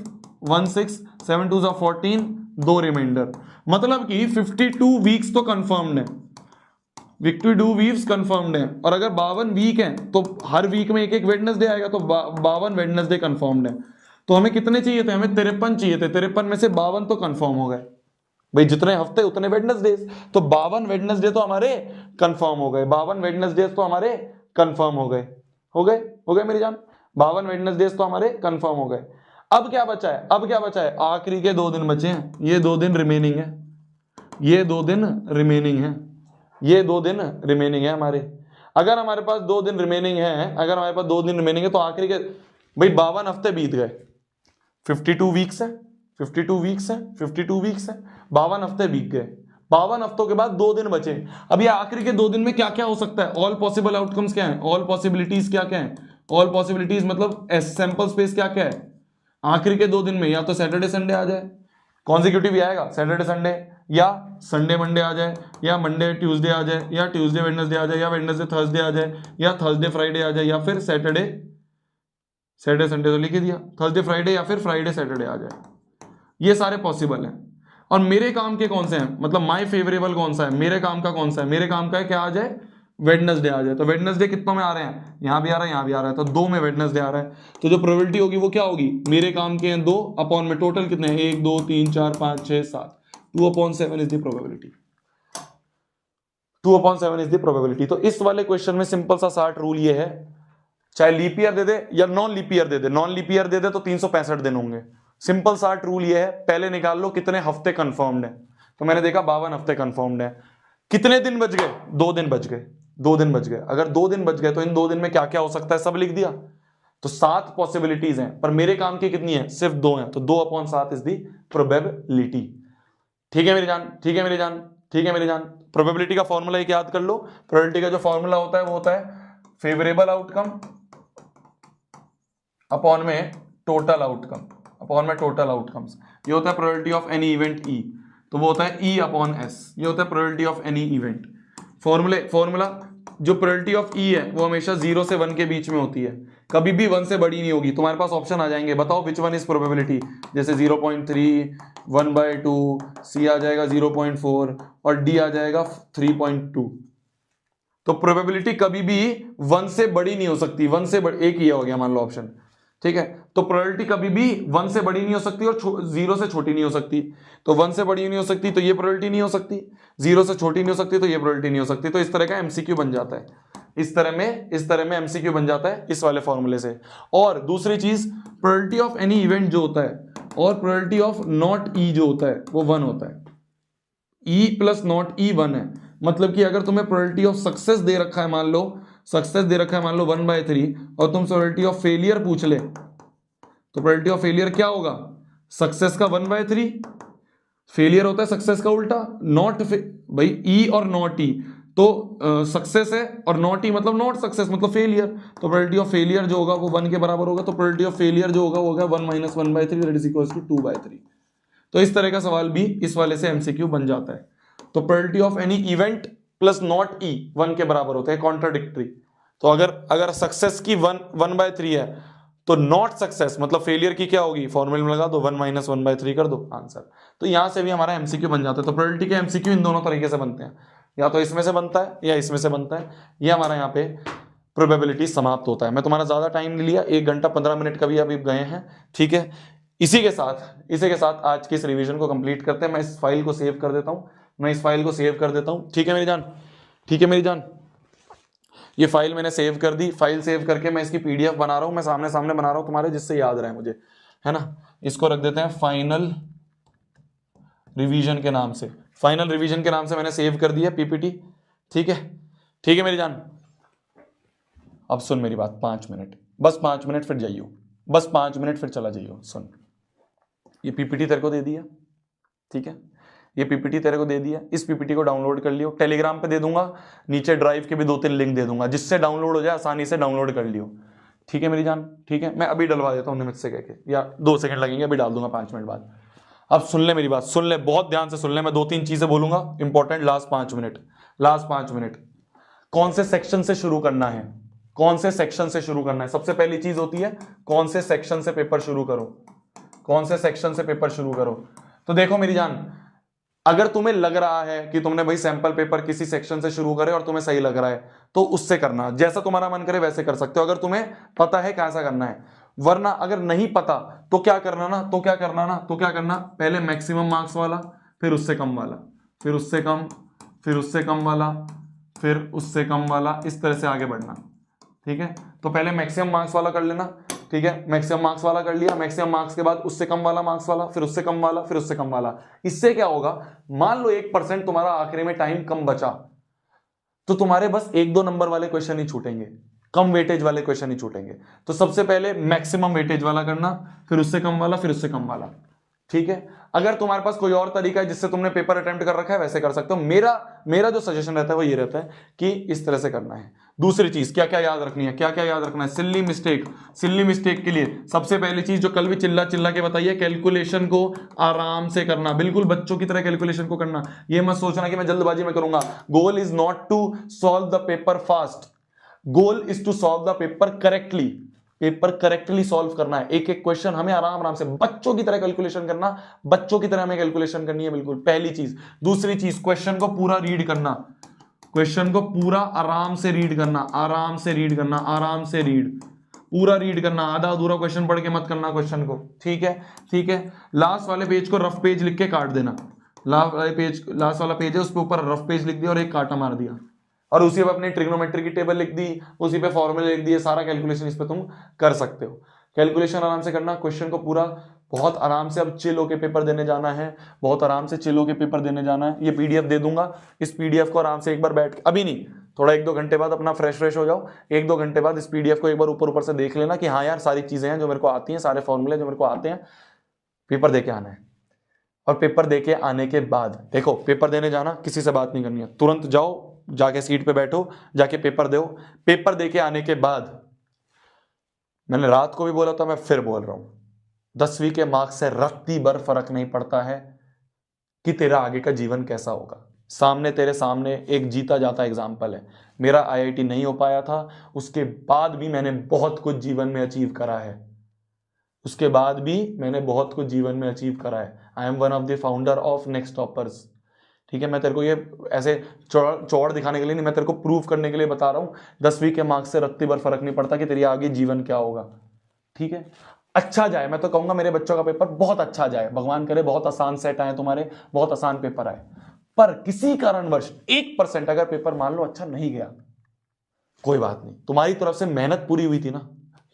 1 6, 7 2 जा 14, 2 रिमाइंडर। मतलब कि 52 वीक्स तो कंफर्म्ड है, 52 वीक्स कंफर्म्ड है। और अगर 52 वीक है तो हर वीक में एक एक वेडनेसडे आएगा, तो 52 वेडनेसडे कंफर्म्ड है। तो हमें कितने चाहिए थे, हमें 53 चाहिए थे। 53 में से 52 तो कंफर्म हो गए भाई, जितने हफ्ते उतने वेडनेसडे, तो 52 वेडनेसडे तो हमारे कंफर्म हो गए, 52 वेडनेसडे तो हमारे कंफर्म हो गए मेरी जान, 52 वेडनेसडे तो हमारे कंफर्म हो गए। अब क्या बचा है, आखिरी के 2 दिन बचे हैं, ये 2 दिन रिमेनिंग है, ये 2 दिन रिमेनिंग है हमारे। अगर हमारे पास 2 दिन रिमेनिंग है, तो आखिरी के भाई 52 हफ्ते बीत गए, 52 वीक्स है, 52 हफ्ते बीत गए। 52 हफ्तों के बाद 2 दिन बचे। अब ये आखिरी के 2 दिन में क्या क्या हो सकता है, ऑल पॉसिबल आउटकम्स क्या है, ऑल पॉसिबिलिटीज क्या क्या है, ऑल पॉसिबिलिटीज मतलब सैंपल स्पेस क्या क्या है। आखिरी के 2 दिन में या तो सैटरडे संडे आ जाए, कॉन्जिक्यूटिव आएगा, सैटरडे संडे, या संडे मंडे आ जाए, या मंडे ट्यूसडे आ जाए, या ट्यूसडे वेडनेसडे आ जाए, या वेडनेसडे थर्सडे आ जाए, या थर्सडे फ्राइडे आ जाए, या फिर सैटरडे संडे तो लिख ही दिया, थर्सडे फ्राइडे या फिर फ्राइडे सैटरडे आ जाए। ये सारे पॉसिबल हैं। और मेरे काम के कौन से हैं, मतलब माय फेवरेबल कौन सा है, मेरे काम का कौन सा है, मेरे काम का है क्या आ जाए, वेडनेसडे आ जाए। तो वेडनेसडे कितनों में आ रहे हैं, यहां भी आ रहा है, यहां भी आ रहा है, तो 2 में वेडनेसडे आ रहा है। तो जो प्रोबेबिलिटी होगी वो क्या होगी, मेरे काम के हैं 2 अपॉन में टोटल कितने हैं, 1 2 3 4 5 6 7, 2/7 is the probability, 2/7 is the probability. तो इस वाले क्वेश्चन में सिंपल सा 60 रूल ये है, चाहे लीप ईयर दे दे या नॉन लीप ईयर दे दे, नॉन लीप ईयर दे दे तो 365 दिन होंगे। सिंपल 60 रूल ये है, पहले निकाल लो कितने हफ्ते कंफर्म्ड है। तो मैंने देखा 52 हफ्ते कंफर्म्ड है। कितने दिन बच गए, 2 दिन बच गए, 2 दिन बच गए। अगर 2 दिन बच गए तो इन 2 दिन में क्या क्या हो सकता है सब लिख दिया। तो 7 पॉसिबिलिटीज हैं, पर मेरे काम की कितनी है, सिर्फ 2 है, तो 2/7 इज दी प्रोबेबिलिटी। ठीक है मेरी जान। प्रोबेबिलिटी का फॉर्मूला एक याद कर लो। प्रोबेबिलिटी का जो फॉर्मूला होता है वो होता है फेवरेबल आउटकम अपॉन में टोटल आउटकम्स। ये होता है probability of any event E, तो वो होता है E अपॉन S। ये होता है probability of any event. Formula जो प्रोबेबिलिटी ऑफ E है वो हमेशा 0 से 1 के बीच में होती है, कभी भी 1 से बड़ी नहीं होगी। तुम्हारे पास ऑप्शन आ जाएंगे, बताओ विच वन इज प्रोबेबिलिटी, जैसे 0.3, 1/2, C आ जाएगा 0.4 और D आ जाएगा 3.2। तो प्रोबेबिलिटी कभी भी 1 से बड़ी नहीं हो सकती, 1 से बड़ी, एक ही हो गया मान लो ऑप्शन, ठीक है। तो प्रोबेबिलिटी कभी भी 1 से बड़ी नहीं हो सकती और 0 से छोटी नहीं हो सकती। तो 1 से बड़ी नहीं हो सकती तो ये प्रोबेबिलिटी नहीं हो सकती, 0 से छोटी नहीं हो सकती तो ये प्रोबेबिलिटी नहीं हो सकती। तो इस तरह का एमसीक्यू बन जाता है, इस तरह में एमसीक्यू बन जाता है इस वाले फॉर्मूले से। और दूसरी चीज, प्रोबेबिलिटी ऑफ एनी इवेंट जो होता है और प्रोबेबिलिटी ऑफ नॉट ई जो होता है वो 1 होता है। E प्लस नॉट ई 1 है, मतलब कि अगर तुम्हें प्रोबेबिलिटी ऑफ सक्सेस दे रखा है, मान लो 1/3 और तुम प्रोबेबिलिटी ऑफ फेलियर पूछ ले, तो प्रोबेबिलिटी ऑफ फेलियर क्या होगा, सक्सेस का 1/3, फेलियर होता है सक्सेस का उल्टा, नॉट भाई ई और नॉट ई, तो सक्सेस है और नॉट ई मतलब नॉट सक्सेस मतलब फेलियर। तो प्रोबेबिलिटी ऑफ फेलियर जो होगा वो 1 के बराबर होगा, तो प्रोबेबिलिटी ऑफ फेलियर जो होगा वो होगा 1 - 1/3 दैट इज इक्वल्स टू 2/3। तो इस तरह का सवाल भी इस वाले से एमसीक्यू बन जाता है। तो probability of any event plus not e 1 के बराबर होते हैं, कॉन्ट्राडिक्टरी। तो अगर सक्सेस की 1/3 है तो नॉट सक्सेस मतलब फेलियर की क्या होगी, फॉर्मूले में लगा दो 1 - 1/3 कर दो आंसर। तो यहां से भी हमारा एमसीक्यू बन जाता है। तो प्रोबेबिलिटी के एमसीक्यू इन दोनों तरीके से बनते हैं, या तो इसमें से बनता है या इसमें से बनता है। ये हमारा यहाँ पे प्रोबेबिलिटी समाप्त होता है। मैं तुम्हारा ज्यादा टाइम नहीं लिया, 1 घंटा 15 मिनट का भी अभी गए हैं, ठीक है। इसी के साथ आज के इस रिवीजन को कंप्लीट करते हैं। मैं इस फाइल को सेव कर देता हूं, ठीक है मेरी जान, ठीक है मेरी जान। ये फाइल मैंने सेव कर दी, फाइल सेव करके मैं इसकी पीडीएफ बना रहा हूं, मैं सामने सामने बना रहा हूं तुम्हारे, जिससे याद रहे मुझे, है ना। इसको रख देते हैं फाइनल रिवीजन के नाम से, फाइनल रिवीजन के नाम से मैंने सेव कर दिया पीपीटी, ठीक है, ठीक है मेरी जान। अब सुन मेरी बात, 5 मिनट, बस 5 मिनट, फिर जाइयो, बस 5 मिनट फिर चला जाइयो। सुन, ये पीपीटी तेरे को दे दिया, ठीक है, ये पीपीटी तेरे को दे दिया, इस पीपीटी को डाउनलोड कर लियो, टेलीग्राम पे दे दूंगा, नीचे ड्राइव के भी 2-3 लिंक दे दूंगा, जिससे डाउनलोड हो जाए, आसानी से डाउनलोड कर लियो, ठीक है मेरी जान, ठीक है। मैं अभी डलवा देता हूँ निमित से कह के, या 2 सेकंड लगेंगे, अभी डाल दूंगा 5 मिनट बाद। अब सुन ले मेरी बात, सुन ले, बहुत ध्यान से सुन ले, मैं 2-3 चीजें बोलूंगा important, last 5 minute, last 5 minute. कौन से सेक्शन से शुरू करना है, कौन से सेक्शन से शुरू करना है, सबसे पहली चीज होती है कौन से सेक्शन से पेपर शुरू करो, कौन से सेक्शन से पेपर शुरू करो। तो देखो मेरी जान, अगर तुम्हें लग रहा है कि तुमने भाई सैंपल पेपर किसी सेक्शन से शुरू करे और तुम्हें सही लग रहा है, तो उससे करना, जैसा तुम्हारा मन करे वैसे कर सकते हो, अगर तुम्हें पता है कैसा करना है। वरना अगर नहीं पता तो क्या करना ना, पहले मैक्सिमम मार्क्स वाला, फिर उससे कम वाला, फिर उससे कम, फिर उससे कम वाला, फिर उससे कम वाला, इस तरह से आगे बढ़ना, ठीक है। तो पहले मैक्सिमम मार्क्स वाला कर लेना, ठीक है, मैक्सिमम मार्क्स वाला कर लिया, मैक्सिमम मार्क्स के बाद उससे कम वाला मार्क्स वाला, फिर उससे कम वाला, फिर उससे कम वाला। इससे क्या होगा, मान लो 1% तुम्हारा आखिरी में टाइम कम बचा, तो तुम्हारे बस 1-2 नंबर वाले क्वेश्चन ही छूटेंगे, कम वेटेज वाले क्वेश्चन ही छूटेंगे। तो सबसे पहले मैक्सिमम वेटेज वाला करना, फिर उससे कम वाला, फिर उससे कम वाला, ठीक है। अगर तुम्हारे पास कोई और तरीका है जिससे तुमने पेपर अटेम्प्ट कर रखा है, वैसे कर सकते हो। मेरा जो सजेशन रहता है वो ये रहता है कि इस तरह से करना है। दूसरी चीज क्या क्या याद रखनी है, क्या क्या याद रखना है, सिल्ली मिस्टेक के लिए सबसे पहली चीज जो कल भी चिल्ला चिल्ला के बताइए, कैलकुलेशन को आराम से करना, बिल्कुल बच्चों की तरह कैलकुलेशन को करना। ये मत सोचना कि मैं जल्दबाजी में करूंगा। Goal is not to solve the paper fast, goal is to solve the paper correctly, paper correctly solve करना है। एक एक क्वेश्चन हमें आराम आराम से बच्चों की तरह कैलकुलेशन करना, बच्चों की तरह हमें कैलकुलेशन करनी है, बिल्कुल पहली चीज। दूसरी चीज, क्वेश्चन को पूरा रीड करना, क्वेश्चन को पूरा आराम से रीड करना, आराम से रीड करना, आराम से रीड, पूरा रीड करना, आधा अधूरा क्वेश्चन पढ़ के मत करना क्वेश्चन को, ठीक है, ठीक है। लास्ट वाले पेज को रफ पेज लिख के काट देना, लास्ट वाला पेज है उसके ऊपर रफ पेज लिख दिया और एक कांटा मार दिया, और उसी पे अपनी ट्रिग्नोमेट्री की टेबल लिख दी, उसी पे फॉर्मूले लिख दिए, सारा कैलकुलेशन इस पे तुम कर सकते हो। कैलकुलेशन आराम से करना, क्वेश्चन को पूरा बहुत आराम से, अब चिल होके पेपर देने जाना है, बहुत आराम से चिल होके पेपर देने जाना है। ये पीडीएफ दे दूंगा, इस पीडीएफ को आराम से एक बार बैठ के, अभी नहीं, थोड़ा 1-2 घंटे बाद अपना फ्रेश हो जाओ, 1-2 घंटे बाद इस पीडीएफ को एक बार ऊपर से देख लेना कि हाँ यार सारी चीजें हैं जो मेरे को आती हैं, सारे फॉर्मूले जो मेरे को आते हैं। पेपर दे के आना है, और पेपर दे के आने के बाद देखो, पेपर देने जाना, किसी से बात नहीं करनी है, तुरंत जाओ, जाके सीट पे बैठो, जाके पेपर दो। पेपर देके आने के बाद, मैंने रात को भी बोला था, मैं फिर बोल रहा हूं, 10वीं के मार्क्स से रत्ती भर फर्क नहीं पड़ता है कि तेरा आगे का जीवन कैसा होगा। सामने, तेरे सामने एक जीता जाता एग्जाम्पल है। मेरा आईआईटी नहीं हो पाया था, उसके बाद भी मैंने बहुत कुछ जीवन में अचीव करा है, उसके बाद भी मैंने बहुत कुछ जीवन में अचीव करा है। I am one of the founder of next toppers, ठीक है। मैं तेरे को ये ऐसे चौड़ दिखाने के लिए नहीं, मैं तेरे को प्रूव करने के लिए बता रहा हूँ। 10वीं के मार्क्स से रत्ती भर फर्क नहीं पड़ता कि तेरी आगे जीवन क्या होगा, ठीक है। अच्छा जाए, मैं तो कहूंगा मेरे बच्चों का पेपर बहुत अच्छा जाए, भगवान करे बहुत आसान सेट आए तुम्हारे, बहुत आसान पेपर आए। पर किसी कारणवश 1% अगर पेपर मान लो अच्छा नहीं गया, कोई बात नहीं, तुम्हारी तरफ से मेहनत पूरी हुई थी ना,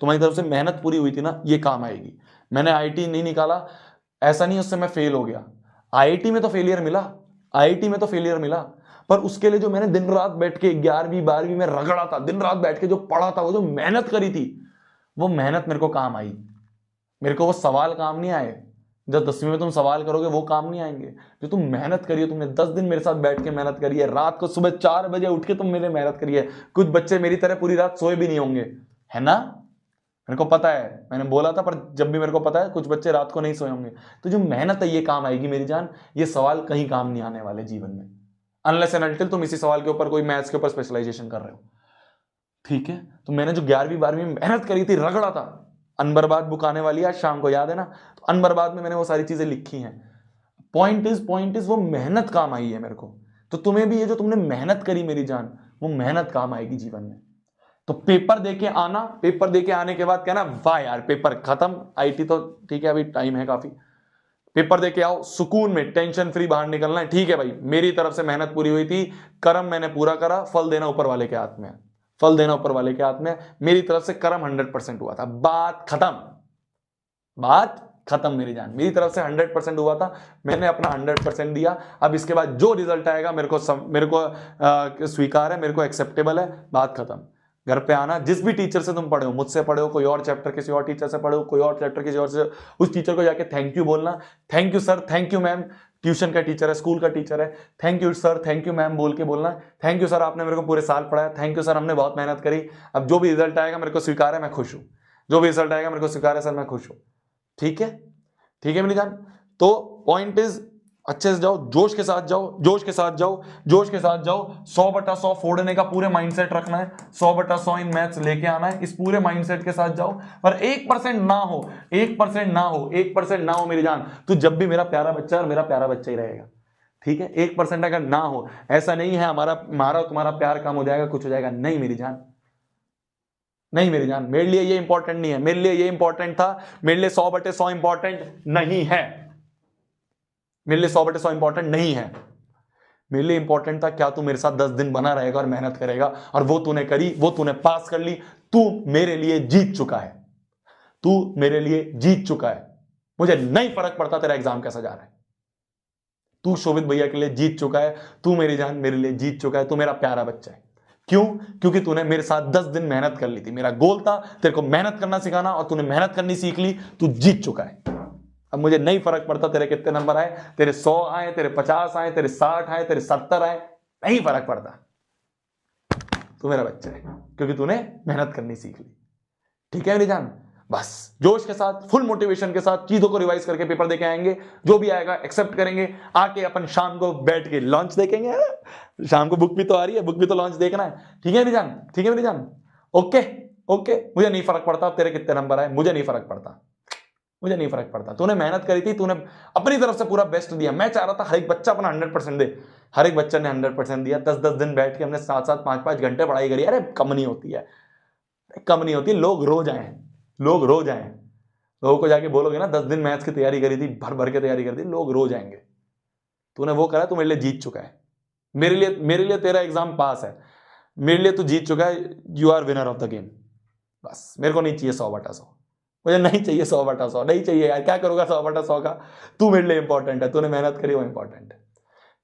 तुम्हारी तरफ से मेहनत पूरी हुई थी ना, ये काम आएगी। मैंने आईआईटी नहीं निकाला, ऐसा नहीं उससे मैं फेल हो गया, आईआईटी में तो फेलियर मिला, आईआईटी में तो फेलियर मिला, पर उसके लिए जो मैंने दिन रात बैठ के 11वीं 12वीं में रगड़ा था, दिन रात बैठ के जो पढ़ा था, वो जो मेहनत करी थी, वो मेहनत मेरे को काम आई। मेरे को वो सवाल काम नहीं आए, जब 10वीं में तुम सवाल करोगे वो काम नहीं आएंगे। जो तुम मेहनत करी है, तुमने 10 दिन मेरे साथ बैठ के मेहनत करी है, रात को सुबह 4 बजे उठ के तुम मेरे मेहनत करी है। कुछ बच्चे मेरी तरह पूरी रात सोए भी नहीं होंगे, है ना, मेरे को पता है, मैंने बोला था, पर जब भी मेरे को पता है कुछ बच्चे रात को नहीं सोए होंगे। तो जो मेहनत है ये काम आएगी मेरी जान, ये सवाल कहीं काम नहीं आने वाले जीवन में, अनलेस एंड अनटिल तुम इसी सवाल के ऊपर कोई मैथ्स के ऊपर स्पेशलाइजेशन कर रहे हो, ठीक है। तो मैंने जो 11वीं 12वीं में मेहनत करी थी, रगड़ा था, अनबर्बाद बुक आने वाली है आज शाम को, याद है ना, तो अनबर्बाद में मैंने वो सारी चीजें लिखी हैं। पॉइंट इज वो मेहनत काम आई है मेरे को। तो तुम्हें भी ये जो तुमने मेहनत करी मेरी जान, वो मेहनत काम आएगी जीवन में। तो पेपर देके आना, पेपर देके आने के बाद कहना वाह यार पेपर खत्म, आईटी तो ठीक है अभी टाइम है काफी, पेपर देके आओ सुकून में, टेंशन फ्री बाहर निकलना है। ठीक है भाई, मेरी तरफ से मेहनत पूरी हुई थी, कर्म मैंने पूरा करा, फल देना ऊपर वाले के हाथ में, फल देना ऊपर वाले के हाथ में। मेरी तरफ से कर्म 100% हुआ था, बात खत्म, बात खत्म मेरी जान, मेरी तरफ से 100% हुआ था, मैंने अपना 100% दिया। अब इसके बाद जो रिजल्ट आएगा मेरे को स्वीकार है, मेरे को एक्सेप्टेबल है, बात खत्म। घर पे आना, जिस भी टीचर से तुम पढ़े हो, मुझसे पढ़े हो, कोई और चैप्टर किसी और टीचर से पढ़े हो, कोई और चैप्टर किसी और से, उस टीचर को जाके थैंक यू बोलना, thank you sir, thank you ma'am, tuition का टीचर है, स्कूल का टीचर है, thank you sir, thank you ma'am बोल के बोलना, थैंक यू सर आपने मेरे को पूरे साल पढ़ाया, थैंक यू सर हमने बहुत मेहनत करी, अब जो भी रिजल्ट आएगा मेरे को स्वीकार है, मैं खुश हूं, जो भी रिजल्ट आएगा मेरे को स्वीकार है सर, मैं खुश हूं। ठीक है, ठीक है मेरी जान। तो पॉइंट इज अच्छे से जाओ, जोश के साथ जाओ, जोश के साथ जाओ, जोश के साथ जाओ, 100/100 फोड़ने का पूरे माइंडसेट रखना है, 100/100 इन मैथ्स लेके आना है, इस पूरे माइंडसेट के साथ जाओ। पर 1% ना हो, 1% ना हो, 1% ना हो मेरी जान, तो जब भी मेरा प्यारा बच्चा और मेरा प्यारा बच्चा ही रहेगा। ठीक है, 1% अगर ना हो, ऐसा नहीं है हमारा तुम्हारा प्यार कम हो जाएगा, कुछ हो जाएगा, नहीं मेरी जान, नहीं मेरी जान, मेरे लिए ये इंपॉर्टेंट नहीं है, मेरे लिए ये इंपॉर्टेंट था, मेरे लिए 100/100 इंपॉर्टेंट नहीं है, मेरे लिए 100/100 इंपॉर्टेंट नहीं है। मेरे लिए इंपॉर्टेंट था क्या तू मेरे साथ 10 दिन बना रहेगा और मेहनत करेगा, और वो तूने करी, वो तूने पास कर ली, तू मेरे लिए जीत चुका है, तू मेरे लिए जीत चुका है। मुझे नहीं फर्क पड़ता तेरा एग्जाम कैसा जा रहा है, तू शोभित भैया के लिए जीत चुका है, तू मेरी जान मेरे लिए जीत चुका है, तू मेरा प्यारा बच्चा है। क्यों? क्योंकि तूने मेरे साथ 10 दिन मेहनत कर ली थी, मेरा गोल था तेरे को मेहनत करना सिखाना, और तूने मेहनत करनी सीख ली, तू जीत चुका है। अब मुझे नहीं फर्क पड़ता तेरे कितने नंबर आए, तेरे 100 आए, तेरे 50 आए, तेरे 60 आए, तेरे 70 आए, नहीं फर्क पड़ता, तू मेरा बच्चा है क्योंकि तूने मेहनत करनी सीख ली। ठीक है मेरी जान, बस जोश के साथ, फुल मोटिवेशन के साथ चीजों को रिवाइज करके पेपर देके आएंगे, जो भी आएगा एक्सेप्ट करेंगे, आके अपन शाम को बैठ के लॉन्च देखेंगे। शाम को बुक भी तो आ रही है, बुक भी तो लॉन्च देखना है। ठीक है मेरी जान, ठीक है मेरी जान, ओके ओके। मुझे नहीं फर्क पड़ता तेरे कितने नंबर आए, मुझे नहीं फर्क पड़ता, मुझे नहीं फर्क पड़ता। तूने मेहनत करी थी, तूने अपनी तरफ से पूरा बेस्ट दिया। मैं चाह रहा था हर एक बच्चा अपना 100% दे, हर एक बच्चे ने 100% दिया। 10-10 दिन बैठ के हमने 7-7 5-5 घंटे पढ़ाई करी। अरे कम नहीं होती है, कम नहीं होती, लोग रोज आए, लोग रोज आए। लोगों को जाके बोलोगे ना 10 दिन मैथ्स की तैयारी करी थी, भर भर के तैयारी करी थी, लोग रोज आएंगे। तूने वो करा, तू मेरे लिए जीत चुका है, मेरे लिए तेरा एग्जाम पास है, मेरे लिए तू जीत चुका है। You are winner of the game. बस मेरे को नहीं चाहिए 100/100, मुझे नहीं चाहिए 100/100, नहीं चाहिए यार, क्या करूंगा 100/100 का। तू मेरे लिए इंपॉर्टेंट है, तूने मेहनत करी वो इंपॉर्टेंट है।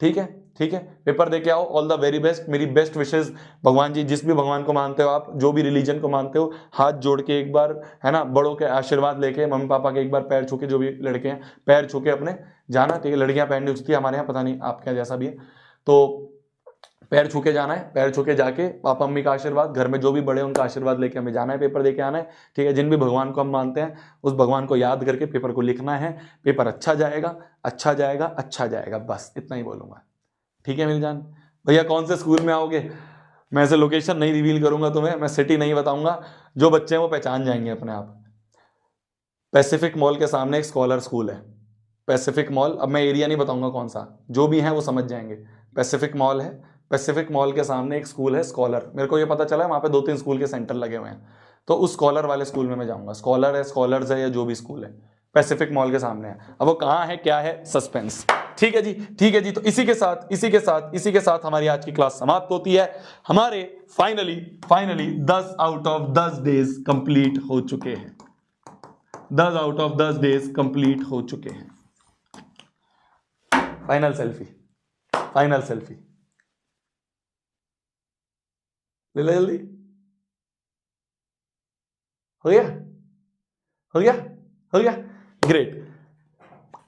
ठीक है, ठीक है, पेपर देके आओ, ऑल द वेरी बेस्ट, मेरी बेस्ट विशेष। भगवान जी, जिस भी भगवान को मानते हो आप, जो भी रिलीजन को मानते हो, हाथ जोड़ के एक बार, है ना, बड़ों के आशीर्वाद लेके, मम्मी पापा के एक बार पैर छू के, जो भी लड़के हैं पैर छू के अपने जाना। ठीक है, लड़कियां पैर नहीं छूती हमारे यहाँ, पता नहीं आपके यहाँ जैसा भी है, तो पैर छू के जाना है, पैर छू के जाके पापा मम्मी का आशीर्वाद, घर में जो भी बड़े उनका आशीर्वाद लेके हमें जाना है, पेपर देके आना है। ठीक है, जिन भी भगवान को हम मानते हैं उस भगवान को याद करके पेपर को लिखना है। पेपर अच्छा जाएगा, अच्छा जाएगा, अच्छा जाएगा, बस इतना ही बोलूंगा। ठीक है मेरी जान। भैया कौन से स्कूल में आओगे, मैं ऐसे लोकेशन नहीं रिवील करूंगा तुम्हें, मैं सिटी नहीं बताऊंगा, जो बच्चे हैं वो पहचान जाएंगे अपने आप। पैसिफिक मॉल के सामने एक स्कॉलर स्कूल है, पैसिफिक मॉल, अब मैं एरिया नहीं बताऊंगा कौन सा, जो भी है वो समझ जाएंगे। पैसिफिक मॉल है, पैसिफिक मॉल के सामने एक स्कूल है स्कॉलर, मेरे को ये पता चला है वहाँ पे 2-3 स्कूल के सेंटर लगे हुए हैं, तो उस स्कॉलर वाले स्कूल में मैं जाऊंगा। स्कॉलर है, स्कॉलर्स है, या जो भी स्कूल है, पैसिफिक मॉल के सामने है। अब वो कहाँ है, क्या है, सस्पेंस। ठीक है जी, ठीक है जी। तो इसी के साथ हमारी आज की क्लास समाप्त होती है। हमारे finally 10 out of 10 days complete हो चुके हैं, 10 आउट ऑफ 10 डेज कंप्लीट हो चुके हैं। फाइनल सेल्फी, फाइनल सेल्फी ले लो जल्दी। हो गया, हो गया, हो गया, great,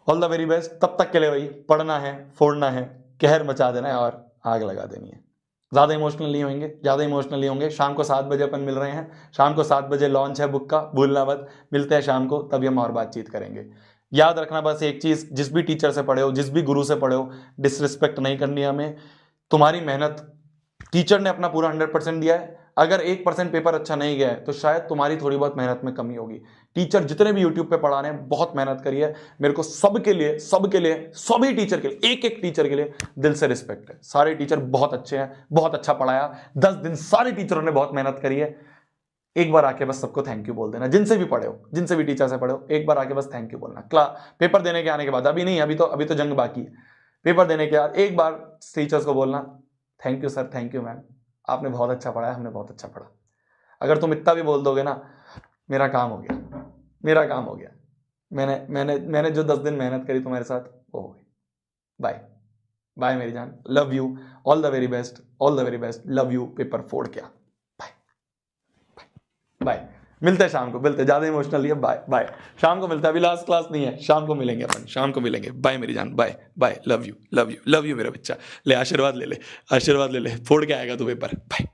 all the very best. तब तक के लिए भाई पढ़ना है, फोड़ना है, कहर मचा देना है और आग लगा देनी है। ज्यादा इमोशनल नहीं होंगे, ज्यादा इमोशनल नहीं होंगे। शाम को 7 बजे अपन मिल रहे हैं, शाम को 7 बजे लॉन्च है बुक का, भूलना मत। मिलते हैं शाम को, तभी हम और बातचीत करेंगे। याद रखना बस एक चीज, जिस भी टीचर से पढ़े हो, जिस भी गुरु से पढ़े हो, डिसरिस्पेक्ट नहीं करनी हमें। तुम्हारी मेहनत, टीचर ने अपना पूरा 100% दिया है, अगर 1% पेपर अच्छा नहीं गया है तो शायद तुम्हारी थोड़ी बहुत मेहनत में कमी होगी। टीचर जितने भी यूट्यूब पे पढ़ा रहे हैं बहुत मेहनत करी है। मेरे को सबके लिए सभी टीचर के लिए, एक एक टीचर के लिए दिल से रिस्पेक्ट है। सारे टीचर बहुत अच्छे हैं, बहुत अच्छा पढ़ाया। 10 दिन सारे टीचरों ने बहुत मेहनत करी है। एक बार आके बस सबको थैंक यू बोल देना, जिनसे भी पढ़े हो, जिनसे भी टीचर से पढ़े हो, एक बार आके बस थैंक यू बोलना। पेपर देने के आने के बाद, अभी नहीं, अभी तो जंग बाकी है। पेपर देने के बाद एक बार टीचर्स को बोलना, thank you sir, thank you ma'am, आपने बहुत अच्छा पढ़ाया, हमने बहुत अच्छा पढ़ा। अगर तुम इतना भी बोल दोगे ना, मेरा काम हो गया, मेरा काम हो गया। मैंने जो 10 दिन मेहनत करी तुम्हारे साथ वो हो गई। बाय बाय मेरी जान, love you, all the very best, all the very best, love you. Paper फोड़ क्या, बाय बाय। मिलते हैं शाम को, मिलते हैं, ज्यादा इमोशनल है, बाय बाय। शाम को मिलते हैं, अभी लास्ट क्लास नहीं है, शाम को मिलेंगे अपन, शाम को मिलेंगे। बाय मेरी जान, bye bye, love you love you love you मेरा बच्चा। ले आशीर्वाद ले ले, आशीर्वाद ले ले, फोड़ के आएगा तू पेपर। बाय।